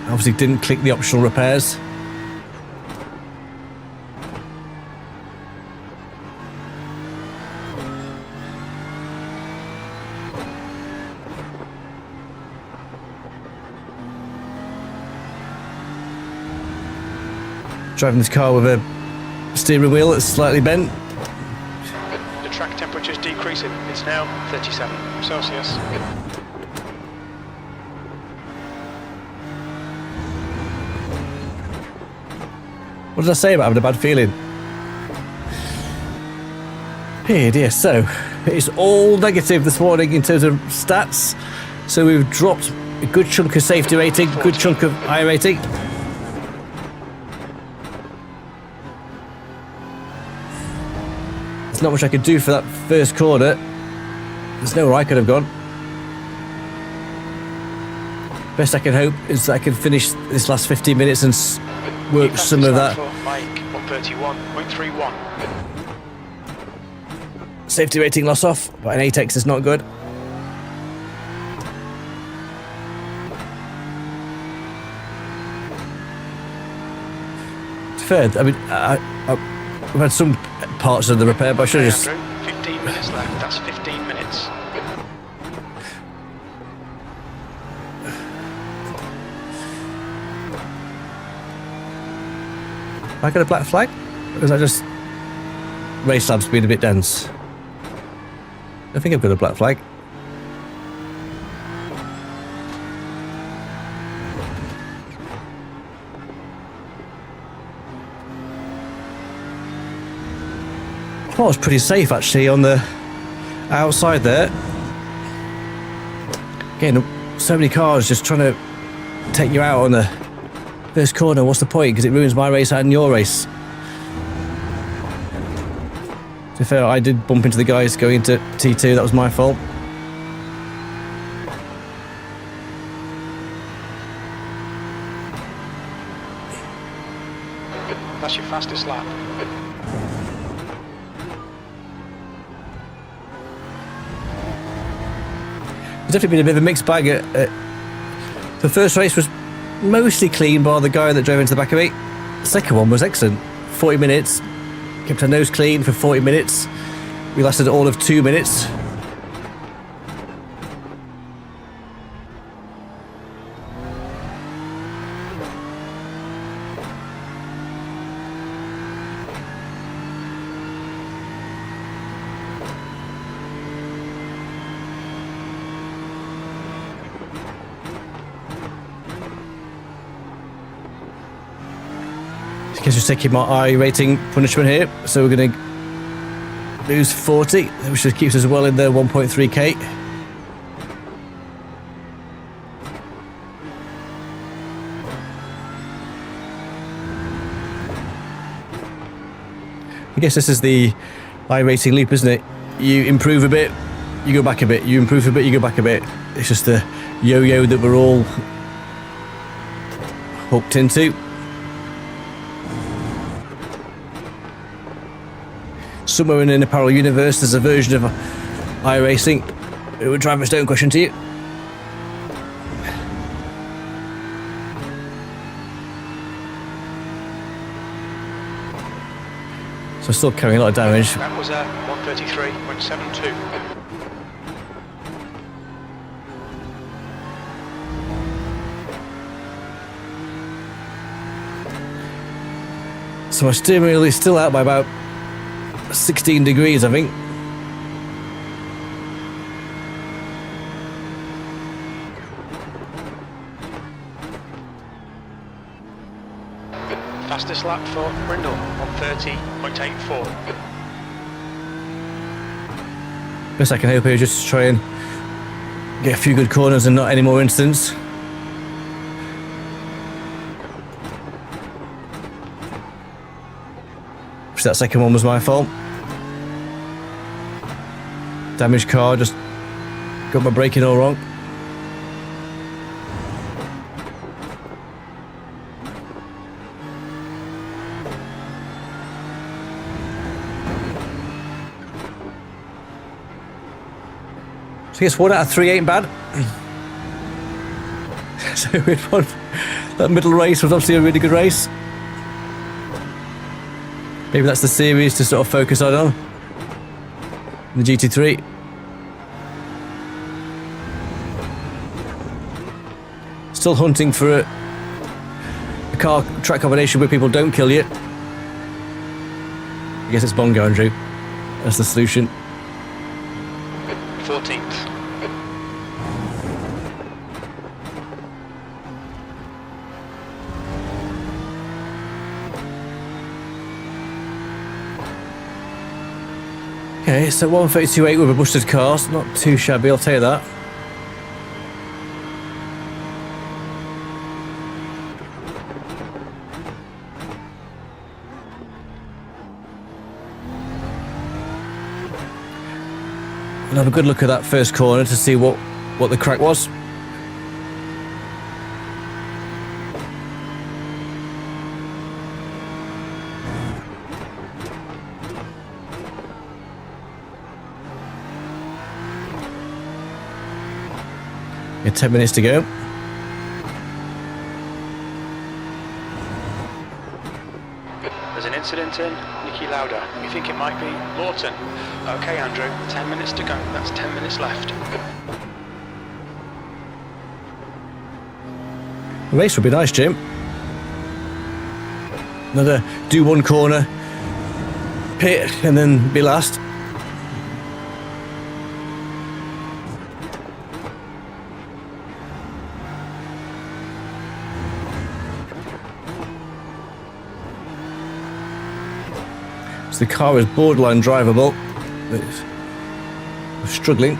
obviously didn't click the optional repairs. Driving this car with a steering wheel that's slightly bent. The track temperature is decreasing. It's now 37 Celsius. What did I say about having a bad feeling? Hey dear, so it's all negative this morning in terms of stats. So we've dropped a good chunk of safety rating, a good chunk of iRating. There's not much I could do for that first corner. There's nowhere I could have gone. Best I can hope is that I can finish this last 15 minutes and work some of that. Mike, 131.31. Safety rating loss off, but an 8x is not good. It's fair. I mean, I've had some parts of the repair, but I should have just... 15 minutes left, that's 15 minutes. Have I got a black flag? Or is that just race labs being a bit dense? I think I've got a black flag. Oh, it's pretty safe actually on the outside there. Again, so many cars just trying to take you out on the first corner. What's the point? Because it ruins my race and your race. To be fair, I did bump into the guys going into T2. That was my fault. That's your fastest lap. It's definitely been a bit of a mixed bag. The first race was mostly clean bar the guy that drove into the back of me. The second one was excellent. 40 minutes. Kept our nose clean for 40 minutes. We lasted all of 2 minutes. I guess we're taking my iRacing punishment here, so we're going to lose 40, which just keeps us well in the 1.3k. I guess this is the iRacing loop, isn't it? You improve a bit, you go back a bit, you improve a bit, you go back a bit. It's just the yo-yo that we're all hooked into. Somewhere in a parallel universe, there's a version of iRacing. It would drive a stone question to you. So still carrying a lot of damage. That was a 133.72. So my steering wheel is still out by about 16 degrees, I think. Fastest lap for Brindle, 130.84. Best I can hope here is just to try and get a few good corners and not any more incidents. Which that second one was my fault. Damaged car, just got my braking all wrong. So I guess 1 out of 3 ain't bad. So that middle race was obviously a really good race. Maybe that's the series to sort of focus on the GT3. Still hunting for a car track combination where people don't kill you. I guess it's Bongo, Andrew. That's the solution. 14th. Okay, so 132.8 with a busted car, so not too shabby, I'll tell you that. We'll have a good look at that first corner to see what the crack was. Yeah, 10 minutes to go. There's an incident in Nicky Lauda. We think it might be Lawton. Okay, Andrew, 10 minutes to go. That's 10 minutes left. The race would be nice, Jim. Another do one corner, pit, and then be last. So the car is borderline drivable. It's struggling.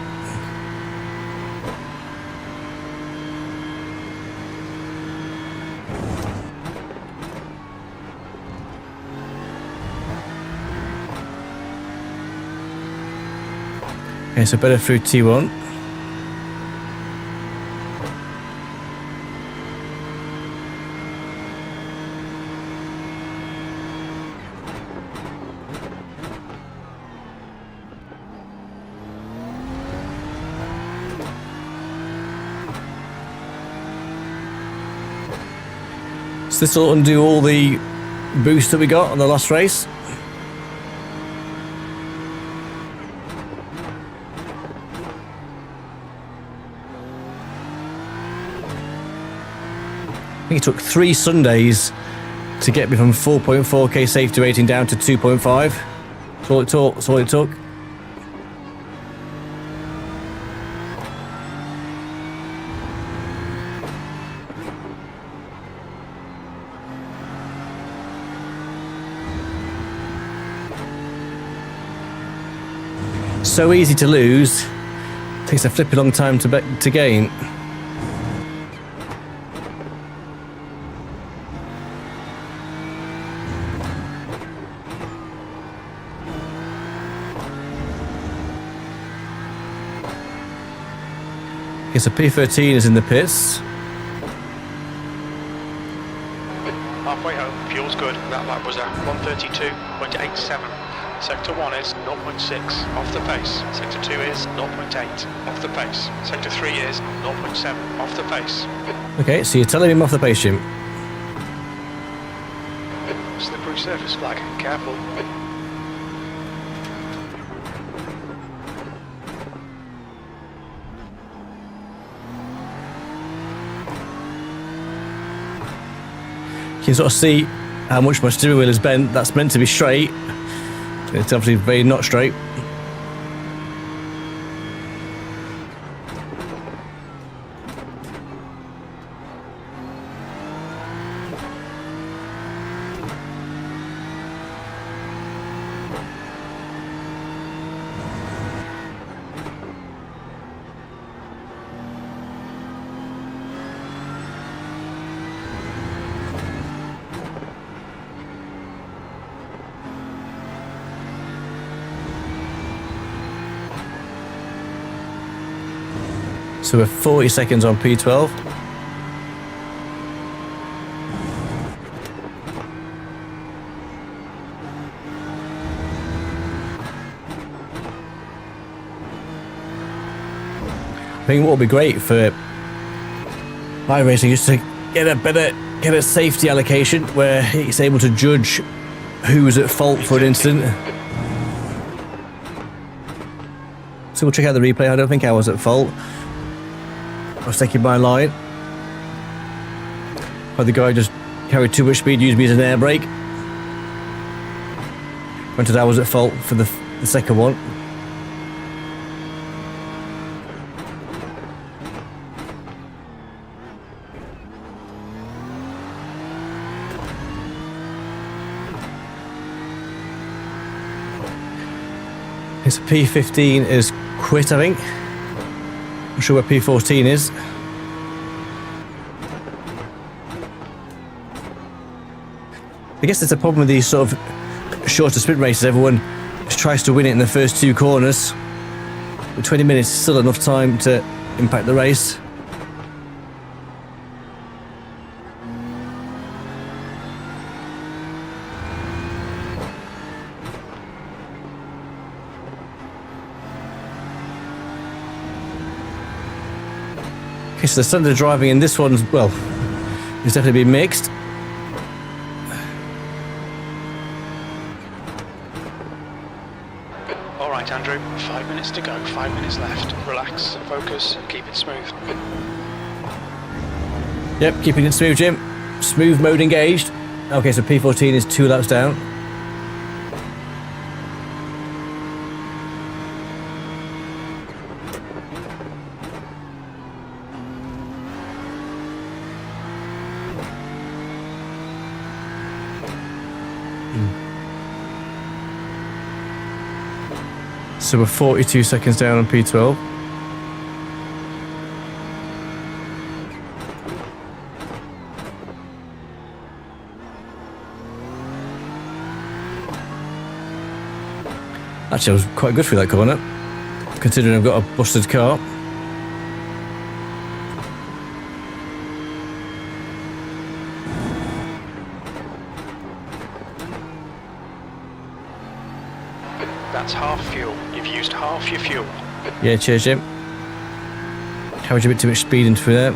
Okay, so better through T1. So this will undo all the boost that we got on the last race. I think it took 3 Sundays to get me from 4.4k safety rating down to 2.5. That's all it took. That's all it took. So easy to lose. Takes a flipping long time to gain. Okay, so P13 is in the pits. Halfway home, fuel's good. That lap was a 132.87. Sector 1 is 0.6 off the pace. Sector 2 is 0.8 off the pace. Sector 3 is 0.7 off the pace. Okay, so you're telling him off the pace, Jim. Slippery surface flag, careful. You can sort of see how much my steering wheel is bent. That's meant to be straight. It's obviously very not straight. So we're 40 seconds on P12. I think what would be great for iRacing is to get a safety allocation where it's able to judge who was at fault for an incident. So we'll check out the replay. I don't think I was at fault. I was taking my line. But the guy just carried too much speed, used me as an air brake. Granted, I was at fault for the second one. It's P15 is quit, I think. I'm not sure where P14 is. I guess it's a problem with these sort of shorter sprint races. Everyone just tries to win it in the first 2 corners. But 20 minutes is still enough time to impact the race. Okay, so the standard driving in this one's, well, it's definitely been mixed. All right, Andrew, 5 minutes to go, 5 minutes left. Relax, focus, keep it smooth. Yep, keeping it smooth, Jim. Smooth mode engaged. Okay, so P14 is 2 laps down. So we're 42 seconds down on P12. Actually, I was quite good for that corner, considering I've got a busted car. That's half fuel. You've used half your fuel. Yeah, cheers, Jim. Carried a bit too much speed into there.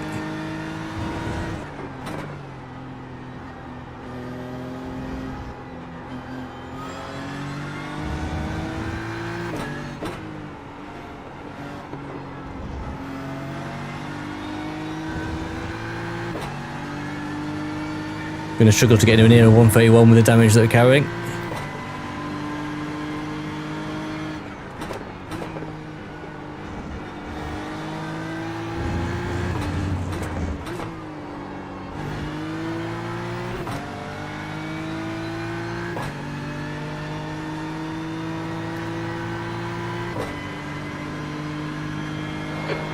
Going to struggle to get anywhere near a 131 with the damage that we're carrying.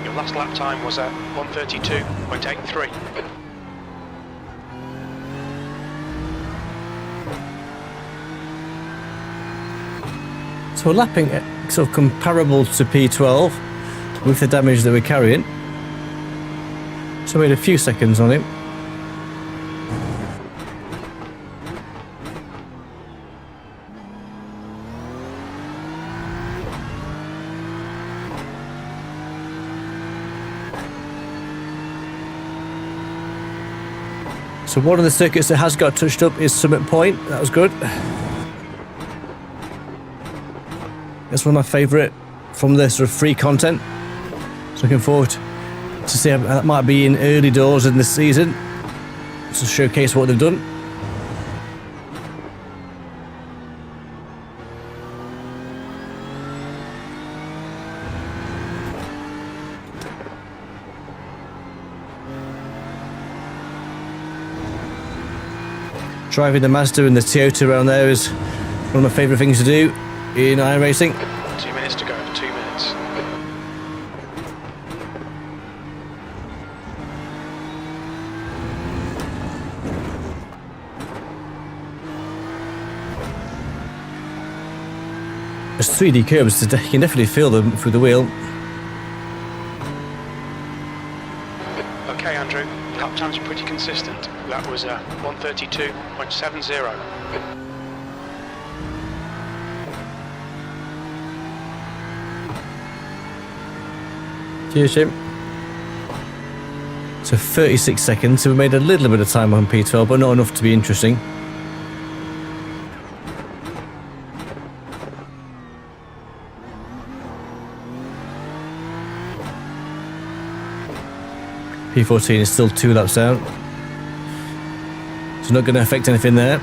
Your last lap time was at 132.83. So we're lapping it sort of comparable to P12 with the damage that we're carrying. So we had a few seconds on him. So one of the circuits that has got touched up is Summit Point. That was good. That's one of my favourite from the sort of free content. So looking forward to see how that might be in early doors in this season to showcase what they've done. Driving the Mazda and the Toyota around there is one of my favourite things to do in iRacing. 2 minutes to go, 2 minutes. There's 3D curves, so you can definitely feel them through the wheel. Okay, Andrew, lap times are pretty consistent. That was 132.70. Cheers, Jim. So 36 seconds, so we made a little bit of time on P12, but not enough to be interesting. P14 is still 2 laps down. It's not going to affect anything there.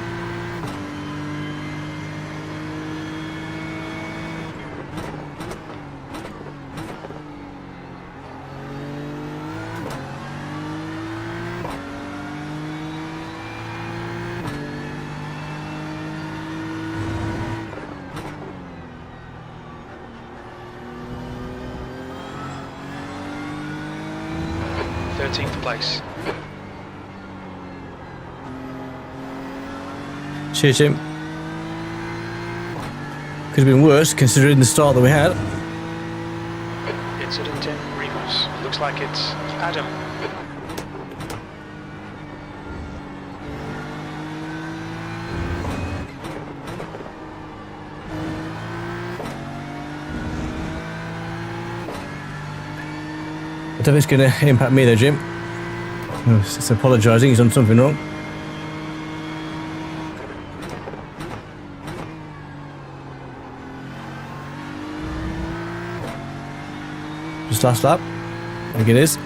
Place. Cheers, Jim. Could have been worse considering the start that we had. incident in Remus. Looks like it's Adam. I don't think it's going to impact me though, Jim. It's apologising, he's done something wrong. Just last lap. I think it is.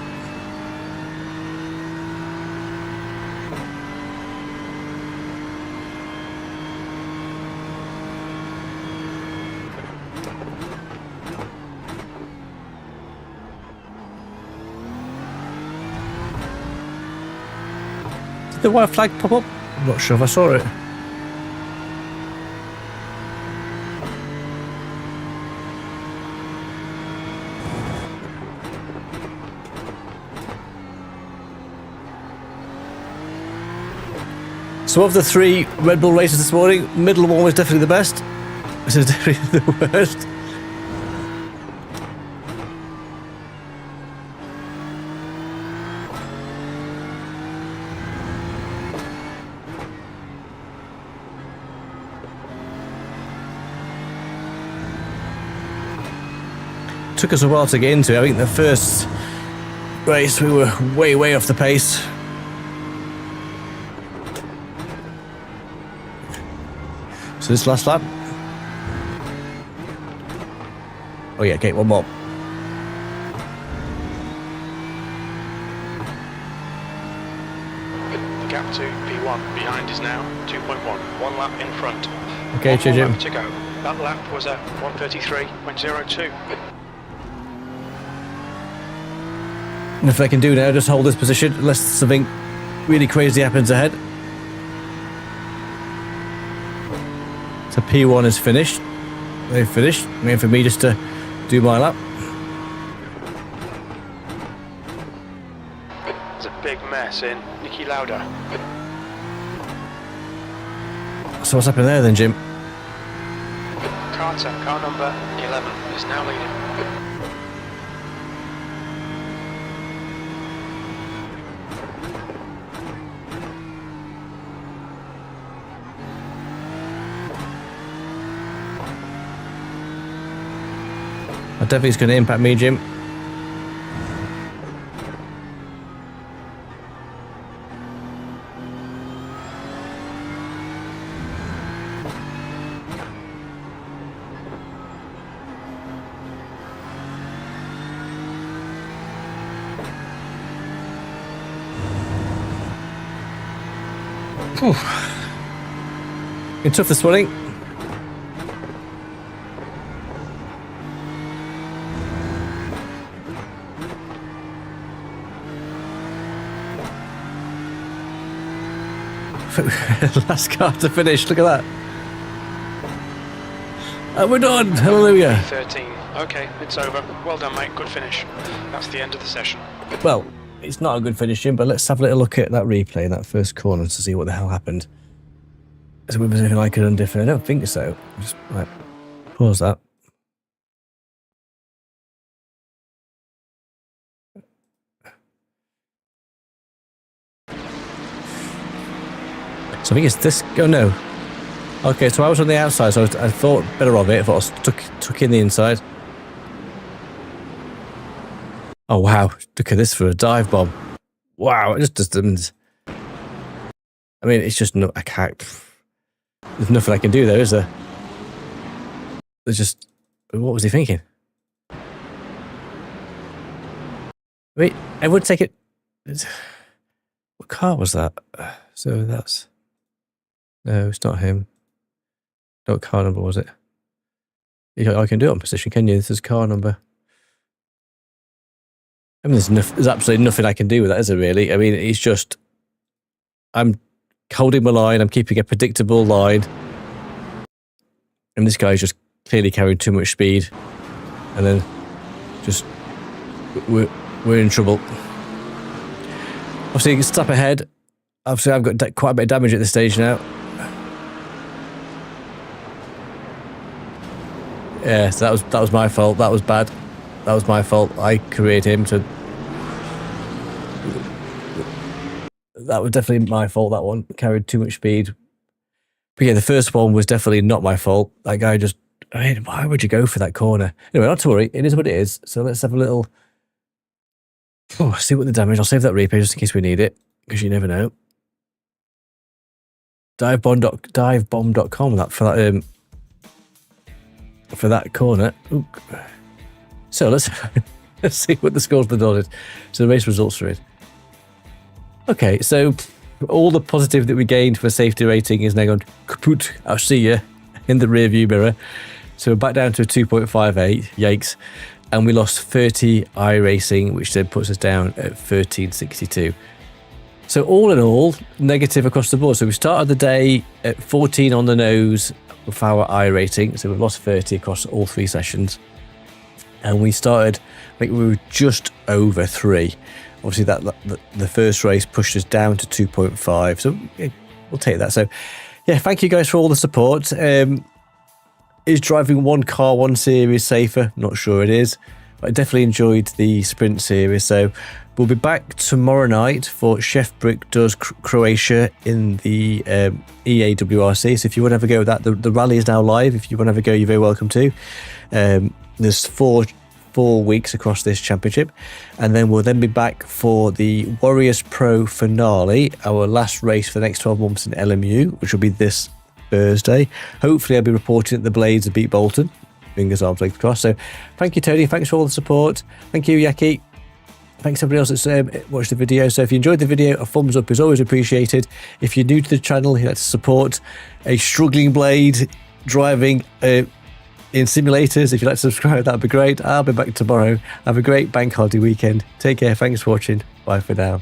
Did the white flag pop up? I'm not sure if I saw it. So of the 3 Red Bull races this morning, middle one was definitely the best. This is definitely the worst. Took us a while to get into it. I think the first race we were way off the pace. So this last lap. Oh yeah, okay, one more. The gap to P1 behind is now 2.1. 1 lap in front. Okay, One more Jim. lap to go. That lap was at 1:33.02. And if I can do now, just hold this position unless something really crazy happens ahead. So P1 is finished. They've finished. Waiting for me just to do my lap. There's a big mess in Niki Lauda. So what's happened there then, Jim? Carter, car number 11, is now leading. I don't think it's going to impact me, Jim. Whew. Been tough this morning. Last car to finish, look at that. And we're done, hallelujah. 13. Okay, it's over. Well done, mate. Good finish. That's the end of the session. Well, it's not a good finishing, but let's have a little look at that replay in that first corner to see what the hell happened. Is there anything I could have done different? I don't think so. Just like pause that. So I think it's this. Oh no. Okay, so I was on the outside, so I thought better of it. I thought I took in the inside. Oh wow! Look at this for a dive bomb. Wow! It just doesn't. I mean, it's just no. I can't. There's nothing I can do there, is there? There's just. What was he thinking? Wait, I would take it. What car was that? So that's. No, it's not him. What car number was it? I can do it on position, can you? This is car number. I mean, there's absolutely nothing I can do with that, is there really? I mean, it's just... I'm holding my line, I'm keeping a predictable line. And this guy's just clearly carrying too much speed. And then just... We're in trouble. Obviously, you can stop ahead. Obviously, I've got quite a bit of damage at this stage now. Yeah, so that was my fault. That was bad. That was my fault. I created him to... That was definitely my fault, that one. Carried too much speed. But yeah, the first one was definitely not my fault. That guy just... I mean, why would you go for that corner? Anyway, not to worry. It is what it is. So let's have a little... Oh, see what the damage... I'll save that replay just in case we need it, because you never know. Divebomb.com for that corner. Ooh. So let's see what the scores for the doors is. So the race results are in. Okay, so all the positive that we gained for safety rating is now gone kaput. I'll see you in the rear view mirror. So we're back down to a 2.58. Yikes. And we lost 30 iRacing, which then puts us down at 1362. So all in all, negative across the board. So we started the day at 14 on the nose with our iRating. So we've lost 30 across all 3 sessions. And we started, I think we were just over 3. Obviously, the first race pushed us down to 2.5. So yeah, we'll take that. So yeah, thank you guys for all the support. Is driving one car, one series safer? Not sure it is. But I definitely enjoyed the sprint series. So we'll be back tomorrow night for SheffBrick does Croatia in the EAWRC. So if you want to have a go with that, the rally is now live. If you want to have a go, you're very welcome to. There's four weeks across this championship, and then we'll then be back for the Warriors Pro finale, our last race for the next 12 months in LMU, which will be this Thursday. Hopefully I'll be reporting at the Blades of Beat Bolton. Fingers, arms, legs crossed. So thank you, Tony. Thanks for all the support. Thank you, Yaki. Thanks everybody else that's watched the video. So if you enjoyed the video, a thumbs up is always appreciated. If you're new to the channel, you'd like to support a struggling Blade driving in simulators, if you'd like to subscribe, that'd be great. I'll be back tomorrow. Have a great bank holiday weekend. Take care. Thanks for watching. Bye for now.